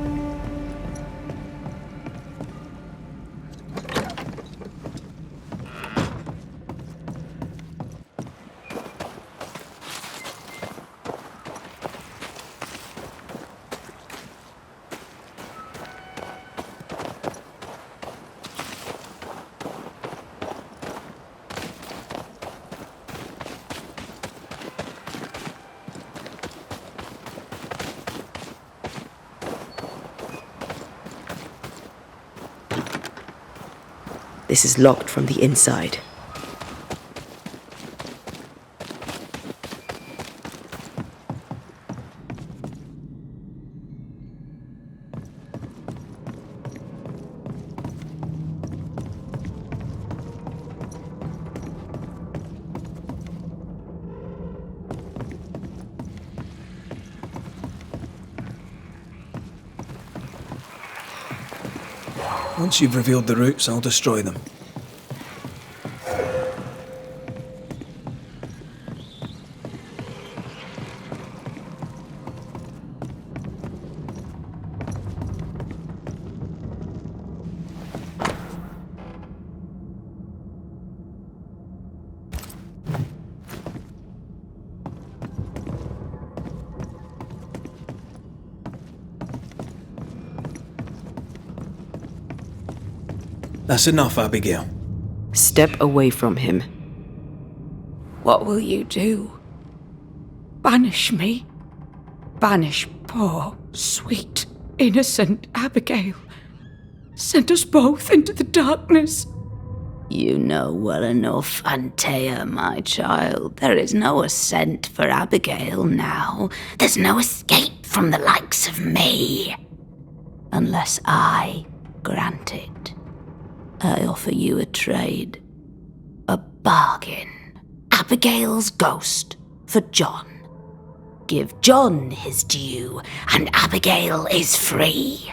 B: This is locked from the inside.
A: Once you've revealed the roots, I'll destroy them. That's enough, Abigail.
B: Step away from him.
I: What will you do? Banish me? Banish poor, sweet, innocent Abigail? Send us both into the darkness?
M: You know well enough, Antea, my child. There is no ascent for Abigail now. There's no escape from the likes of me. Unless I grant it. I offer you a trade. A bargain. Abigail's ghost for John. Give John his due, and Abigail is free.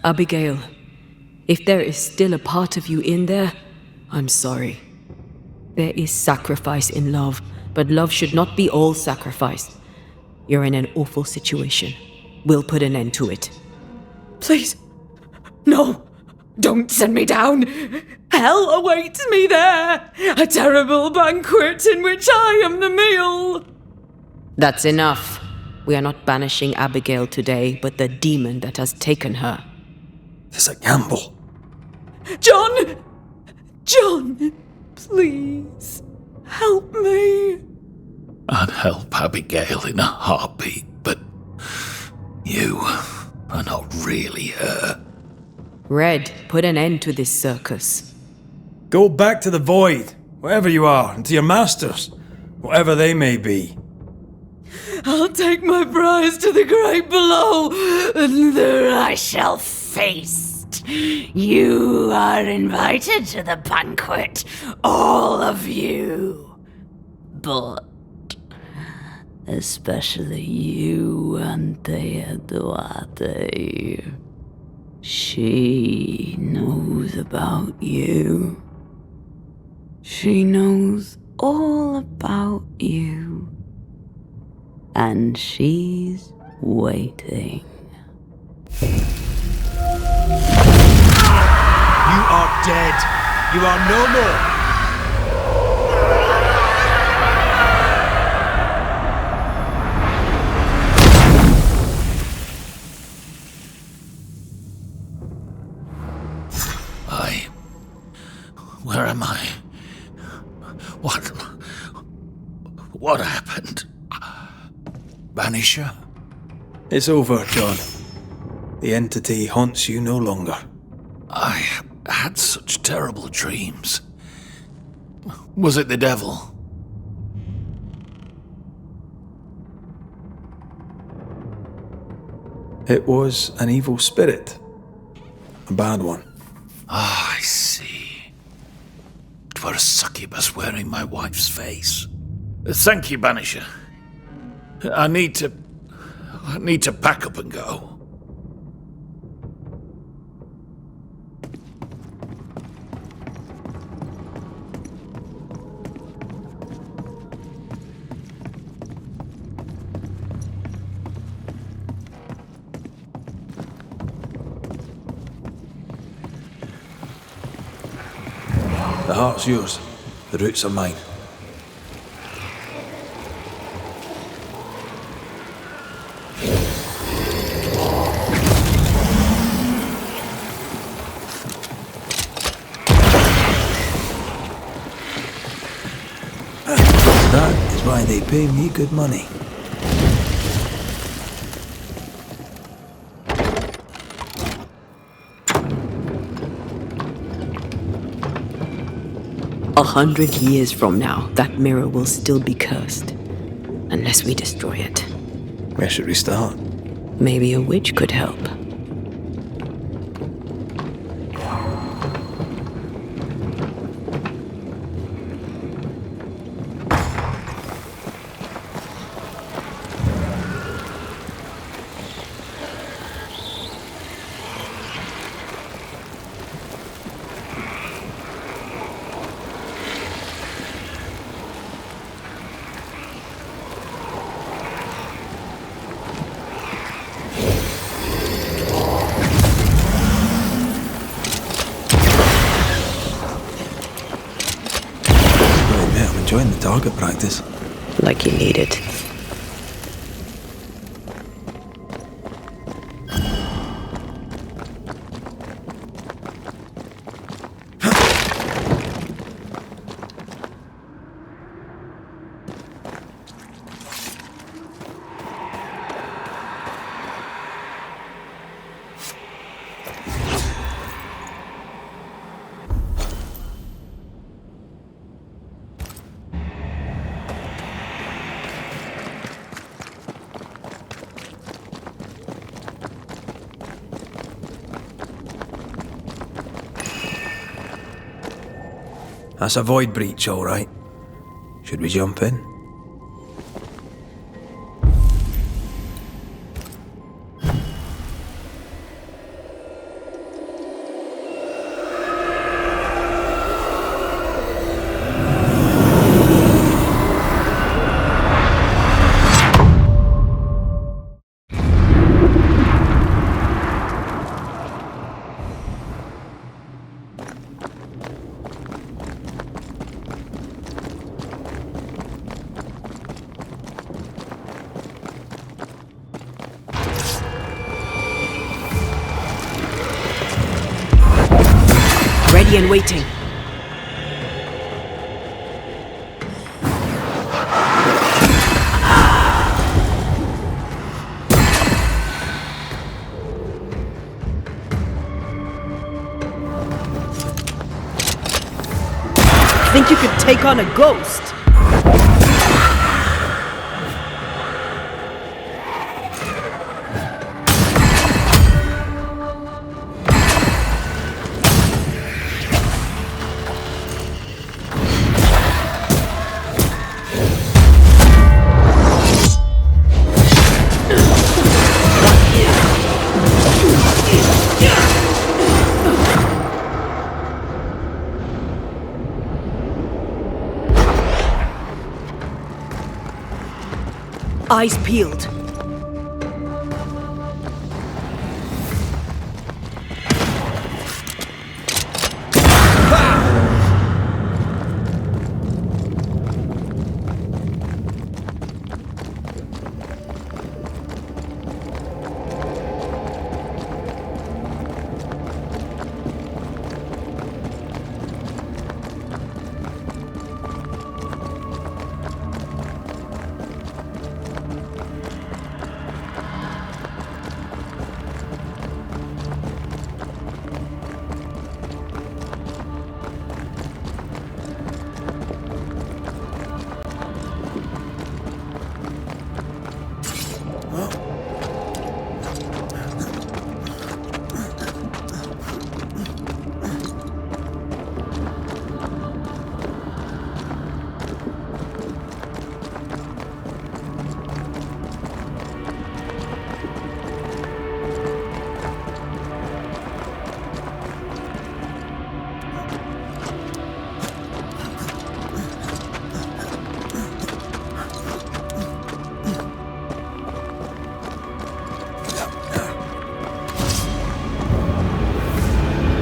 B: Abigail, if there is still a part of you in there, I'm sorry. There is sacrifice in love, but love should not be all sacrifice. You're in an awful situation. We'll put an end to it.
I: Please, no, don't send me down. Hell awaits me there. A terrible banquet in which I am the meal.
B: That's enough. We are not banishing Abigail today, but the demon that has taken her.
A: It's a gamble.
I: John! John, please, help me.
L: I'd help Abigail in a heartbeat, but you are not really her.
B: Red, put an end to this circus.
A: Go back to the void, wherever you are, and to your masters, whatever they may be.
I: I'll take my prize to the great below, and there
M: I shall feast. You are invited to the banquet, all of you. But especially you, Anteya Duarte. She knows about you. She knows all about you. And she's waiting.
N: You are dead. You are no more.
L: Where am I? What happened? Banisher?
A: It's over, John. The entity haunts you no longer.
L: I had such terrible dreams. Was it the devil?
A: It was an evil spirit. A bad one.
L: Ah, I see. It were a succubus wearing my wife's face. Thank you, Banisher. I need to pack up and go.
A: The heart's yours. The roots are mine. That is why they pay me good money.
B: "100 years from now, that mirror will still be cursed. Unless we destroy it.
A: Where should we start?
B: Maybe a witch could help."
A: Enjoying the target practice.
B: Like you need it.
A: That's a void breach, all right. Should we jump in?
B: Ready and waiting. Think you could take on a ghost? Eyes peeled.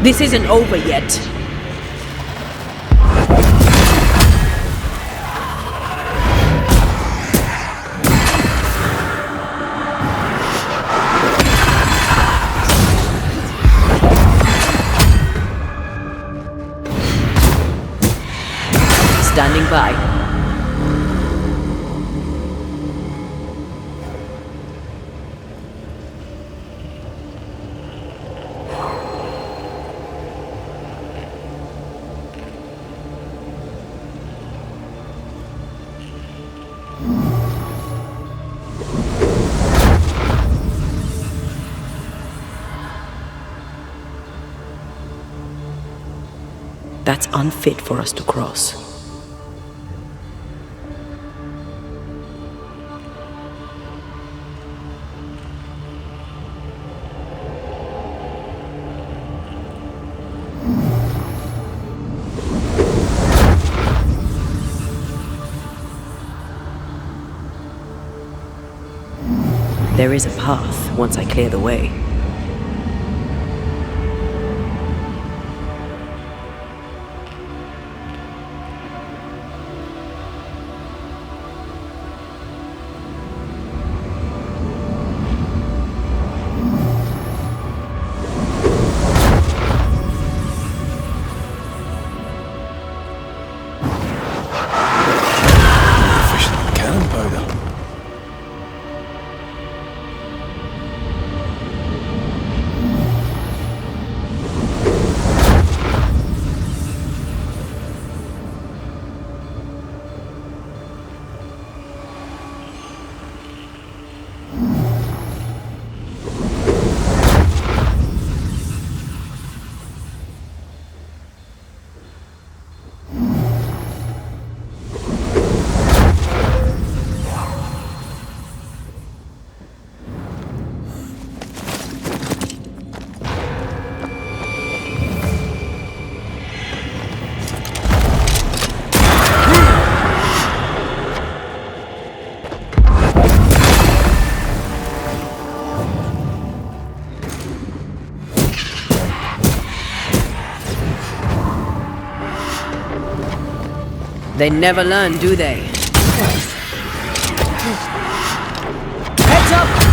B: This isn't over yet. Standing by. That's unfit for us to cross. There is a path once I clear the way. They never learn, do they? Heads up!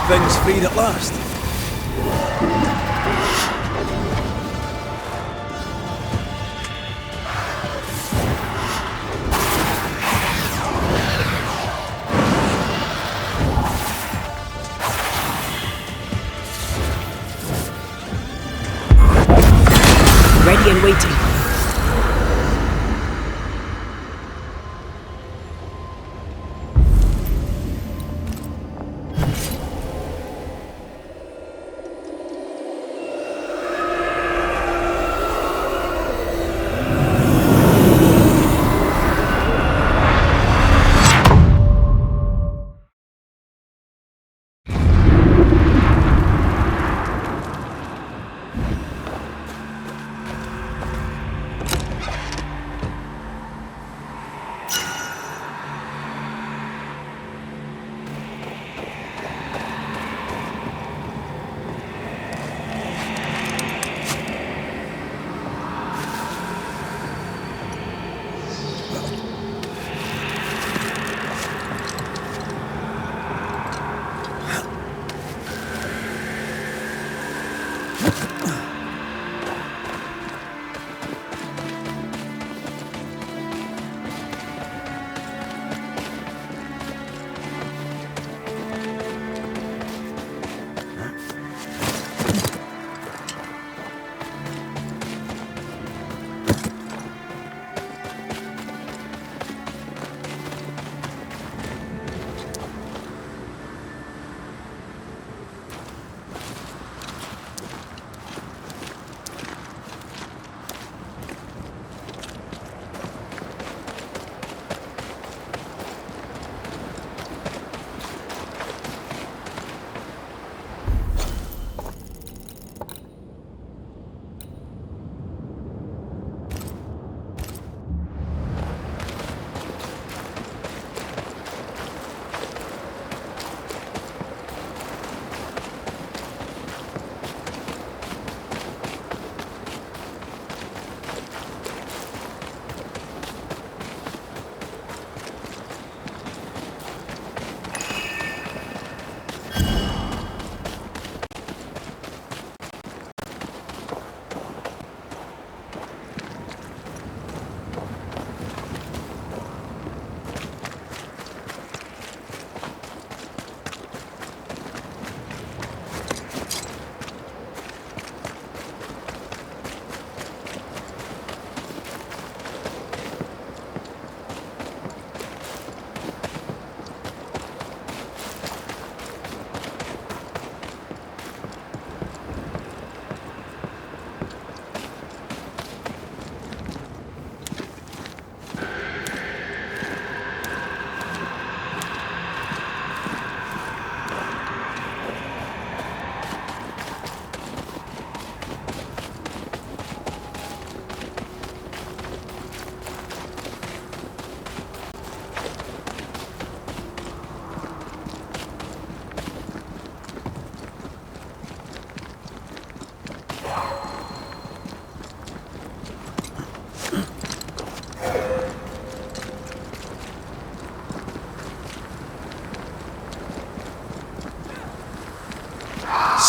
A: Things freed at last.
B: Ready and waiting.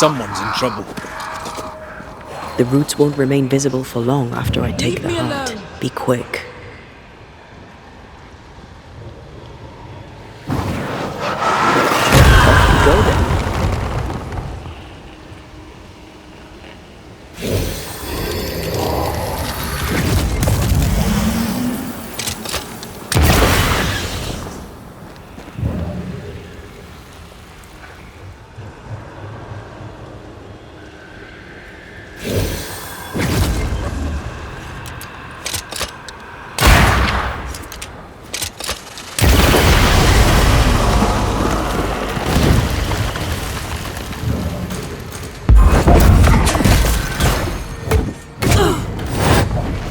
A: Someone's in trouble.
B: The roots won't remain visible for long after I take
I: Leave
B: the
I: me
B: heart.
I: alone.
B: Be quick. Go then.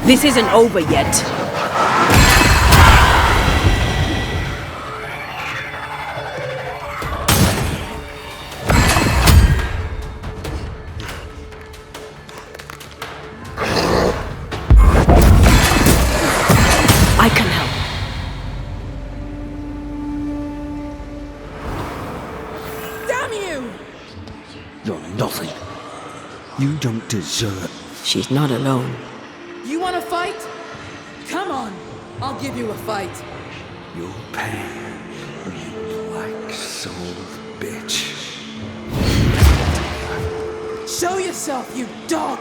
B: This isn't over yet. I can help.
I: Damn you!
N: You're nothing. You don't deserve.
B: She's not alone.
I: You want to fight? Come on, I'll give you a fight.
N: Your pain, you black-souled bitch.
I: Show yourself, you dog!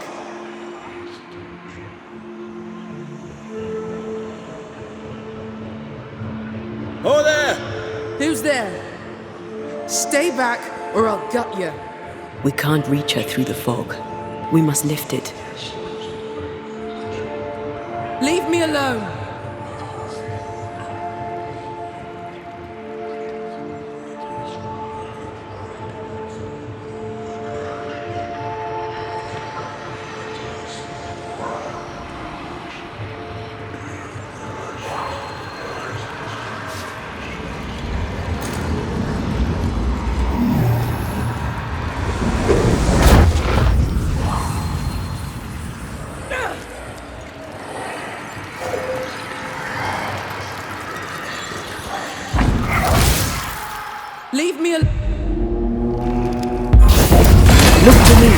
A: Oh there!
I: Who's there? Stay back or I'll gut you.
B: We can't reach her through the fog. We must lift it.
I: Leave me alone. Leave me alone.
B: Look to me.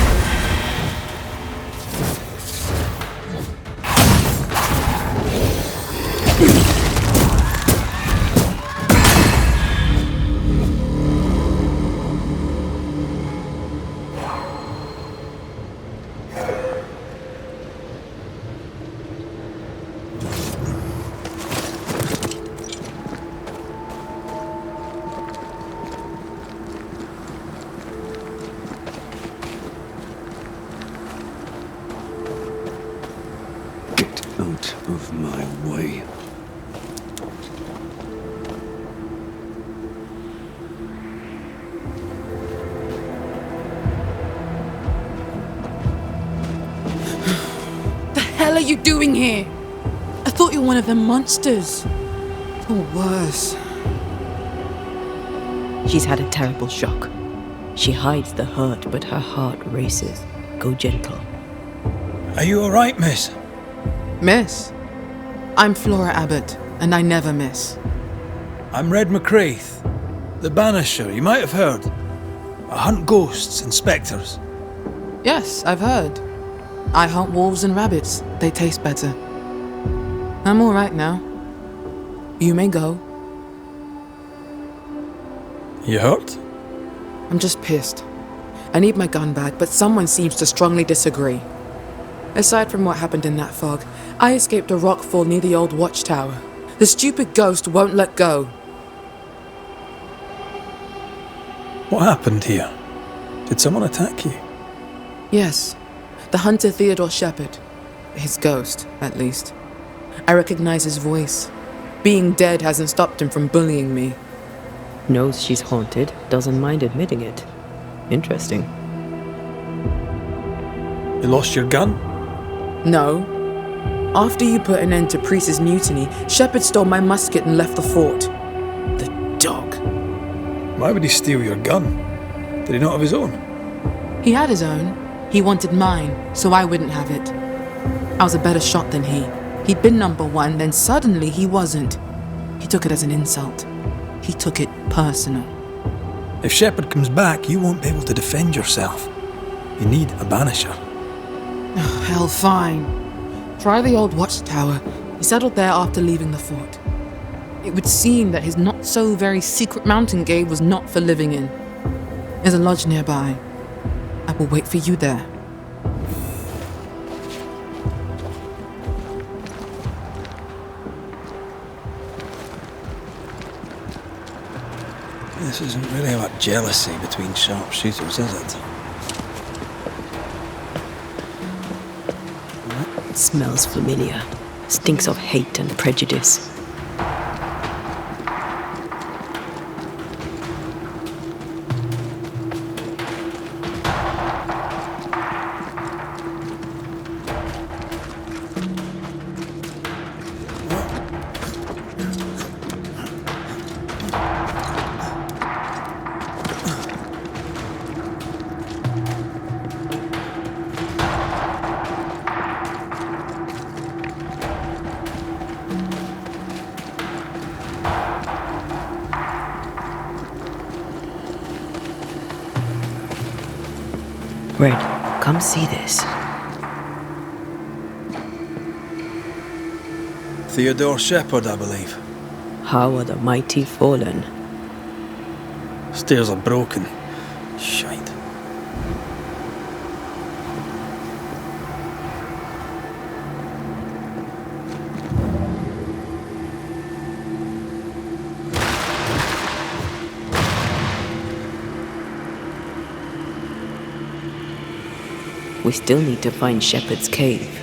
N: Out of my way.
I: The hell are you doing here? I thought you were one of them monsters. Or worse.
B: She's had a terrible shock. She hides the hurt, but her heart races. Go gentle.
A: Are you alright, miss?
I: Miss? I'm Flora Abbott, and I never miss.
A: I'm Red Mak Raitt, the Banisher, you might have heard. I hunt ghosts and spectres.
I: Yes, I've heard. I hunt wolves and rabbits. They taste better. I'm alright now. You may go.
A: You hurt?
I: I'm just pissed. I need my gun back, but someone seems to strongly disagree. Aside from what happened in that fog, I escaped a rockfall near the old watchtower. The stupid ghost won't let go.
A: What happened here? Did someone attack you?
I: Yes, the hunter Theodore Shepherd. His ghost, at least. I recognize his voice. Being dead hasn't stopped him from bullying me.
B: Knows she's haunted, doesn't mind admitting it. Interesting.
A: You lost your gun?
I: No. After you put an end to Priest's mutiny, Shepherd stole my musket and left the fort. The dog.
A: Why would he steal your gun? Did he not have his own?
I: He had his own. He wanted mine, so I wouldn't have it. I was a better shot than he. He'd been number one, then suddenly he wasn't. He took it as an insult. He took it personal.
A: If Shepherd comes back, you won't be able to defend yourself. You need a banisher.
I: Hell, fine. Try the old watchtower. He settled there after leaving the fort. It would seem that his not-so-very-secret mountain cave was not for living in. There's a lodge nearby. I will wait for you there.
A: This isn't really about jealousy between sharpshooters, is it?
B: It smells familiar. Stinks of hate and prejudice. Red, come see this.
A: Theodore Shepherd, I believe.
B: How are the mighty fallen?
A: Stairs are broken. Shite.
B: We still need to find Shepherd's cave.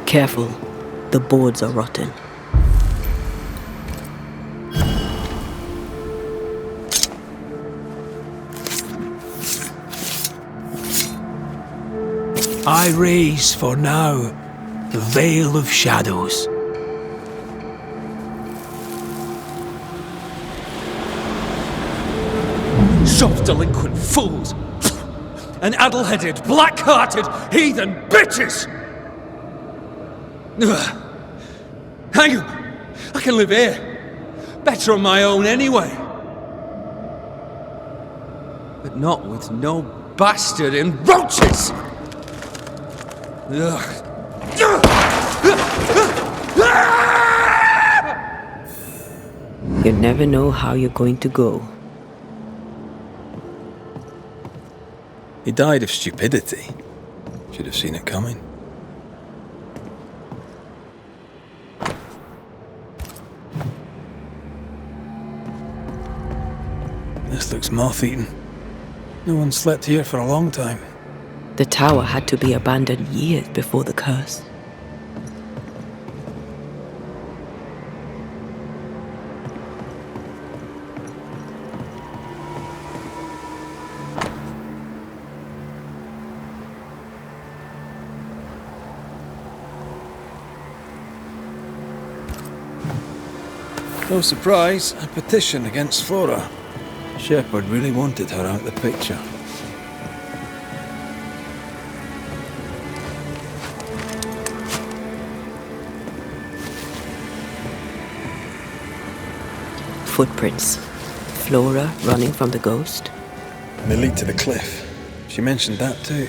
B: Careful, the boards are rotten.
J: I raise for now the veil of shadows.
K: Soft delinquent fools! And addle-headed, black-hearted, heathen bitches! Ugh. Hang on! I can live here. Better on my own anyway. But not with no bastard in roaches! Ugh.
B: You never know how you're going to go.
A: He died of stupidity. Should have seen it coming. This looks moth-eaten. No one slept here for a long time.
B: The tower had to be abandoned years before the curse.
A: No surprise, a petition against Flora. Shepherd really wanted her out of the picture.
B: Footprints. Flora running from the ghost.
A: And they lead to the cliff. She mentioned that too.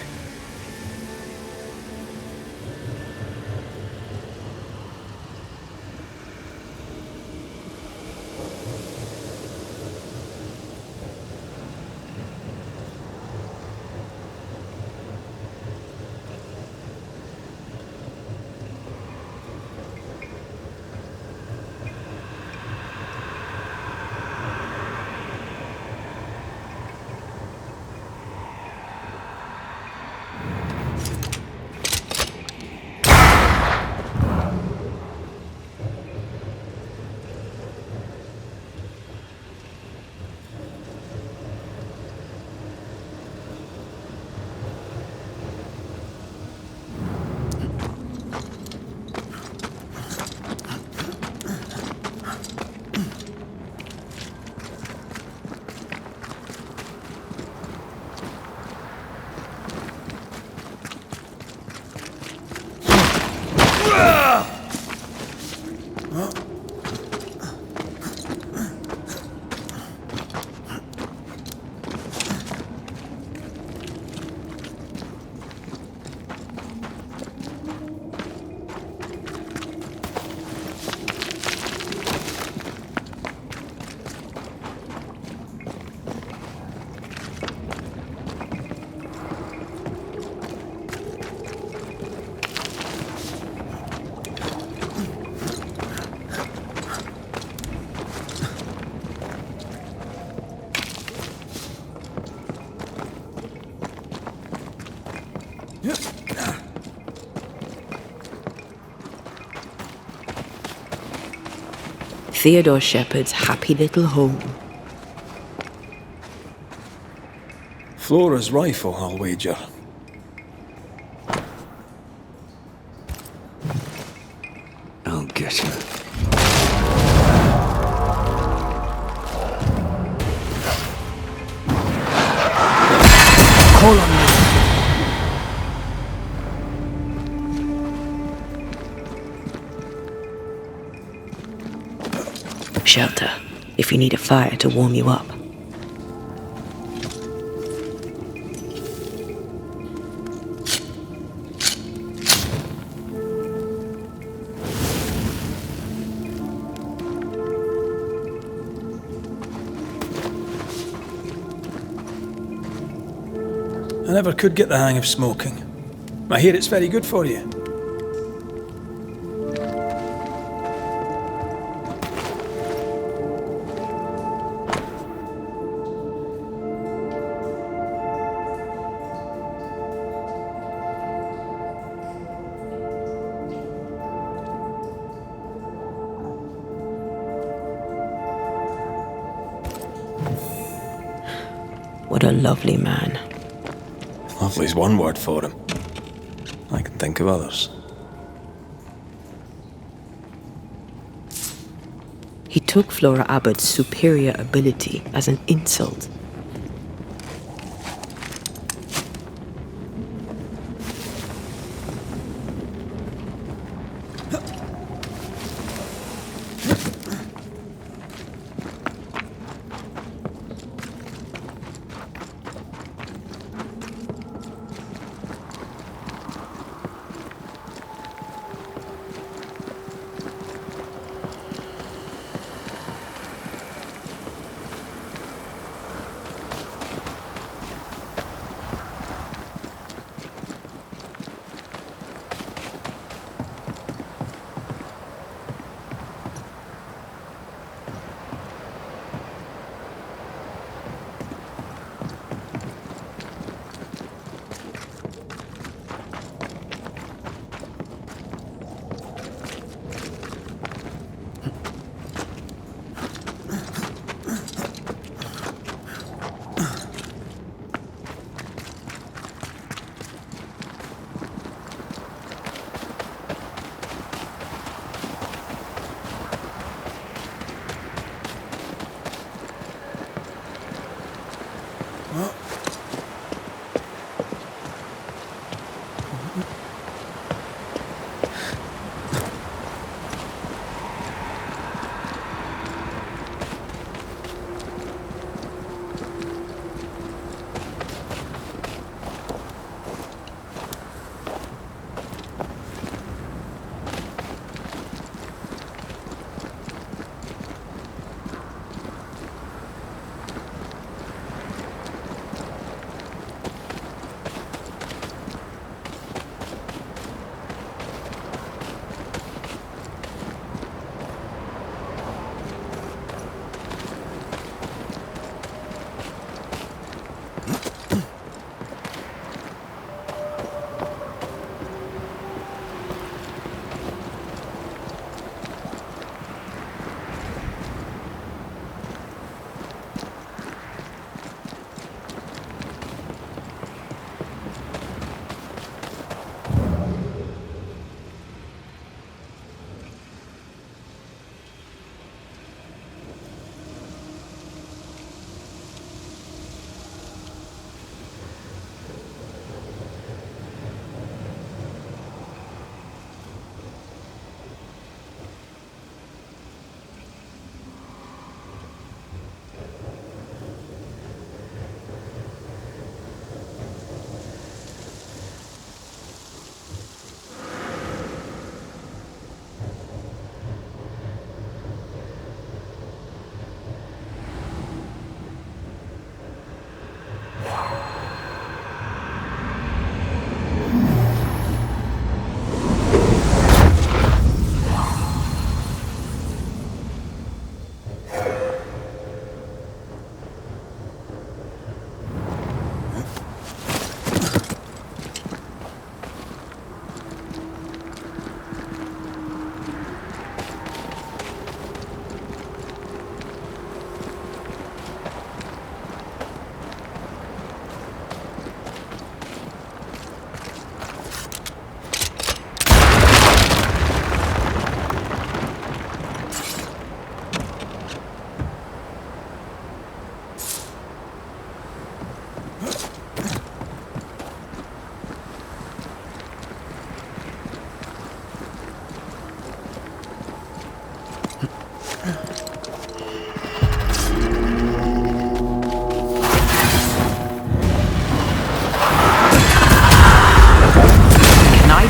B: Theodore Shepherd's happy little home.
A: Flora's rifle, I'll wager.
N: I'll get her.
J: Call on me.
B: Shelter, if you need a fire to warm you up.
A: I never could get the hang of smoking. I hear it's very good for you.
B: What a lovely man.
A: Lovely's one word for him. I can think of others.
B: He took Flora Abbott's superior ability as an insult.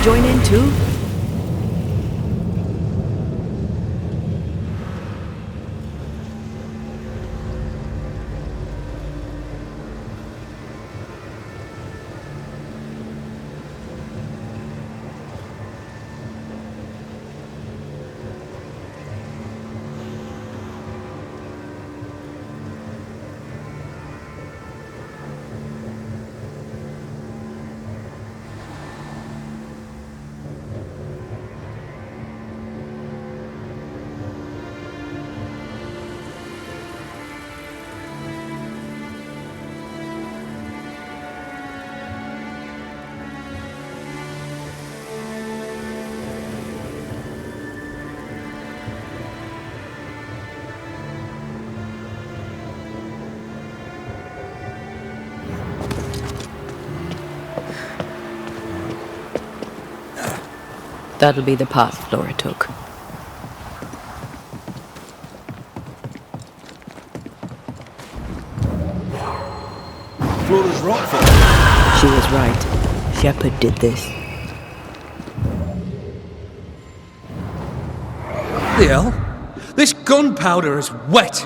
B: join in too? That'll be the path Flora took.
A: Flora's Rockford.
B: She was right. Shepard did this.
K: The hell? This gunpowder is wet.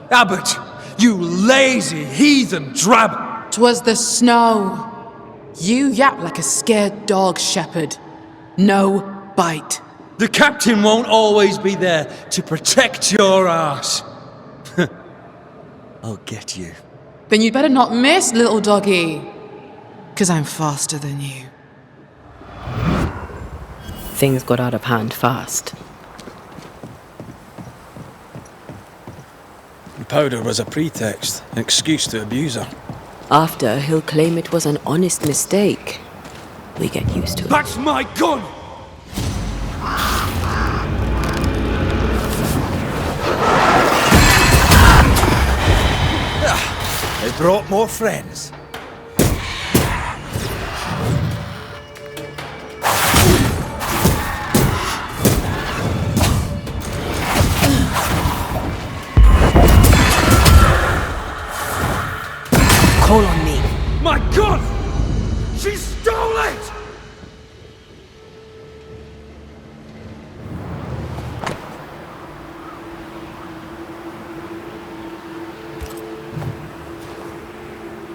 K: Abbot, you lazy heathen drab.
I: 'Twas the snow. You yap like a scared dog, Shepard. No bite.
K: The captain won't always be there to protect your ass. I'll get you.
I: Then you'd better not miss, little doggy. 'Cause I'm faster than you.
B: Things got out of hand fast.
A: The powder was a pretext, an excuse to abuse her.
B: After, he'll claim it was an honest mistake. We get used to it.
K: That's my gun!
A: They brought more friends.
B: Call on me.
K: My gun! She stole it!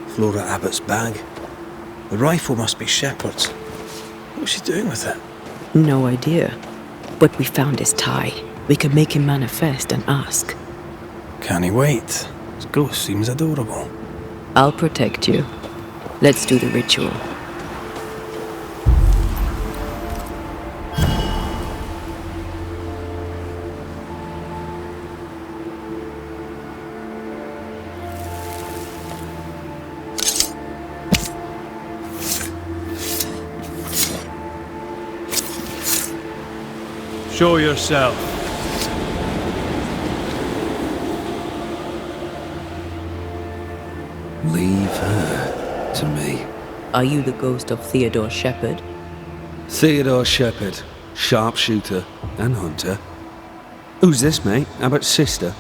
A: Flora Abbott's bag. The rifle must be Shepard's. What was she doing with it?
B: No idea. But we found his tie. We could make him manifest and ask.
A: Can he wait? His ghost seems adorable.
B: I'll protect you. Let's do the ritual.
K: Show yourself.
N: Leave her to me.
B: Are you the ghost of Theodore Shepard?
K: Theodore Shepard, sharpshooter and hunter. Who's this, mate? Abbott's sister?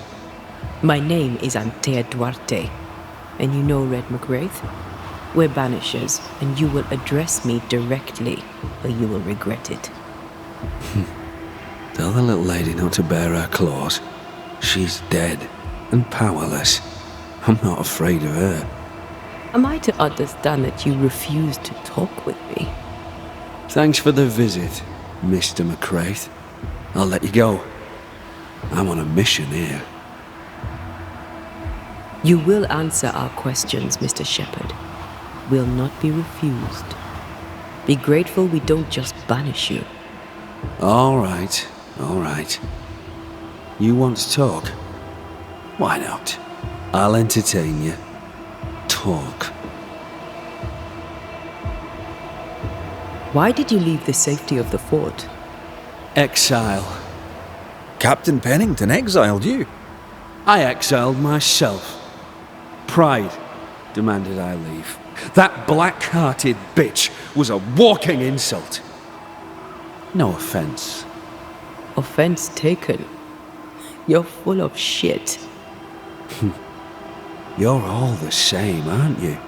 B: My name is Anteya Duarte. And you know Red Mak Raitt? We're Banishers, and you will address me directly, or you will regret it.
K: Tell the little lady not to bare her claws. She's dead and powerless. I'm not afraid of her.
B: Am I to understand that you refuse to talk with me?
K: Thanks for the visit, Mr. Mak Raitt. I'll let you go. I'm on a mission here.
B: You will answer our questions, Mr. Shepard. Will not be refused. Be grateful we don't just banish you.
K: All right. You want to talk? Why not? I'll entertain you. Talk.
B: Why did you leave the safety of the fort?
K: Exile.
A: Captain Pennington exiled you.
K: I exiled myself. Pride demanded I leave. That black-hearted bitch was a walking insult. No offense.
B: Offense taken. You're full of shit.
K: You're all the same, aren't you?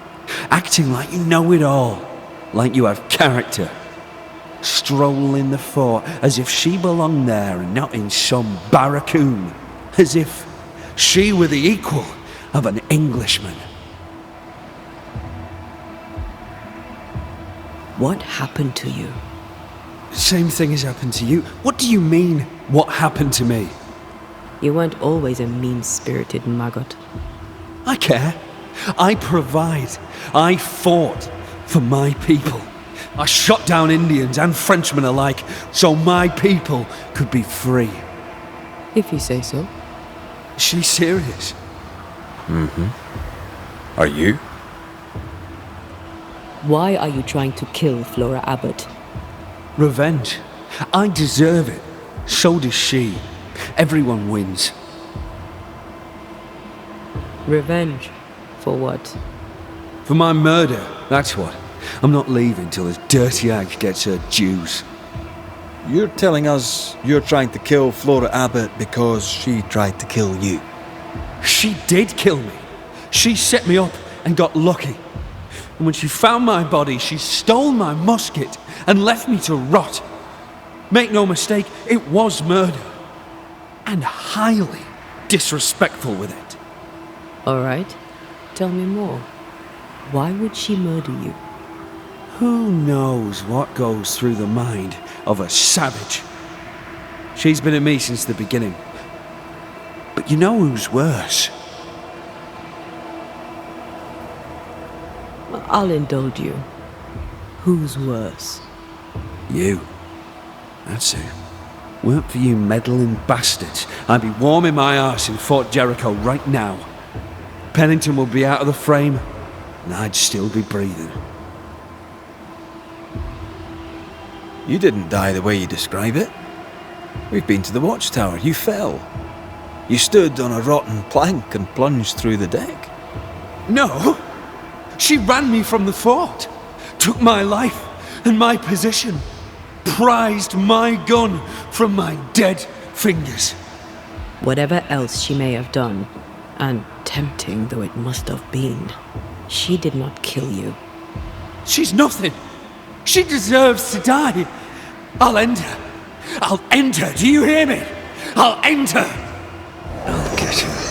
K: Acting like you know it all. Like you have character.
F: strolling the fort as if she belonged there and not in some barracoon, as if she were the equal of an Englishman.
B: What happened to you?
F: Same thing has happened to you. What do you mean, what happened to me?
B: You weren't always a mean-spirited maggot.
F: I care. I provide. I fought for my people. I shot down Indians and Frenchmen alike so my people could be free.
B: If you say so.
F: She's serious.
A: Are you?
B: Why are you trying to kill Flora Abbott?
F: Revenge. I deserve it. So does she. Everyone wins.
B: Revenge? For what?
F: For my murder, that's what. I'm not leaving till this dirty hag gets her dues.
A: You're telling us you're trying to kill Flora Abbott because she tried to kill you?
F: She did kill me. She set me up and got lucky. And when she found my body, she stole my musket and left me to rot. Make no mistake, it was murder. And highly disrespectful with it.
B: All right. Tell me more. Why would she murder you?
F: Who knows what goes through the mind of a savage? She's been at me since the beginning. But you know who's worse?
B: I'll indulge you. Who's worse?
F: You. That's it. Weren't for you meddling bastards, I'd be warming my arse in Fort Jericho right now. Pennington would be out of the frame, and I'd still be breathing.
A: You didn't die the way you describe it. We've been to the watchtower. You fell. You stood on a rotten plank and plunged through the deck.
F: No! She ran me from the fort, took my life and my position, prized my gun from my dead fingers.
B: Whatever else she may have done, and tempting though it must have been, she did not kill you.
F: She's nothing. She deserves to die. I'll end her. I'll end her. Do you hear me? I'll end her. I'll get her.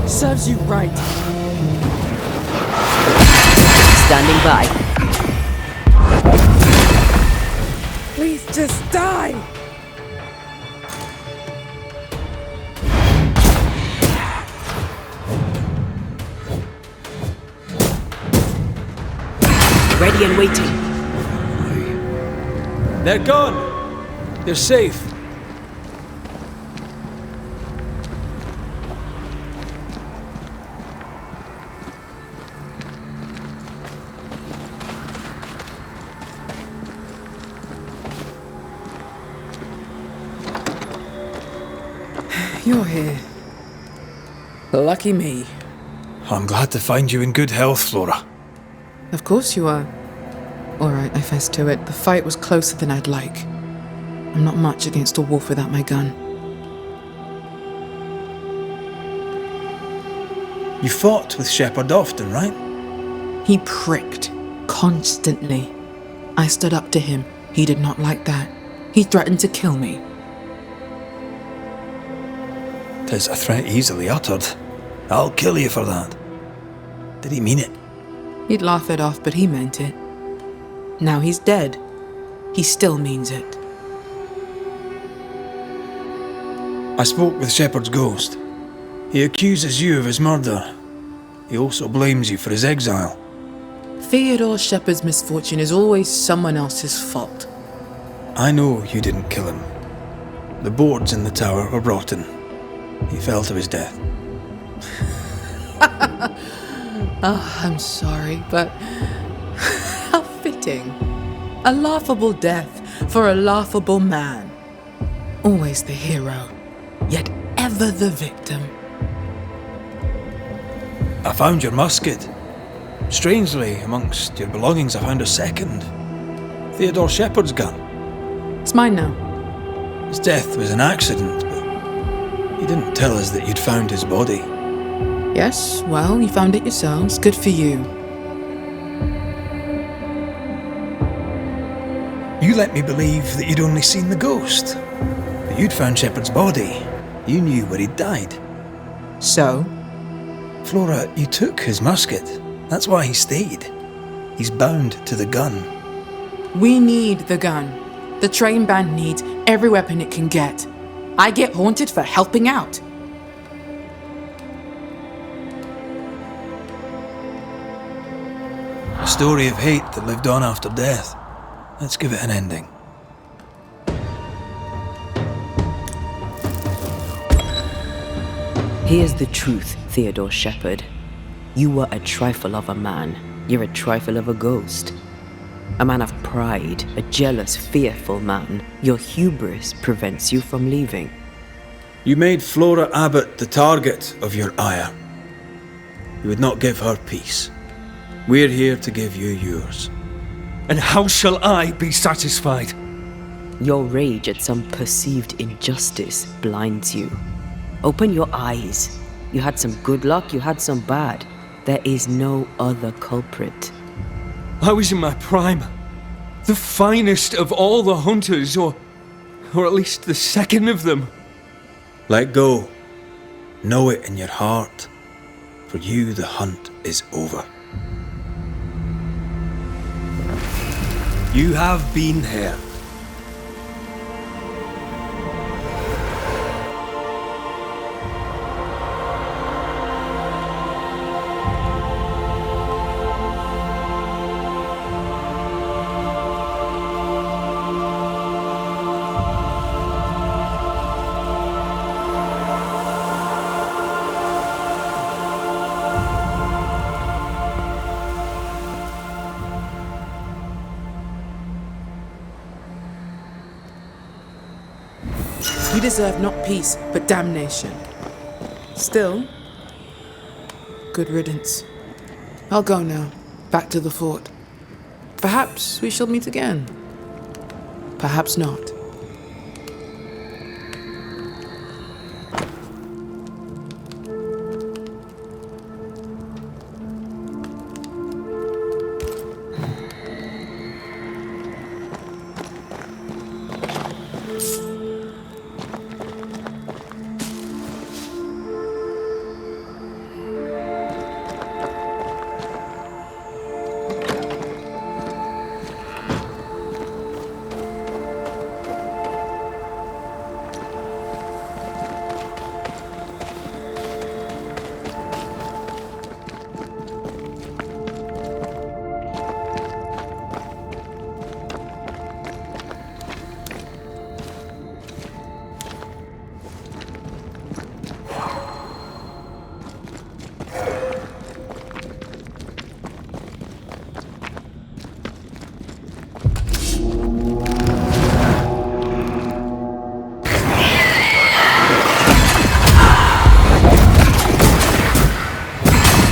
I: Serves you right.
B: Standing by.
I: Please just die!
B: Ready and waiting.
A: They're gone. They're safe.
I: You're here. Lucky me.
A: I'm glad to find you in good health, Flora.
I: Of course you are. Alright, I fess to it. The fight was closer than I'd like. I'm not much against a wolf without my gun.
A: You fought with Shepard often, right?
I: He pricked, constantly. I stood up to him. He did not like that. He threatened to kill me.
A: 'Tis a threat easily uttered. I'll kill you for that. Did he mean it?
I: He'd laugh it off, but he meant it. Now he's dead. He still means it.
J: I spoke with Shepherd's ghost. He accuses you of his murder. He also blames you for his exile.
I: Theodore Shepherd's misfortune is always someone else's fault.
J: I know you didn't kill him. The boards in the tower were rotten. He fell to his death.
I: I'm sorry, but how fitting. A laughable death for a laughable man. Always the hero, yet ever the victim.
J: I found your musket. Strangely, amongst your belongings, I found a second. Theodore Shepherd's gun.
I: It's mine now.
J: His death was an accident, but he didn't tell us that you'd found his body.
I: Yes, well, you found it yourselves. Good for you.
J: You let me believe that you'd only seen the ghost. But you'd found Shepherd's body. You knew where he'd died.
I: So?
J: Flora, you took his musket. That's why he stayed. He's bound to the gun.
I: We need the gun. The train band needs every weapon it can get. I get haunted for helping out.
J: A story of hate that lived on after death. Let's give it an ending.
B: Here's the truth, Theodore Shepherd. You were a trifle of a man. You're a trifle of a ghost. A man of pride, a jealous, fearful man. Your hubris prevents you from leaving.
J: You made Flora Abbott the target of your ire. You would not give her peace. We're here to give you yours.
O: And how shall I be satisfied?
B: Your rage at some perceived injustice blinds you. Open your eyes. You had some good luck, you had some bad. There is no other culprit.
O: I was in my prime. The finest of all the hunters, or at least the second of them.
J: Let go. Know it in your heart. For you, the hunt is over. You have been here.
I: You deserve not peace, but damnation. Still, good riddance. I'll go now, back to the fort. Perhaps we shall meet again. Perhaps not.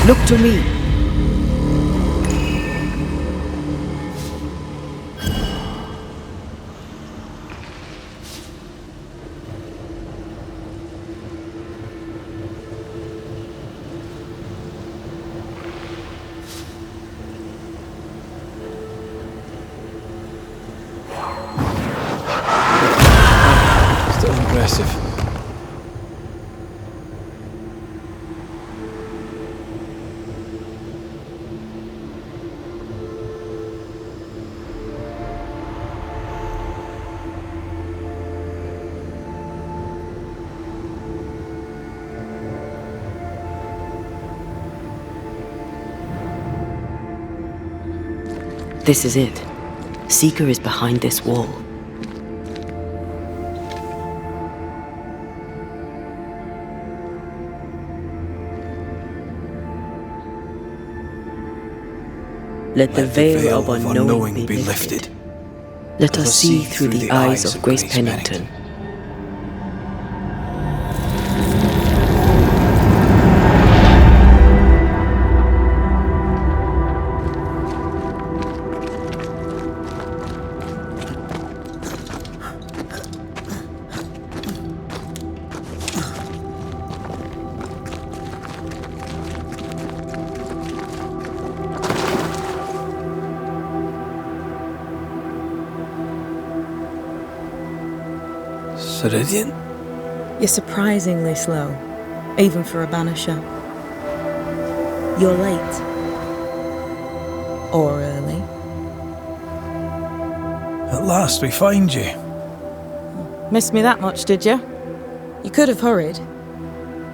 B: Look to me.
A: impressive.
B: This is it. Seeker is behind this wall. Let the veil of unknowing be lifted. Let us see through the eyes of Grace Pennington.
A: Ceridian?
P: You're surprisingly slow, even for a banisher. You're late. Or early.
A: At last we find you.
P: Missed me that much, did you? You could have hurried.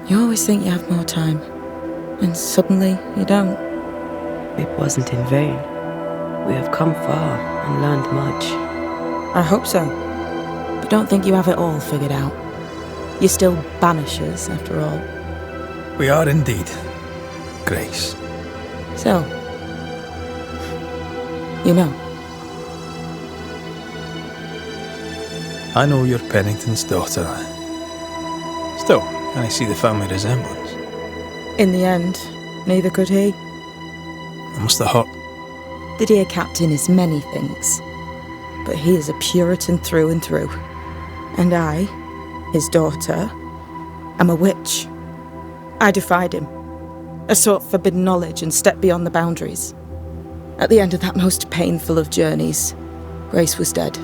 P: You always think you have more time, and suddenly you don't.
B: It wasn't in vain. We have come far and learned much.
P: I hope so. But don't think you have it all figured out. You're still banishers, after all.
A: We are indeed, Grace.
P: So, you know.
A: I know you're Pennington's daughter. Still, can I see the family resemblance?
P: In the end, neither could he.
A: It must have hurt.
P: The dear captain is many things, but he is a Puritan through and through. And I, his daughter, am a witch. I defied him. I sought forbidden knowledge and stepped beyond the boundaries. At the end of that most painful of journeys, Grace was dead.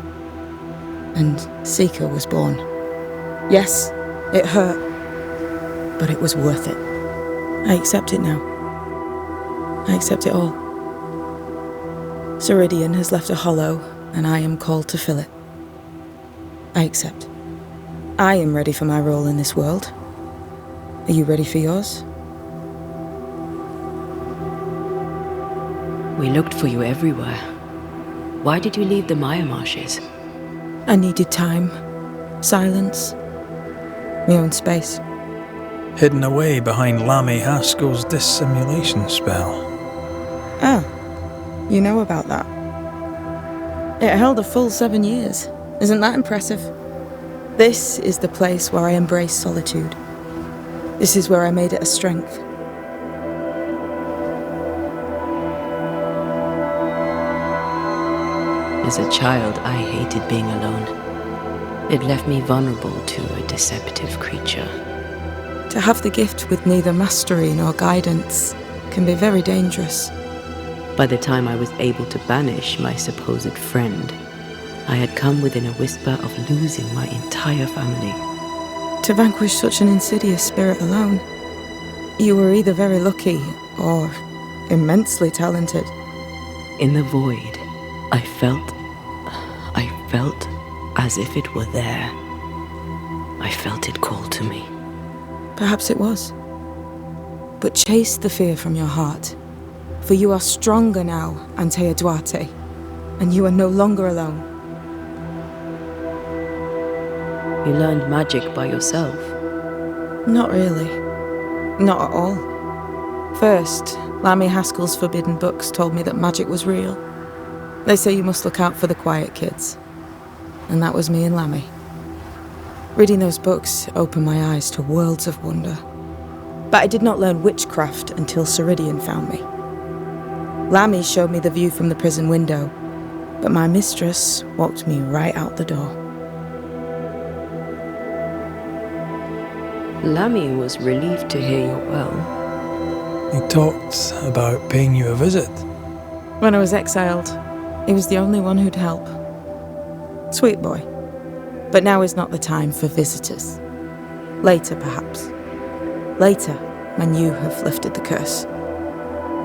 P: And Seeker was born. Yes, it hurt, but it was worth it. I accept it now. I accept it all. Ceridian has left a hollow, and I am called to fill it. I accept. I am ready for my role in this world. Are you ready for yours?
B: We looked for you everywhere. Why did you leave the Maya marshes?
P: I needed time, silence, my own space.
A: Hidden away behind Lammy Haskell's dissimulation spell.
P: Ah, you know about that. It held a full 7 years. Isn't that impressive? This is the place where I embrace solitude. This is where I made it a strength.
B: As a child, I hated being alone. It left me vulnerable to a deceptive creature.
P: To have the gift with neither mastery nor guidance can be very dangerous.
B: By the time I was able to banish my supposed friend, I had come within a whisper of losing my entire family.
P: To vanquish such an insidious spirit alone, you were either very lucky or immensely talented.
B: In the void, I felt as if it were there. I felt it call to me.
P: Perhaps it was. But chase the fear from your heart, for you are stronger now, Anteya Duarte, and you are no longer alone.
B: You learned magic by yourself?
P: Not really. Not at all. First, Lammy Haskell's forbidden books told me that magic was real. They say you must look out for the quiet kids. And that was me and Lammy. Reading those books opened my eyes to worlds of wonder. But I did not learn witchcraft until Ceridian found me. Lammy showed me the view from the prison window, but my mistress walked me right out the door.
B: Lammy was relieved to hear you're well.
A: He talked about paying you a visit.
P: When I was exiled, he was the only one who'd help. Sweet boy. But now is not the time for visitors. Later, perhaps. Later, when you have lifted the curse.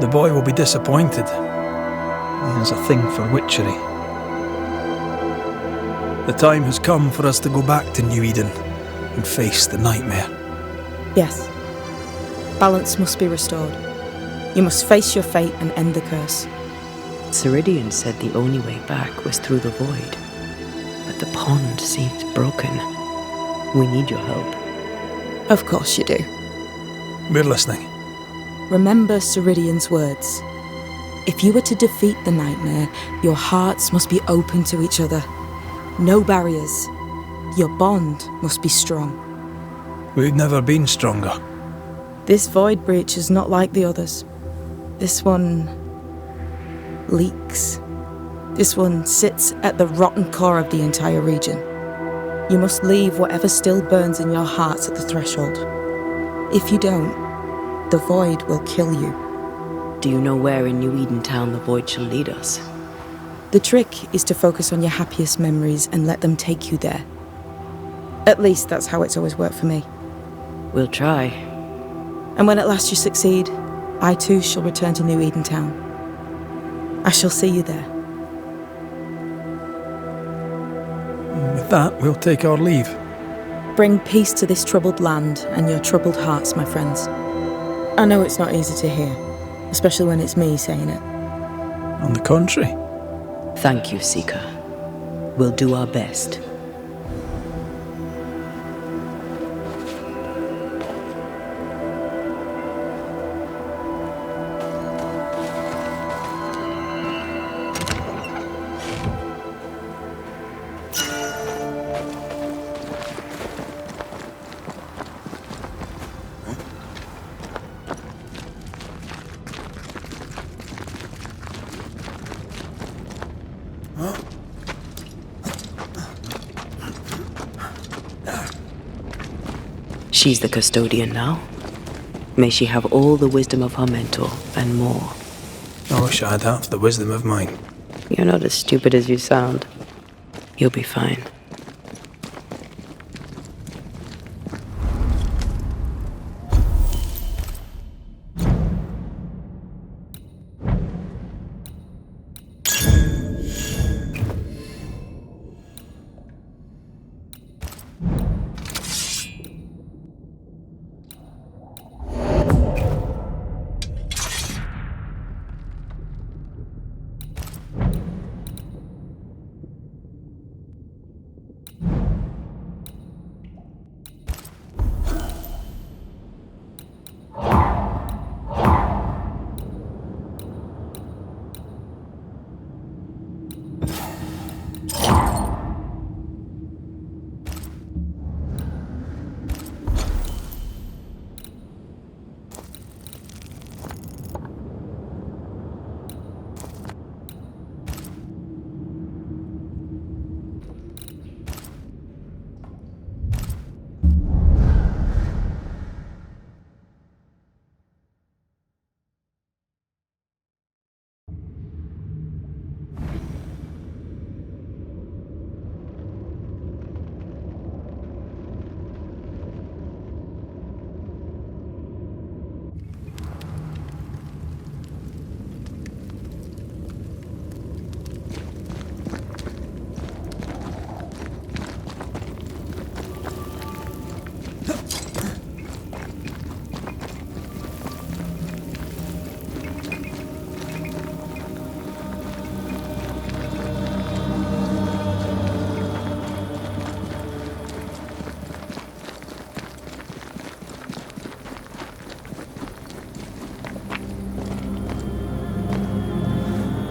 A: The boy will be disappointed. He has a thing for witchery. The time has come for us to go back to New Eden and face the nightmare.
P: Yes. Balance must be restored. You must face your fate and end the curse.
B: Ceridian said the only way back was through the void. But the pond seems broken. We need your help.
P: Of course you do.
A: We're listening.
P: Remember Ceridian's words. If you were to defeat the nightmare, your hearts must be open to each other. No barriers. Your bond must be strong.
A: We've never been stronger.
P: This void breach is not like the others. This one leaks. This one sits at the rotten core of the entire region. You must leave whatever still burns in your hearts at the threshold. If you don't, the void will kill you.
B: Do you know where in New Eden Town the void shall lead us?
P: The trick is to focus on your happiest memories and let them take you there. At least that's how it's always worked for me.
B: We'll try.
P: And when at last you succeed, I too shall return to New Eden Town. I shall see you there.
A: With that, we'll take our leave.
P: Bring peace to this troubled land and your troubled hearts, my friends. I know it's not easy to hear, especially when it's me saying it.
A: On the contrary.
B: Thank you, Seeker. We'll do our best. She's the custodian now. May she have all the wisdom of her mentor and more.
A: I wish I had half the wisdom of mine.
B: You're not as stupid as you sound. You'll be fine.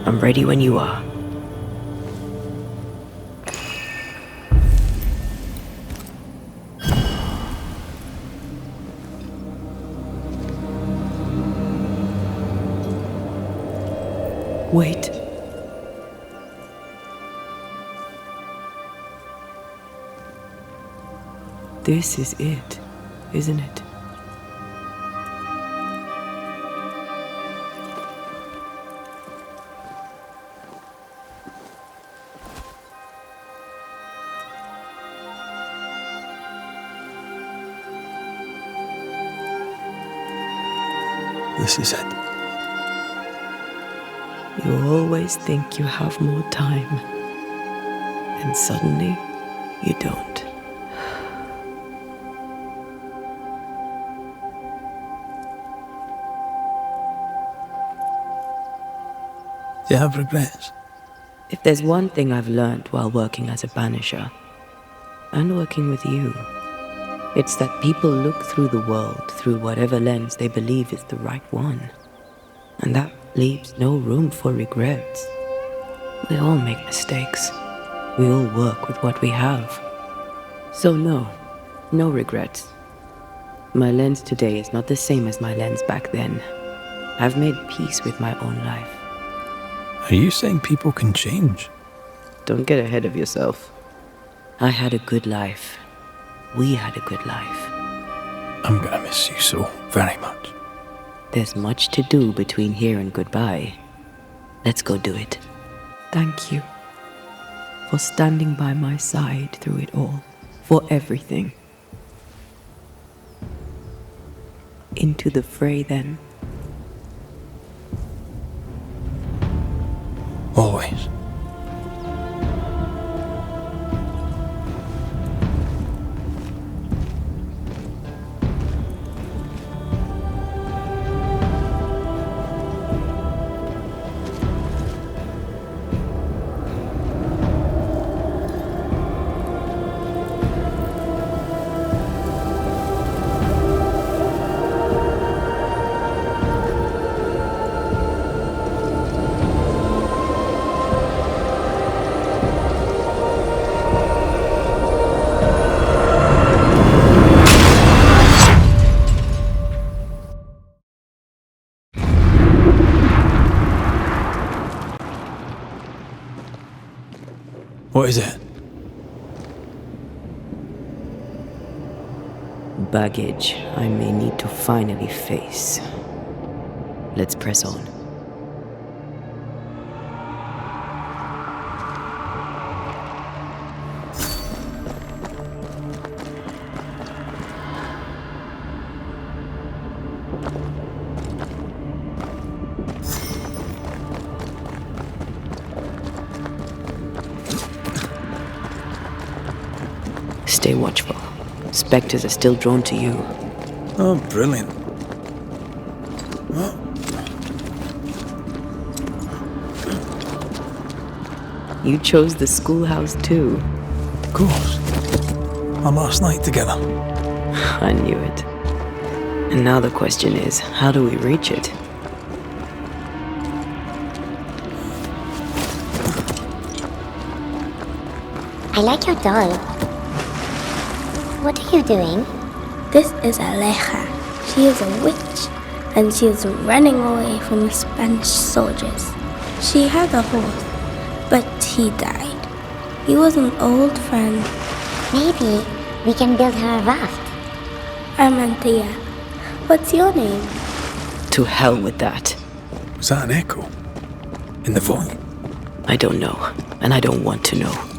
B: I'm ready when you are. Wait. This is it, isn't it?
A: this is it.
B: You always think you have more time, and suddenly you don't.
A: Do you have regrets?
B: If there's one thing I've learned while working as a banisher, and working with you, it's that people look through the world through whatever lens they believe is the right one. And that leaves no room for regrets. We all make mistakes. We all work with what we have. So no regrets. My lens today is not the same as my lens back then. I've made peace with my own life.
A: Are you saying people can change?
B: Don't get ahead of yourself. I had a good life. We had a good life.
A: I'm gonna miss you so very much.
B: There's much to do between here and goodbye. Let's go do it. Thank you for standing by my side through it all, for everything. Into the fray then.
A: Always. What is it?
B: Baggage I may need to finally face. Let's press on. Stay watchful. Spectres are still drawn to you.
A: Oh, brilliant. What?
B: You chose the schoolhouse too.
A: Of course. Our last night together.
B: I knew it. And now the question is, how do we reach it?
Q: I like your doll. What are you doing?
R: This is Aleja. She is a witch, and she is running away from the Spanish soldiers. She had a horse, but he died. He was an old friend.
Q: Maybe we can build her a raft.
R: I'm Antea. What's your name?
B: To hell with that.
A: Was that an echo? In the void?
B: I don't know, and I don't want to know.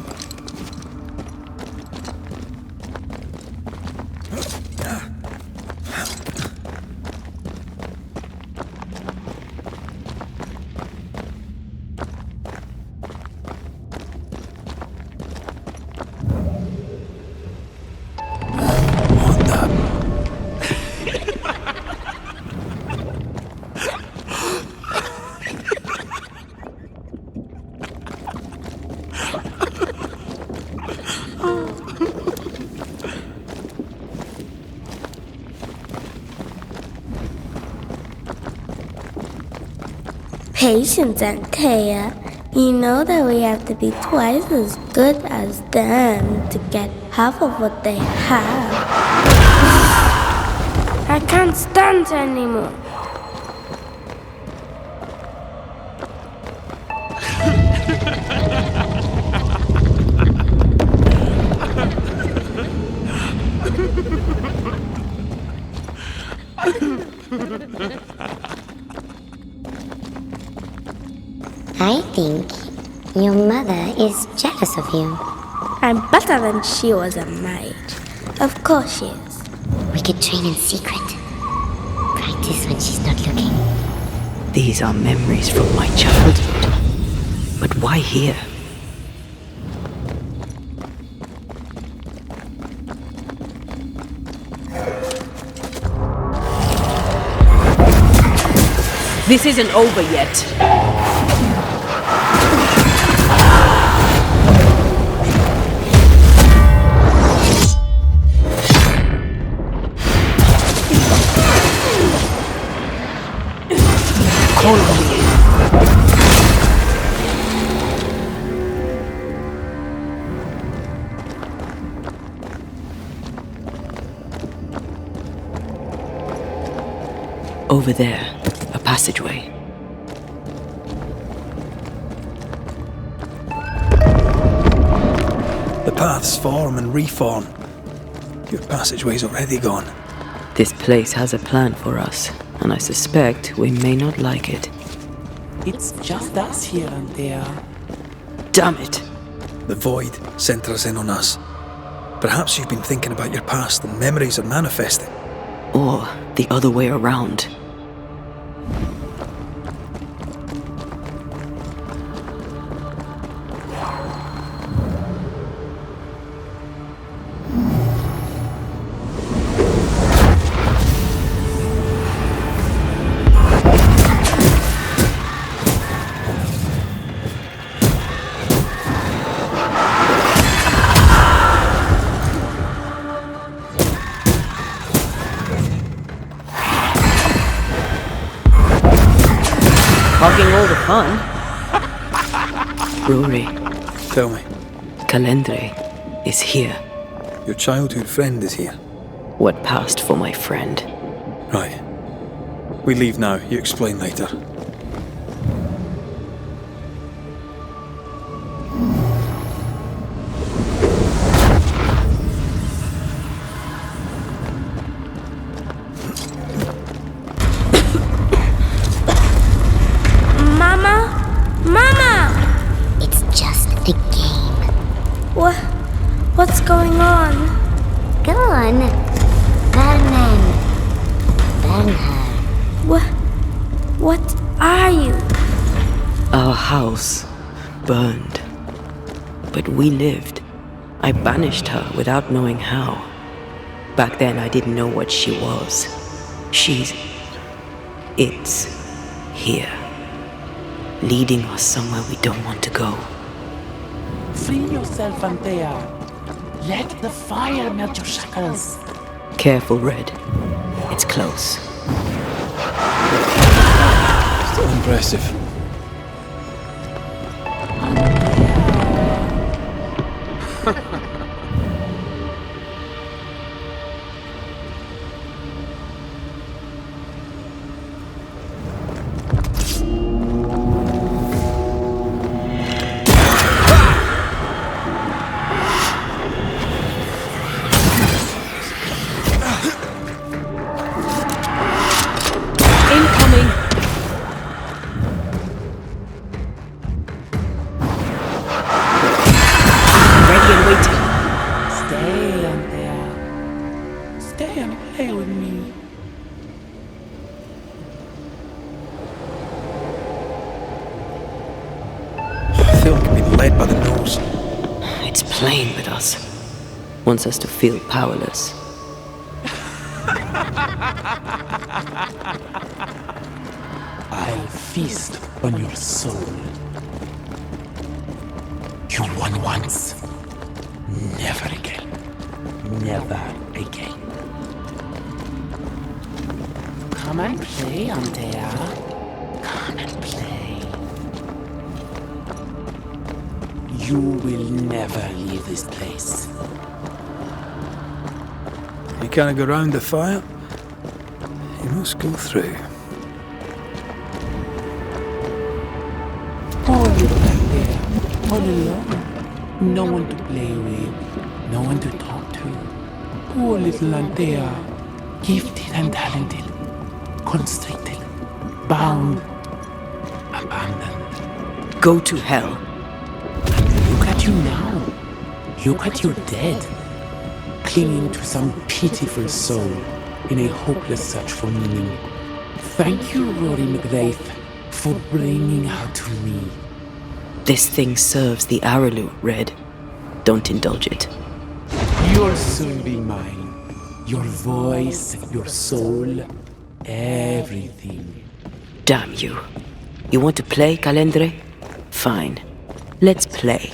R: Patience, Antea. You know that we have to be twice as good as them to get half of what they have. I can't stand anymore.
Q: I think your mother is jealous of you.
R: I'm better than she was a mage. Of course she is.
Q: We could train in secret. Right. notice when she's not looking.
B: These are memories from my childhood. But why here? This isn't over yet. Call on me. Over there, a passageway.
A: The paths form and reform. Your passageway's already gone.
B: This place has a plan for us, and I suspect we may not like it.
S: It's just us here and there.
B: Damn it!
A: The void sent us in on us. Perhaps you've been thinking about your past and memories are manifesting.
B: Or the other way around. Hogging all the fun. Rory.
A: Tell me.
B: Calendre is here.
A: Your childhood friend is here.
B: What passed for my friend?
A: Right. We leave now. You explain later.
R: What's going on?
Q: Go on. Burn them. Burn her.
R: What are you?
B: Our house burned. But we lived. I banished her without knowing how. Back then I didn't know what she was. It's here. Leading us somewhere we don't want to go.
S: Free yourself, Antея. Let the fire melt your shackles.
B: Careful, Red. It's close.
A: Still impressive.
B: Wants us to feel powerless.
S: I'll feast on your soul. You won once. Never again. Never again. Come and play, Antея. Come and play. You will never leave this place.
A: You can't go round the fire. You must go through.
S: Oh, you're back there, all alone. No one to play with, no one to talk to. Poor little Antея, gifted and talented, constricted, bound, abandoned.
B: Go to hell.
S: Look at you now. Look at your dead. Clinging to some pitiful soul in a hopeless search for meaning. Thank you, Rory Mak Rayt, for bringing her to me.
B: This thing serves the Araloo, Red. Don't indulge it.
S: You'll soon be mine. Your voice, your soul, everything.
B: Damn you. You want to play, Calendre? Fine. Let's play.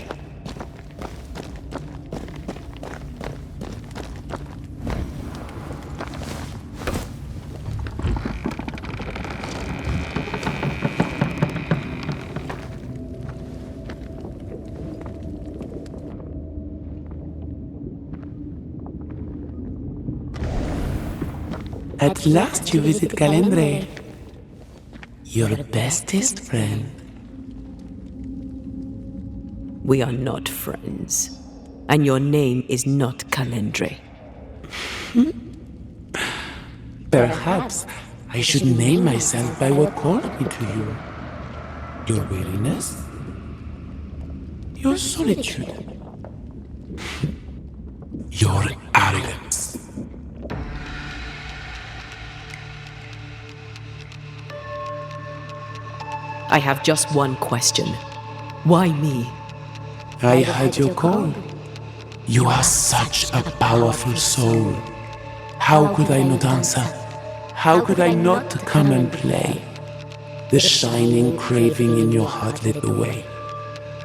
S: At last you visit Calendre, your bestest friend.
B: We are not friends. And your name is not Calendre.
S: Perhaps I should name myself by what called me to you. Your weariness? Your solitude? Your arrogance?
B: I have just one question. Why me?
S: I heard your call. You are such a powerful soul. How could I not answer? How could I not come and play? The shining craving in your heart lit the way.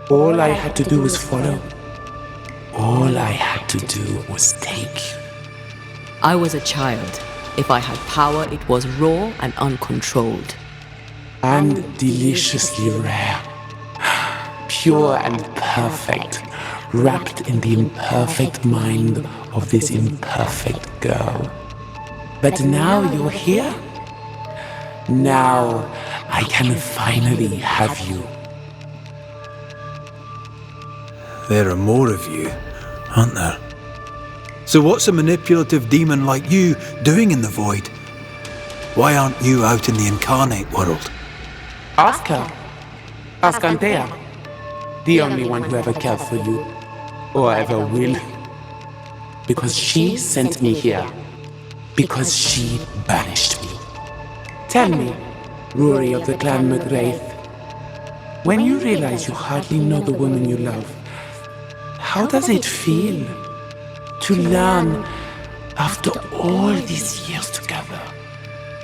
S: All I had to do was follow. All I had to do was take.
B: I was a child. If I had power, it was raw and uncontrolled.
S: And deliciously rare. Pure and perfect, wrapped in the imperfect mind of this imperfect girl. But now you're here. Now I can finally have you.
A: There are more of you, aren't there? So what's a manipulative demon like you doing in the void? Why aren't you out in the incarnate world?
S: Ask her. Ask Antea. The only one who ever cared for you, or ever will. Because she sent me here. Because she banished me. Tell me, Rory of the clan Mak Rayt, when you realize you hardly know the woman you love, how does it feel to learn, after all these years together,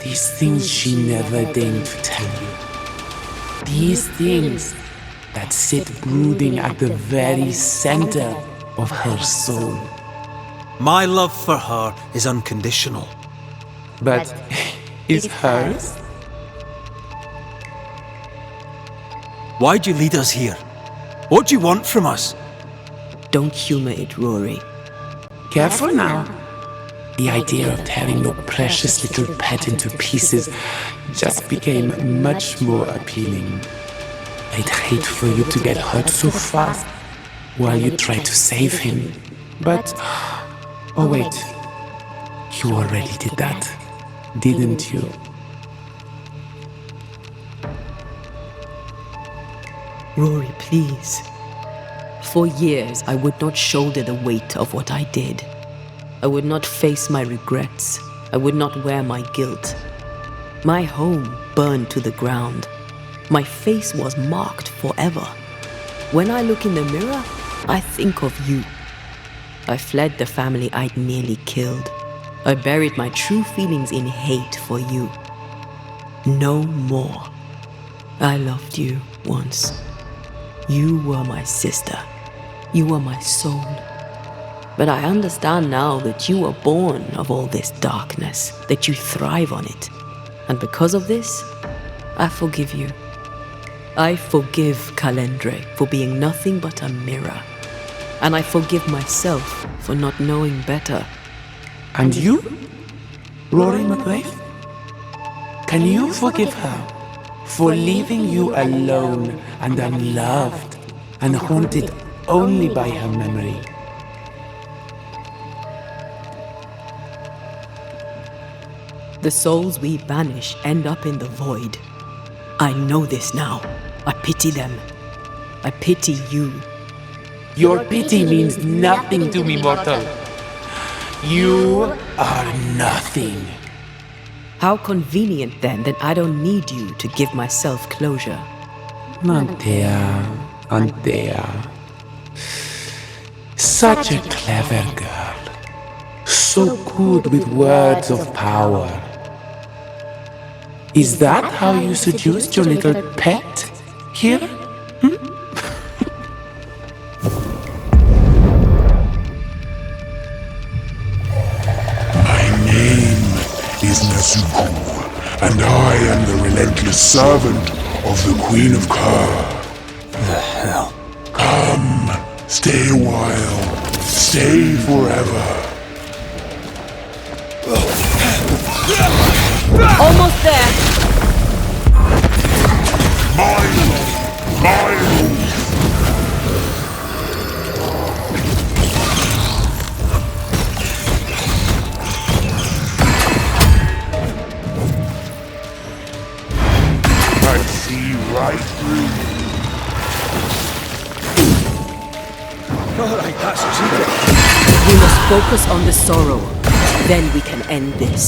S: these things she never deigned to tell you? These things that sit brooding at the very center of her soul.
A: My love for her is unconditional.
S: But is hers?
A: Why'd you lead us here? What do you want from us?
B: Don't humor it, Rory.
S: Careful now. The idea of tearing your precious little pet into pieces just became much more appealing. I'd hate for you to get hurt so fast while you try to save him. But, oh wait, you already did that, didn't you?
B: Rory, please. For years, I would not shoulder the weight of what I did. I would not face my regrets. I would not wear my guilt. My home burned to the ground. My face was marked forever. When I look in the mirror, I think of you. I fled the family I'd nearly killed. I buried my true feelings in hate for you. No more. I loved you once. You were my sister. You were my soul. But I understand now that you were born of all this darkness, that you thrive on it. And because of this, I forgive you. I forgive Calendre for being nothing but a mirror. And I forgive myself for not knowing better.
S: And you? Rory Mak Rayt? Can you forgive her for leaving you alone and unloved and haunted only by her memory?
B: The souls we banish end up in the void. I know this now. I pity them. I pity you.
S: Your pity means nothing to me, mortal. You are nothing.
B: How convenient then that I don't need you to give myself closure.
S: Антея. Such a clever girl. So good with words of power. Is that how you seduced your little pet here?
T: My name is Nasuku, and I am the relentless servant of the Queen of Kar.
A: The hell?
T: Come, stay a while, stay forever.
B: Almost there!
T: Mine! I see right through you.
A: Alright, that's cheating.
B: We must focus on the sorrow. Then we can end this.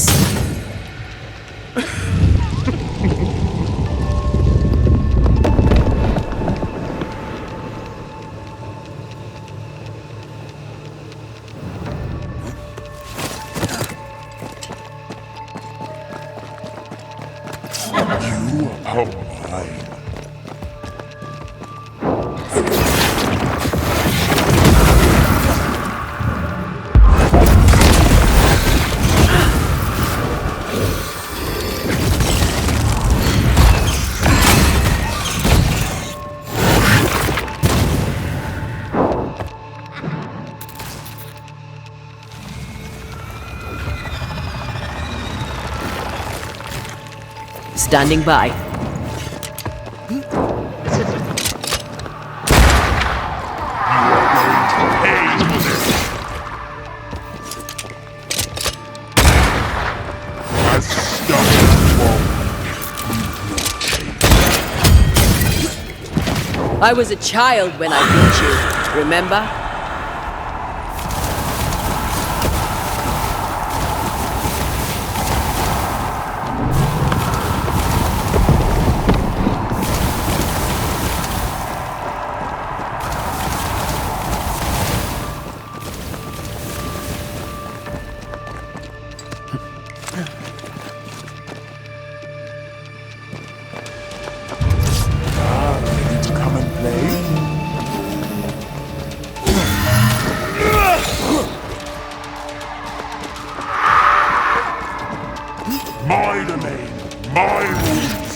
T: You are mine.
B: Standing by. I was a child when I beat you, remember?
T: My domain, my rules.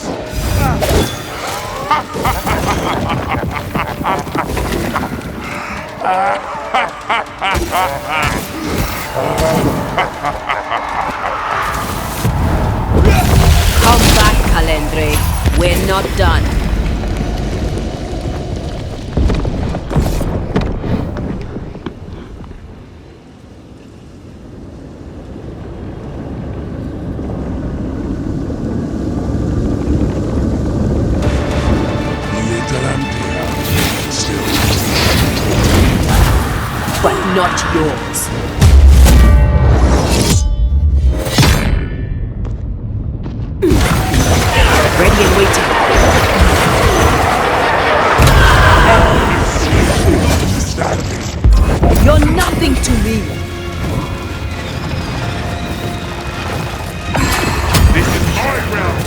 B: Come back, Calendre. We're not done. But not yours. Ready and waiting. You're nothing to me.
T: This is my realm.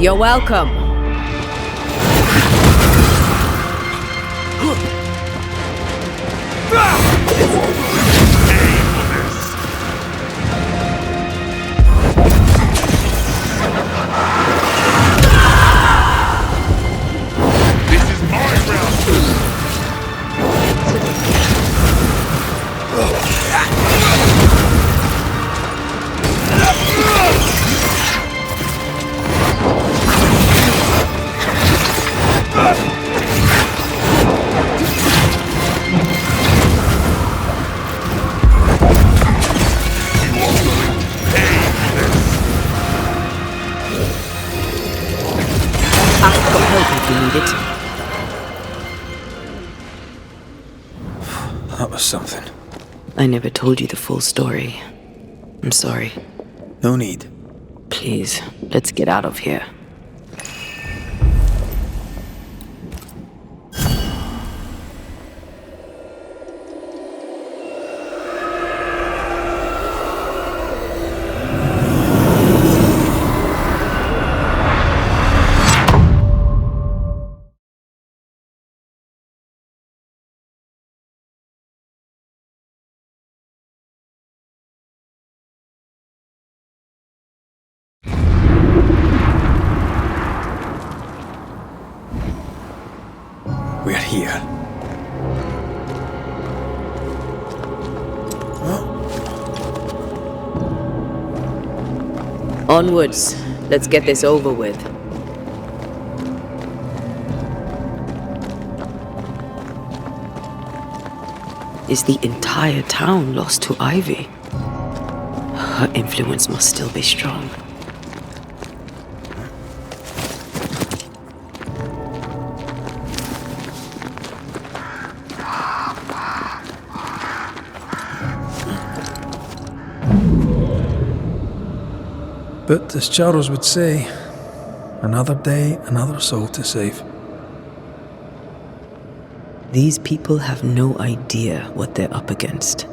B: You're welcome. I've got help if you need it.
J: That was something.
B: I never told you the full story. I'm sorry.
J: No need.
B: Please, let's get out of here.
J: We're here.
B: Onwards. Let's get this over with. Is the entire town lost to Ivy? Her influence must still be strong.
A: But as Charles would say, another day, another soul to save.
B: These people have no idea what they're up against.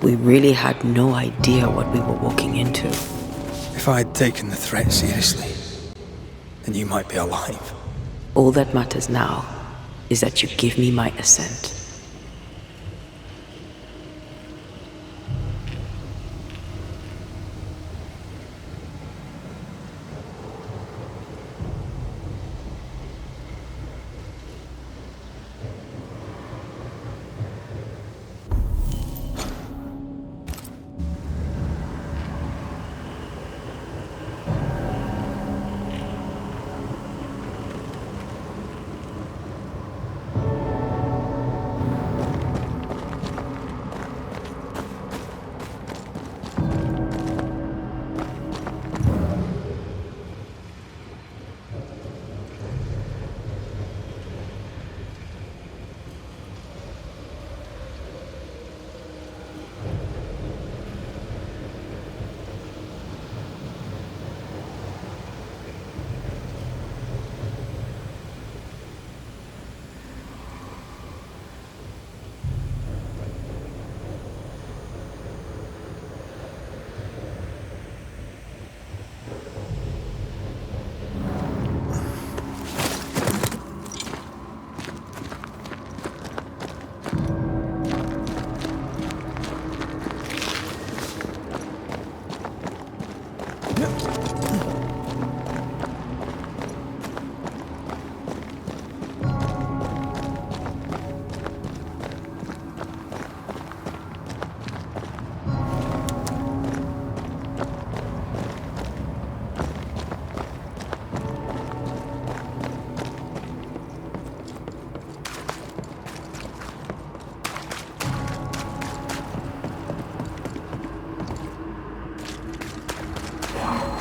B: We really had no idea what we were walking into.
A: If I had taken the threat seriously, then you might be alive.
B: All that matters now is that you give me my assent.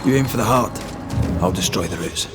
A: You aim for the heart, I'll destroy the roots.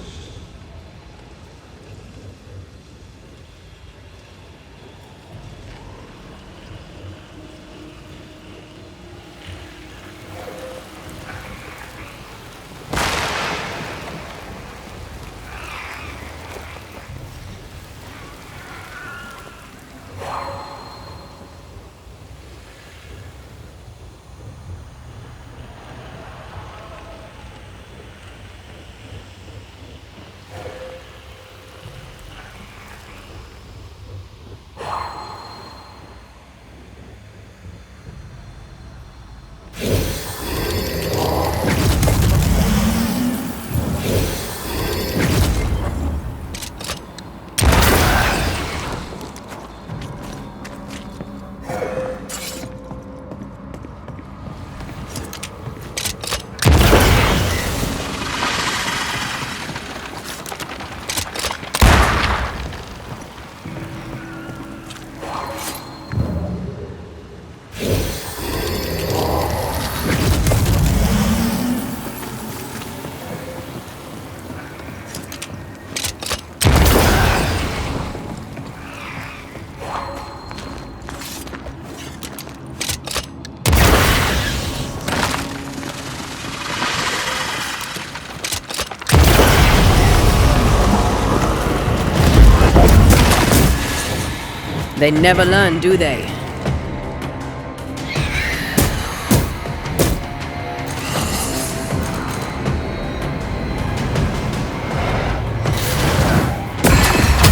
B: They never learn, do they?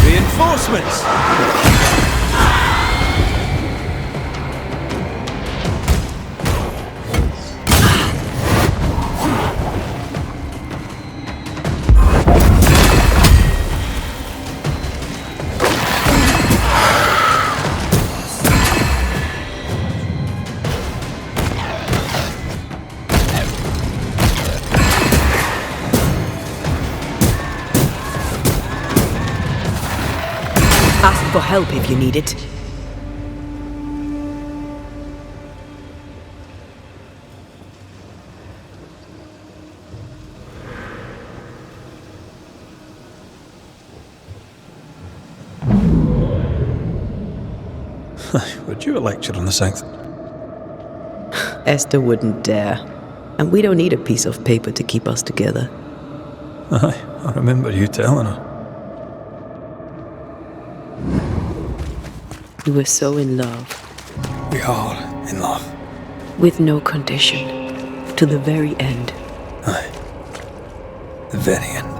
A: Reinforcements!
B: Ask for help if you need it.
A: Would you lecture on the South?
B: Esther wouldn't dare. And we don't need a piece of paper to keep us together.
A: Aye, I remember you telling her.
B: We were so in love.
A: We are in love.
B: With no condition. To the very end.
A: Aye. The very end.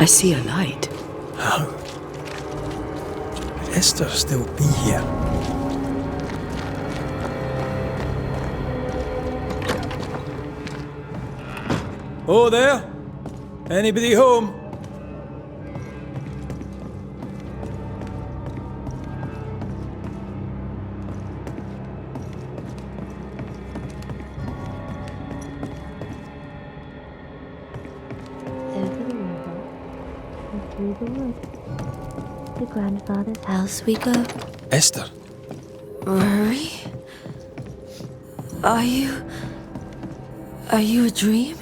B: I see a light.
A: How? Would Esther still be here? Oh, there? Anybody home?
R: Through the woods. To grandfather's house we go.
A: Esther?
R: Rory? Are you a dream?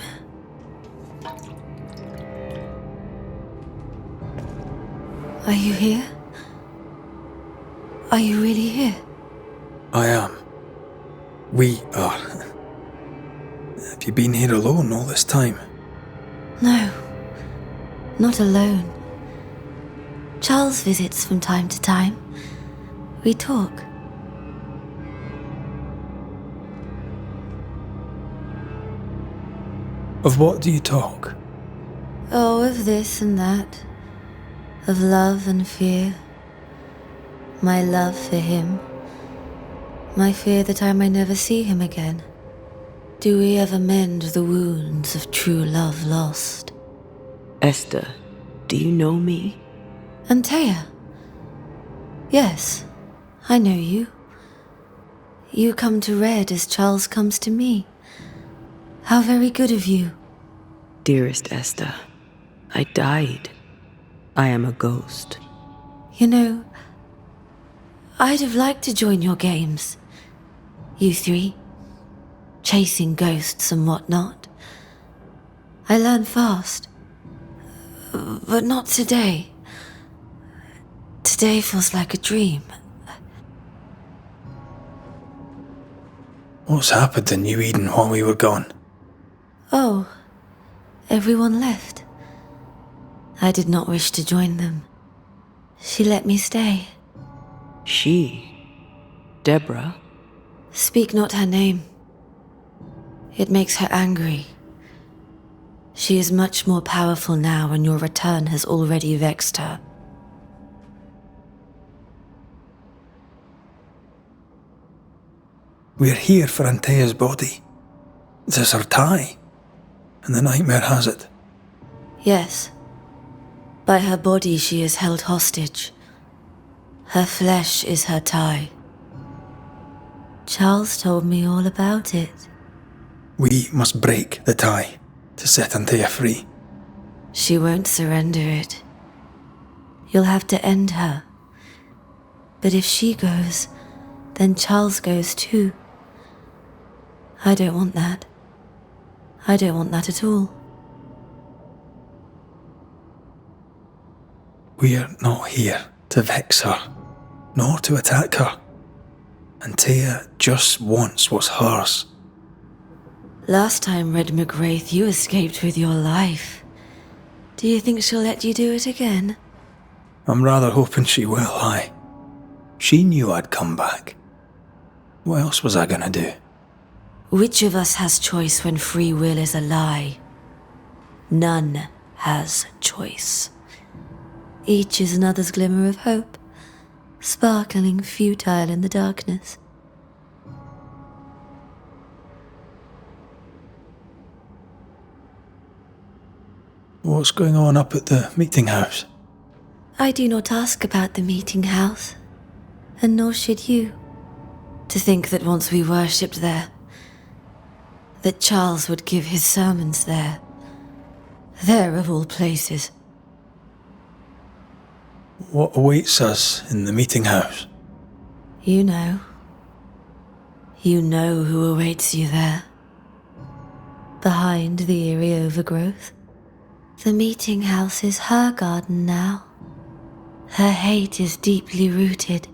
R: Are you here? Are you really here?
A: I am. We are. Have you been here alone all this time?
R: No. Not alone. Charles visits from time to time. We talk.
A: Of what do you talk?
R: Oh, of this and that. Of love and fear. My love for him. My fear that I may never see him again. Do we ever mend the wounds of true love lost?
B: Esther, do you know me?
R: Antея? Yes, I know you. You come to Red as Charles comes to me. How very good of you.
B: Dearest Esther, I died. I am a ghost.
R: You know, I'd have liked to join your games. You three. Chasing ghosts and whatnot. I learn fast. But not today. Today feels like a dream.
A: What's happened in New Eden while we were gone?
R: Oh, everyone left. I did not wish to join them. She let me stay.
B: She? Deborah?
R: Speak not her name. It makes her angry. She is much more powerful now, and your return has already vexed her.
A: We're here for Antea's body. This is her tie, and the nightmare has it.
U: Yes. By her body she is held hostage. Her flesh is her tie. Charles told me all about it.
A: We must break the tie to set Antea free.
U: She won't surrender it. You'll have to end her. But if she goes, then Charles goes too. I don't want that. I don't want that at all.
A: We're not here to vex her, nor to attack her. Antea just wants what's hers.
U: Last time, Red Mak Raitt, you escaped with your life. Do you think she'll let you do it again?
A: I'm rather hoping she will, aye. She knew I'd come back. What else was I gonna do?
U: Which of us has choice when free will is a lie? None has choice. Each is another's glimmer of hope, sparkling futile in the darkness.
A: What's going on up at the meeting house?
U: I do not ask about the meeting house, and nor should you. To think that once we worshipped there, that Charles would give his sermons there. There of all places.
A: What awaits us in the meeting house?
U: You know. You know who awaits you there. Behind the eerie overgrowth. The meeting house is her garden now. Her hate is deeply rooted,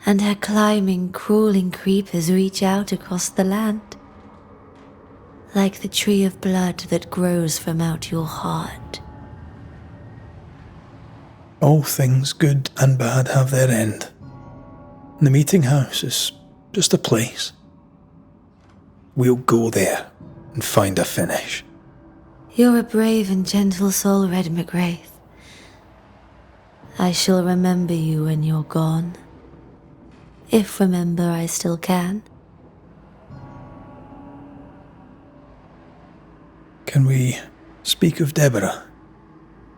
U: and her climbing, crawling creepers reach out across the land, like the tree of blood that grows from out your heart.
A: All things good and bad have their end. The meeting house is just a place. We'll go there and find a finish.
U: You're a brave and gentle soul, Red Mak Raitt. I shall remember you when you're gone. If remember I still can.
A: Can we speak of Deborah?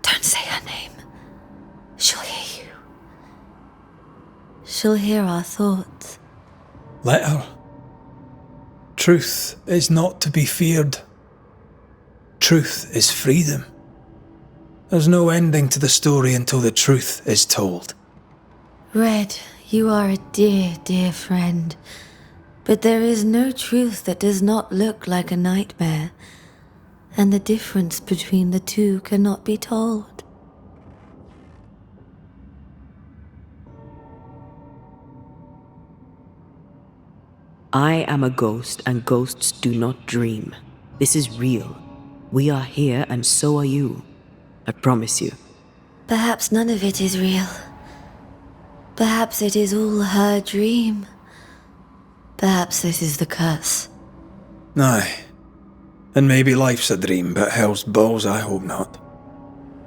U: Don't say her name. She'll hear you. She'll hear our thoughts.
A: Let her. Truth is not to be feared. Truth is freedom. There's no ending to the story until the truth is told.
U: Red, you are a dear, dear friend. But there is no truth that does not look like a nightmare, and the difference between the two cannot be told.
B: I am a ghost, and ghosts do not dream. This is real. We are here, and so are you. I promise you.
U: Perhaps none of it is real. Perhaps it is all her dream. Perhaps this is the curse.
A: Aye. And maybe life's a dream, but hell's balls, I hope not.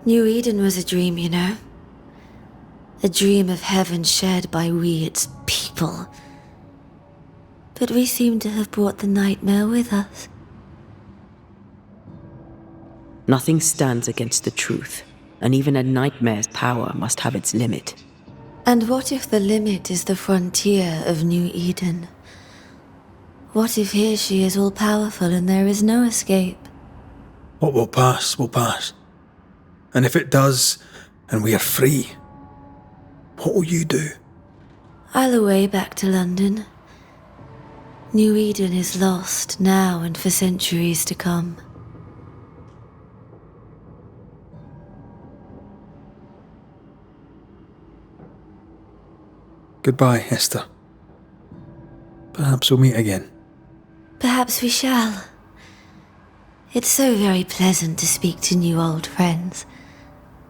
U: New Eden was a dream, you know. A dream of heaven shared by we, its people. But we seem to have brought the nightmare with us.
B: Nothing stands against the truth, and even a nightmare's power must have its limit.
U: And what if the limit is the frontier of New Eden? What if here she is all-powerful and there is no escape?
A: What will pass, will pass. And if it does, and we are free, what will you do?
U: I'll away back to London. New Eden is lost now and for centuries to come.
A: Goodbye, Esther. Perhaps we'll meet again.
U: Perhaps we shall. It's so very pleasant to speak to new old friends.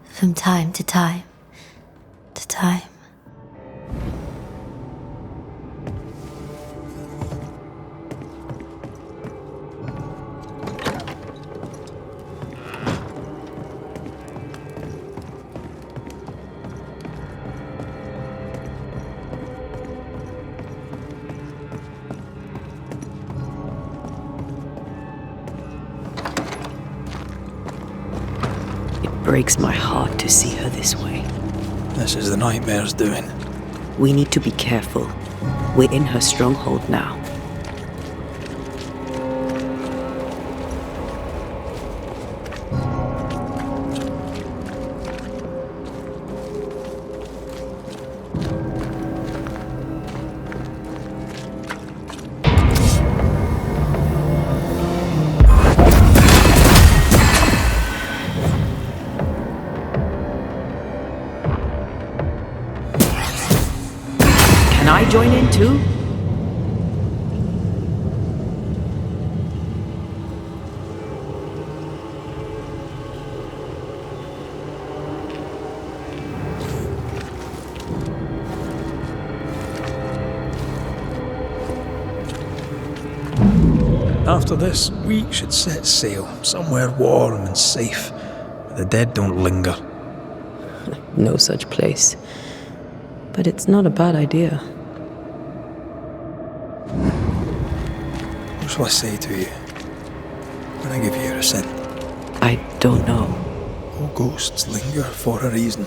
U: From time to time. To time.
B: breaks my heart to see her this way.
A: This is the nightmare's doing.
B: We need to be careful. We're in her stronghold now. Can I join in too?
A: After this, we should set sail somewhere warm and safe, where the dead don't linger.
B: No such place. But it's not a bad idea.
A: What shall I say to you when I give you your assent?
B: I don't know.
A: All ghosts linger for a reason.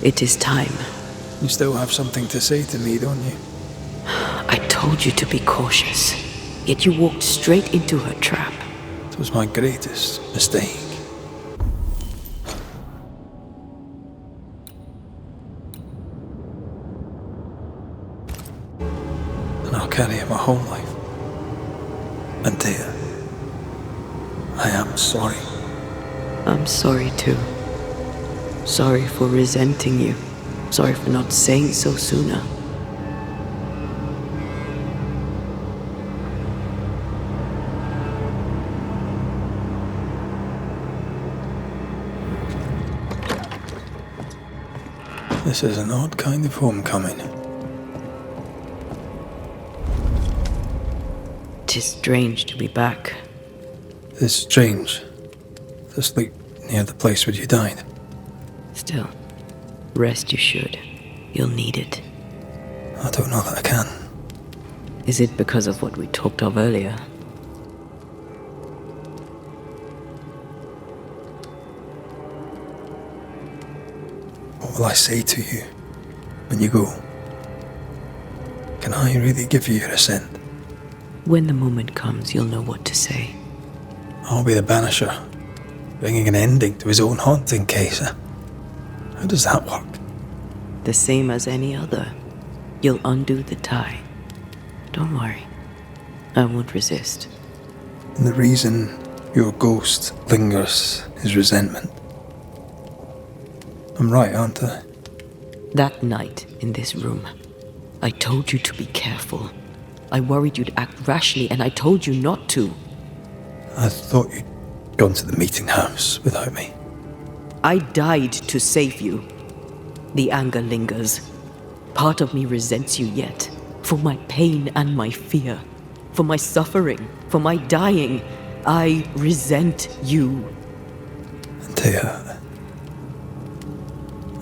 B: It is time.
A: You still have something to say to me, don't you?
B: I told you to be cautious, yet you walked straight into her trap.
A: It was my greatest mistake. And I'll carry it my whole life. Antea, I am sorry.
B: I'm sorry too. Sorry for resenting you. Sorry for not saying so sooner.
A: This is an odd kind of homecoming.
B: Tis strange to be back.
A: It's strange to sleep near the place where you died.
B: Still, rest you should. You'll need it.
A: I don't know that I can.
B: Is it because of what we talked of earlier?
A: What will I say to you when you go? Can I really give you your assent?
B: When the moment comes, you'll know what to say.
A: I'll be the banisher, bringing an ending to his own haunting case. How does that work?
B: The same as any other. You'll undo the tie. Don't worry. I won't resist.
A: And the reason your ghost lingers is resentment. I'm right, aren't I?
B: That night in this room, I told you to be careful. I worried you'd act rashly, and I told you not to.
A: I thought you'd gone to the meeting house without me.
B: I died to save you. The anger lingers. Part of me resents you yet. For my pain and my fear. For my suffering. For my dying. I resent you.
A: Antea,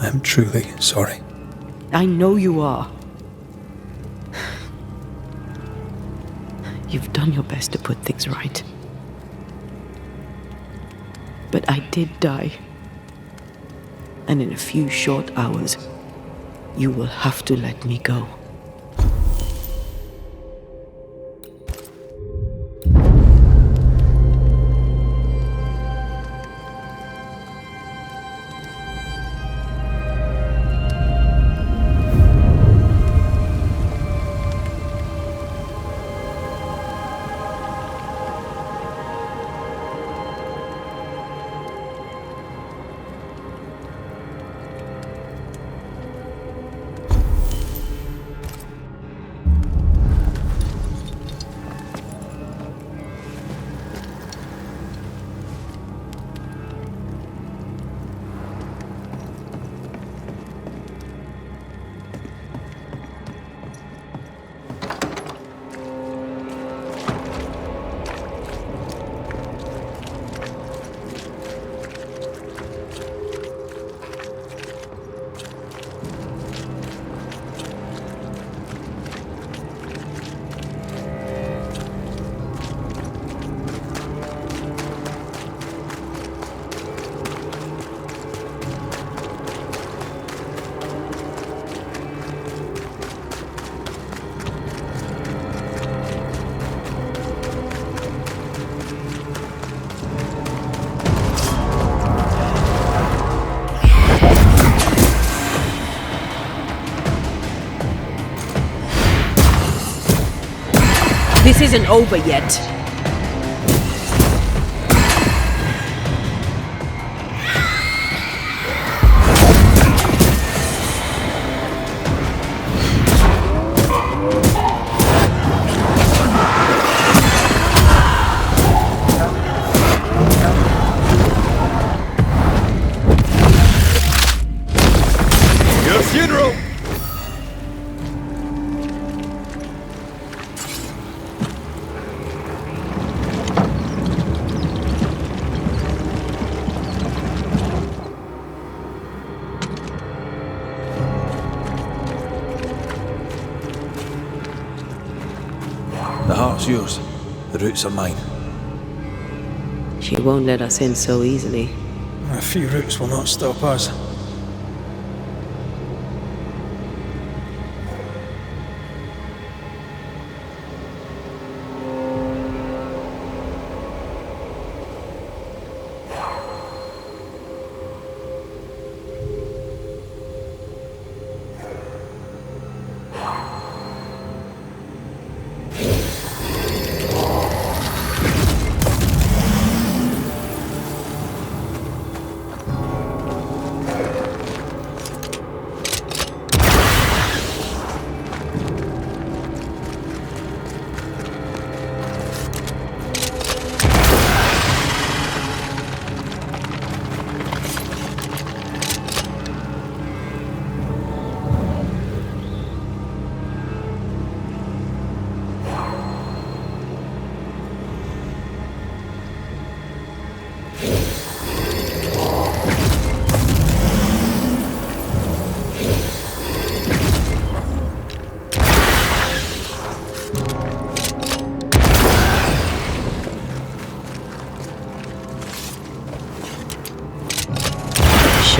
A: I am truly sorry.
B: I know you are. You've done your best to put things right. But I did die. And in a few short hours, you will have to let me go. isn't over yet.
J: Your funeral! The heart's yours. The roots are mine.
B: She won't let us in so easily.
A: A few roots will not stop us.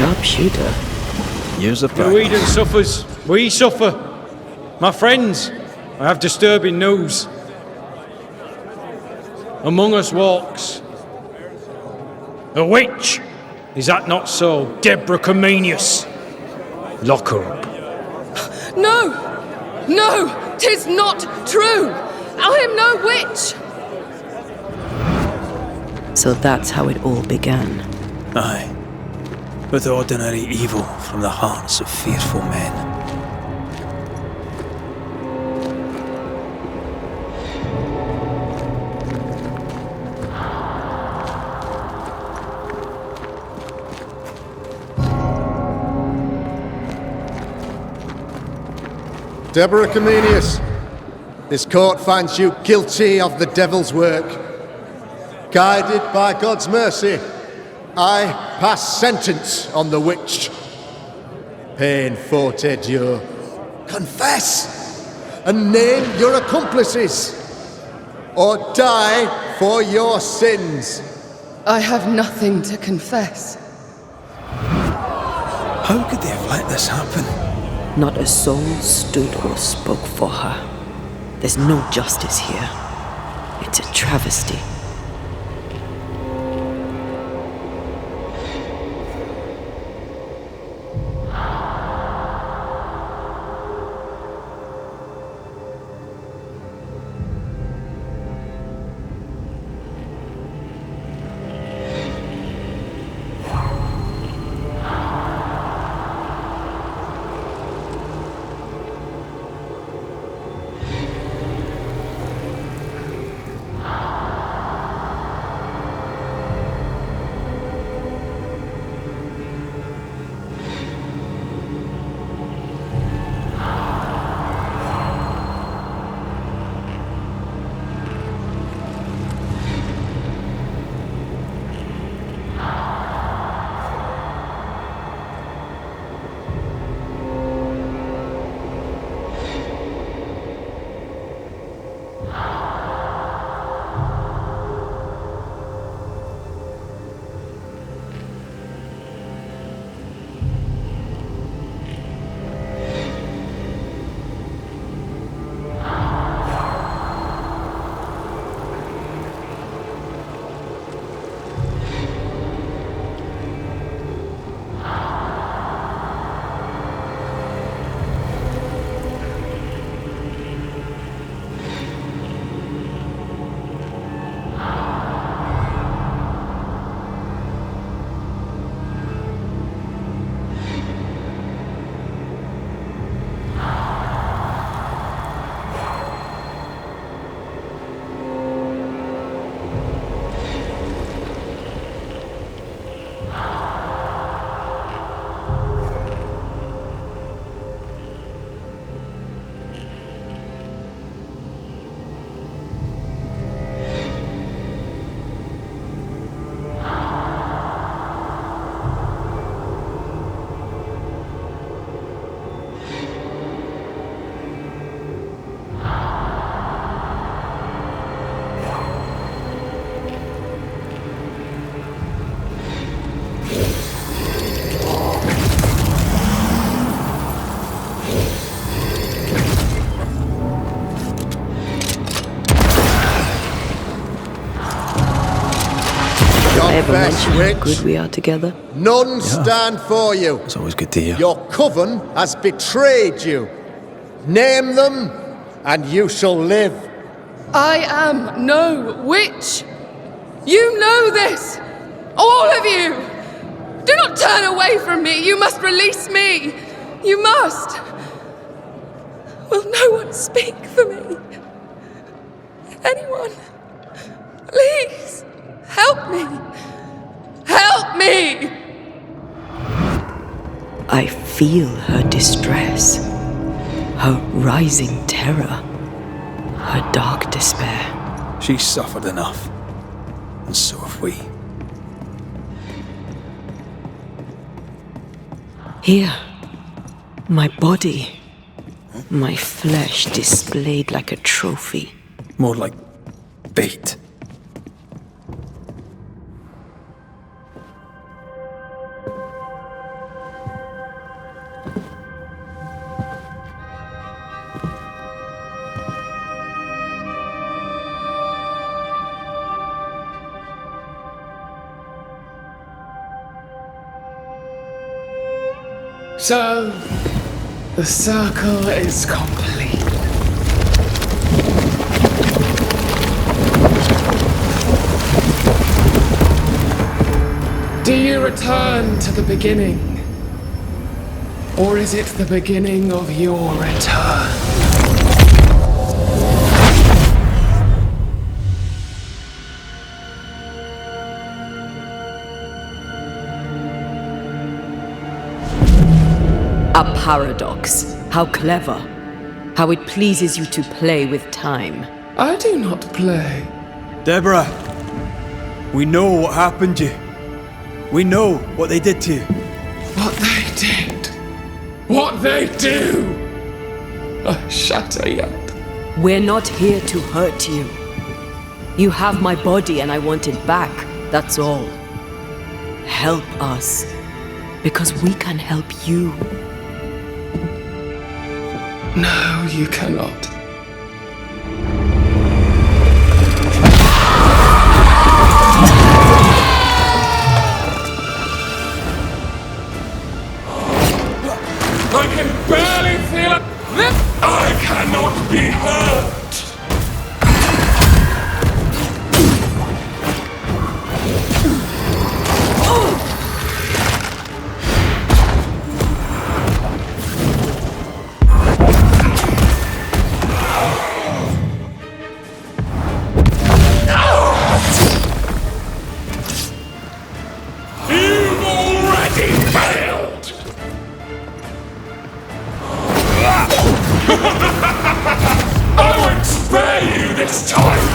B: Sharpshooter.
A: Years of
C: The Eden suffers. We suffer. My friends, I have disturbing news. Among us walks a witch. Is that not so, Deborah Comenius? Lock her up.
I: No! No! 'Tis not true! I am no witch!
B: So that's how it all began.
A: Aye. With ordinary evil from the hearts of fearful men.
V: Deborah Comenius, this court finds you guilty of the devil's work. Guided by God's mercy, I pass sentence on the witch. Pain forte Dieu. Confess and name your accomplices, or die for your sins.
I: I have nothing to confess.
A: How could they have let this happen?
B: Not a soul stood or spoke for her. There's no justice here. It's a travesty. I ever mention how good we are together?
V: None stand for you.
A: It's always good to hear.
V: Your coven has betrayed you. Name them, and you shall live.
I: I am no witch. You know this. All of you. Do not turn away from me. You must release me. You must. Will no one speak for me? Anyone? Please, help me. Help me!
B: I feel her distress, her rising terror, her dark despair.
A: She's suffered enough, and so have we.
B: Here, my body, my flesh displayed like a trophy.
A: More like bait.
S: So, the circle is complete. Do you return to the beginning? Or is it the beginning of your return?
B: A paradox. How clever. How it pleases you to play with time.
S: I do not play.
J: Deborah, we know what happened to you. We know what they did to you.
S: What they did. What they do. I shatter yet.
B: We're not here to hurt you. You have my body and I want it back. That's all. Help us. Because we can help you.
S: No, you cannot. I can barely feel it. I cannot be hurt. You've already failed. I won't spare you this time!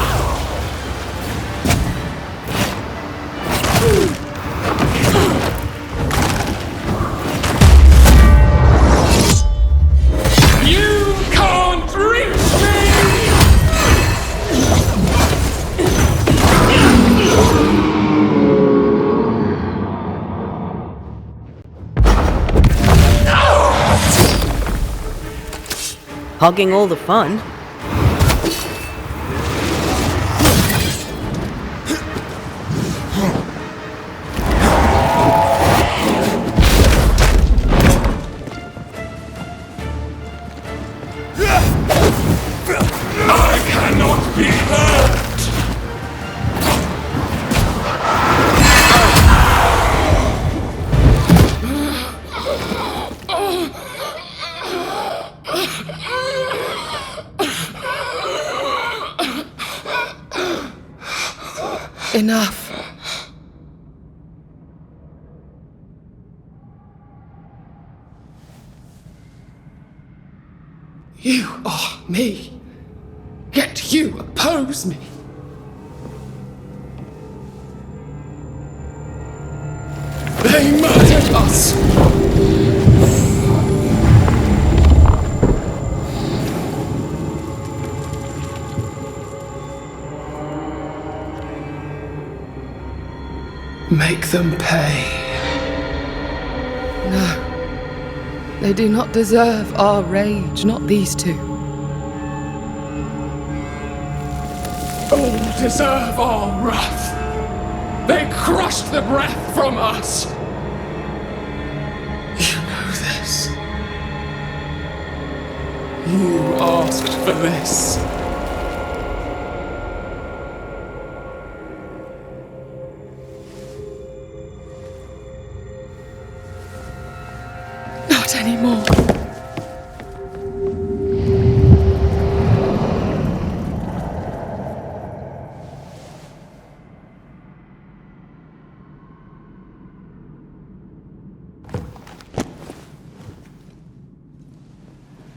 S: You can't reach me!
B: Hogging all the fun.
S: I cannot be hurt!
I: Enough.
S: You are me, yet you oppose me. They murdered us. Make them pay.
I: No. They do not deserve our rage, not these two.
S: All deserve our wrath.
O: They crushed the breath from us. You know this. You asked for this. Not anymore.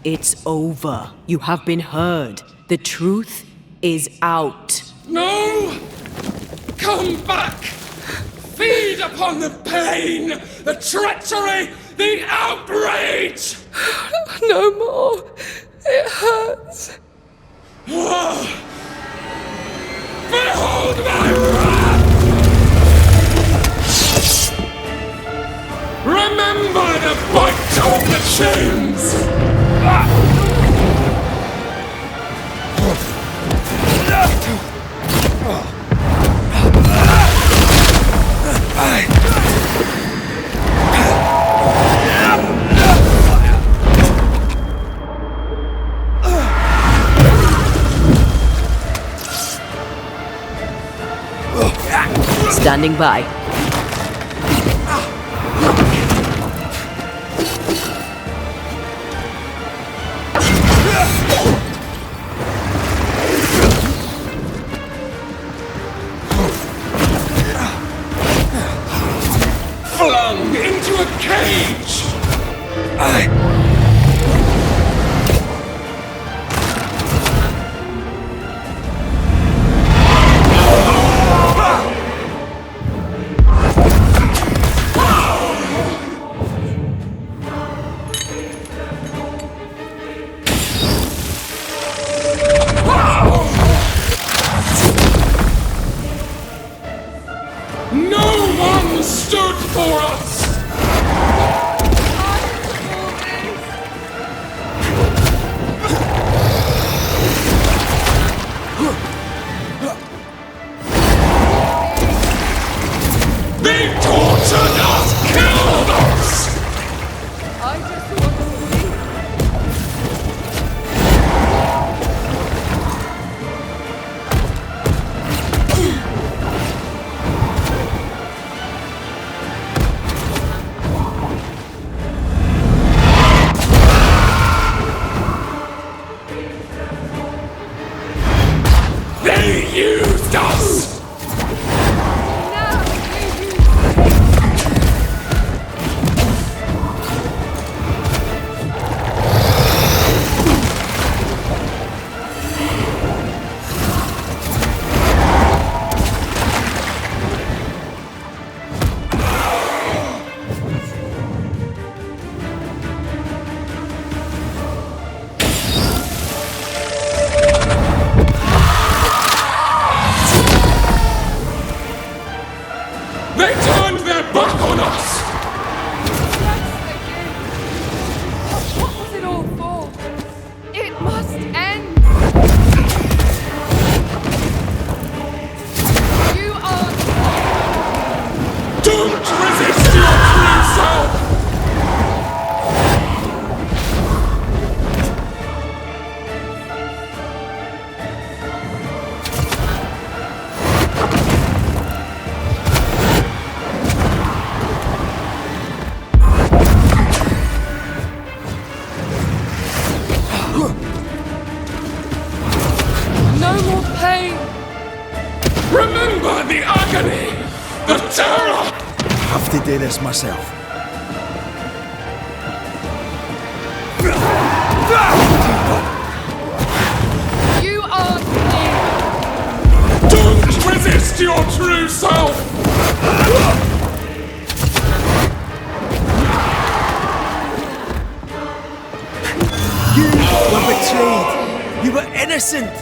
B: It's over. You have been heard. The truth is out.
O: No! Come back! Feed upon the pain, the treachery, the outrage!
I: No more. It hurts.
O: Behold my wrath! Remember the fight of the chains!
B: Standing by.
O: Flung into a cage! No one stood for us! They tortured us, killed us!
I: I just want to sleep.
O: They used us! They turned their back on us!
I: What was it all for? It must end. You are.
O: Don't resist your true self!
I: No more pain.
O: Remember the agony! The terror!
A: I have to do this myself.
I: You are near.
O: Don't resist your true self!
J: You were betrayed. You were innocent.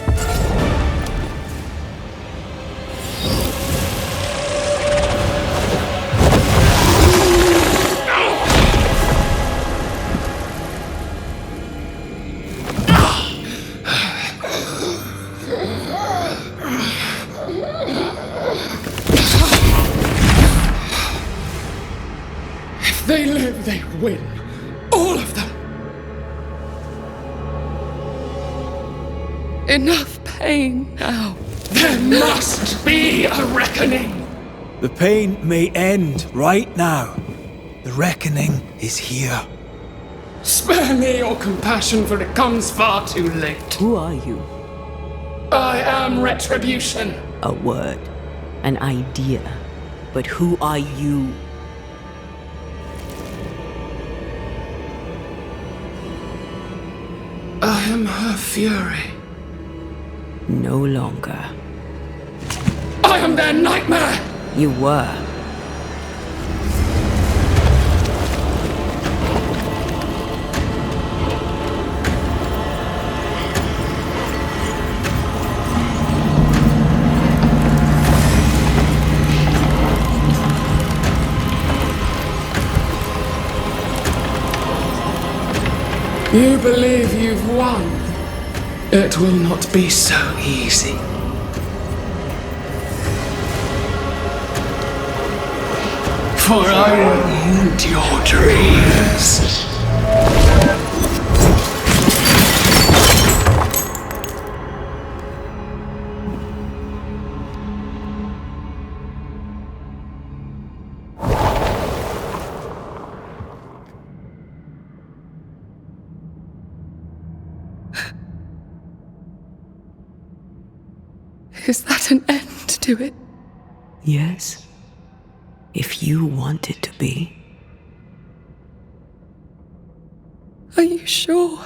S: They live, they win. All of them. Enough pain now. There must be a reckoning.
A: The pain may end right now. The reckoning is here.
S: Spare me your compassion, for it comes far too late.
B: Who are you?
S: I am retribution.
B: A word, an idea. But who are you?
S: I am her fury.
B: No longer.
S: I am their nightmare!
B: You were.
S: You believe you've won. It will not be so easy. For I will end your dreams. Is that an end to it?
B: Yes. If you want it to be.
S: Are you sure?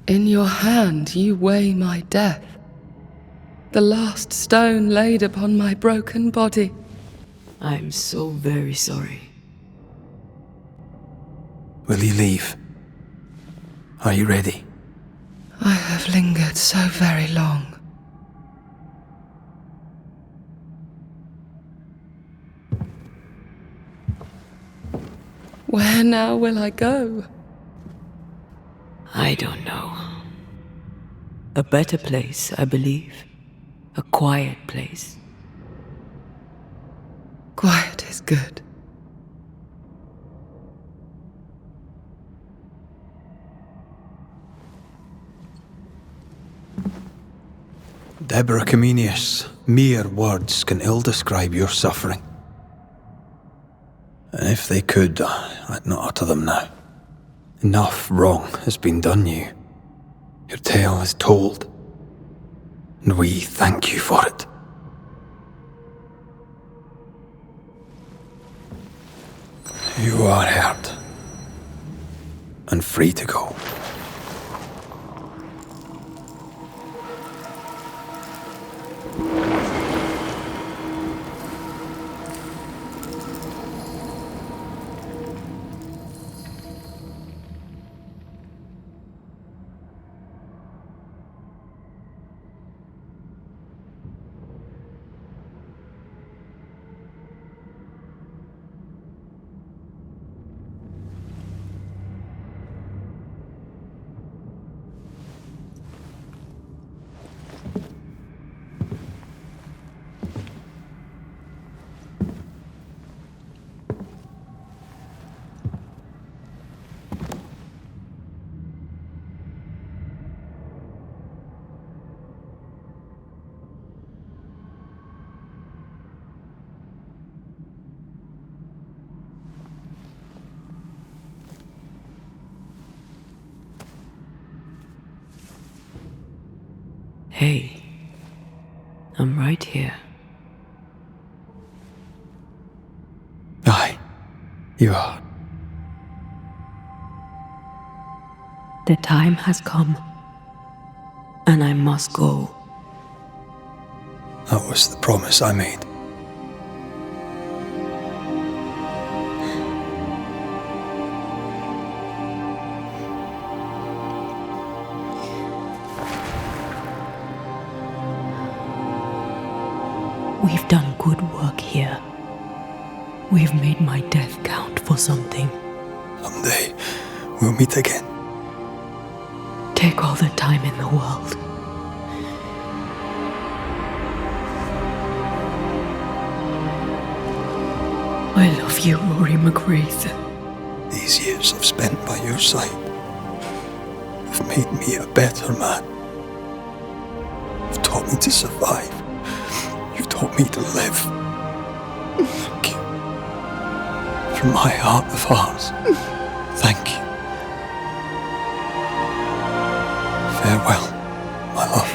S: In your hand you weigh my death, the last stone laid upon my broken body.
B: I'm so very sorry.
A: Will you leave? Are you ready?
S: I have lingered so very long. Where now will I go?
B: I don't know. A better place, I believe. A quiet place.
S: Quiet is good.
A: Deborah Comenius, mere words can ill describe your suffering. And if they could, I'd not utter them now. Enough wrong has been done you. Your tale is told, and we thank you for it. You are heard, and free to go.
B: Hey, I'm right here.
A: Aye, you are.
B: The time has come, and I must go.
A: That was the promise I made.
B: We've done good work here.
D: We've made my death count for something.
A: Someday, we'll meet again.
D: Take all the time in the world. I love you, Rory McGrath.
A: These years I've spent by your side have made me a better man. You've taught me to survive. You've taught me to live. Thank you. From my heart of hearts, thank you. Farewell, my love.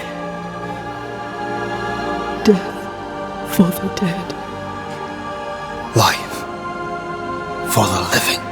D: Death for the dead.
A: Life for the living.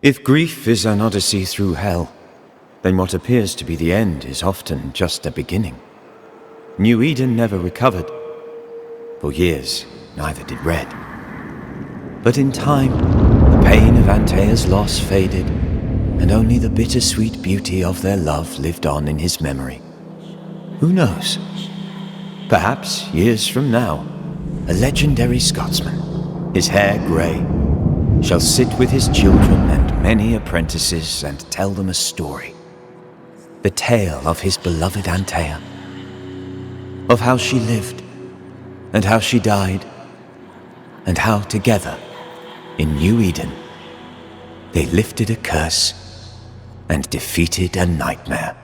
H: If grief is an odyssey through hell, then what appears to be the end is often just a beginning. New Eden never recovered. For years, neither did Red. But in time, the pain of Antea's loss faded, and only the bittersweet beauty of their love lived on in his memory. Who knows? Perhaps, years from now, a legendary Scotsman, his hair grey, shall sit with his children and many apprentices and tell them a story. The tale of his beloved Antea. Of how she lived, and how she died, and how together, in New Eden, they lifted a curse and defeated a nightmare.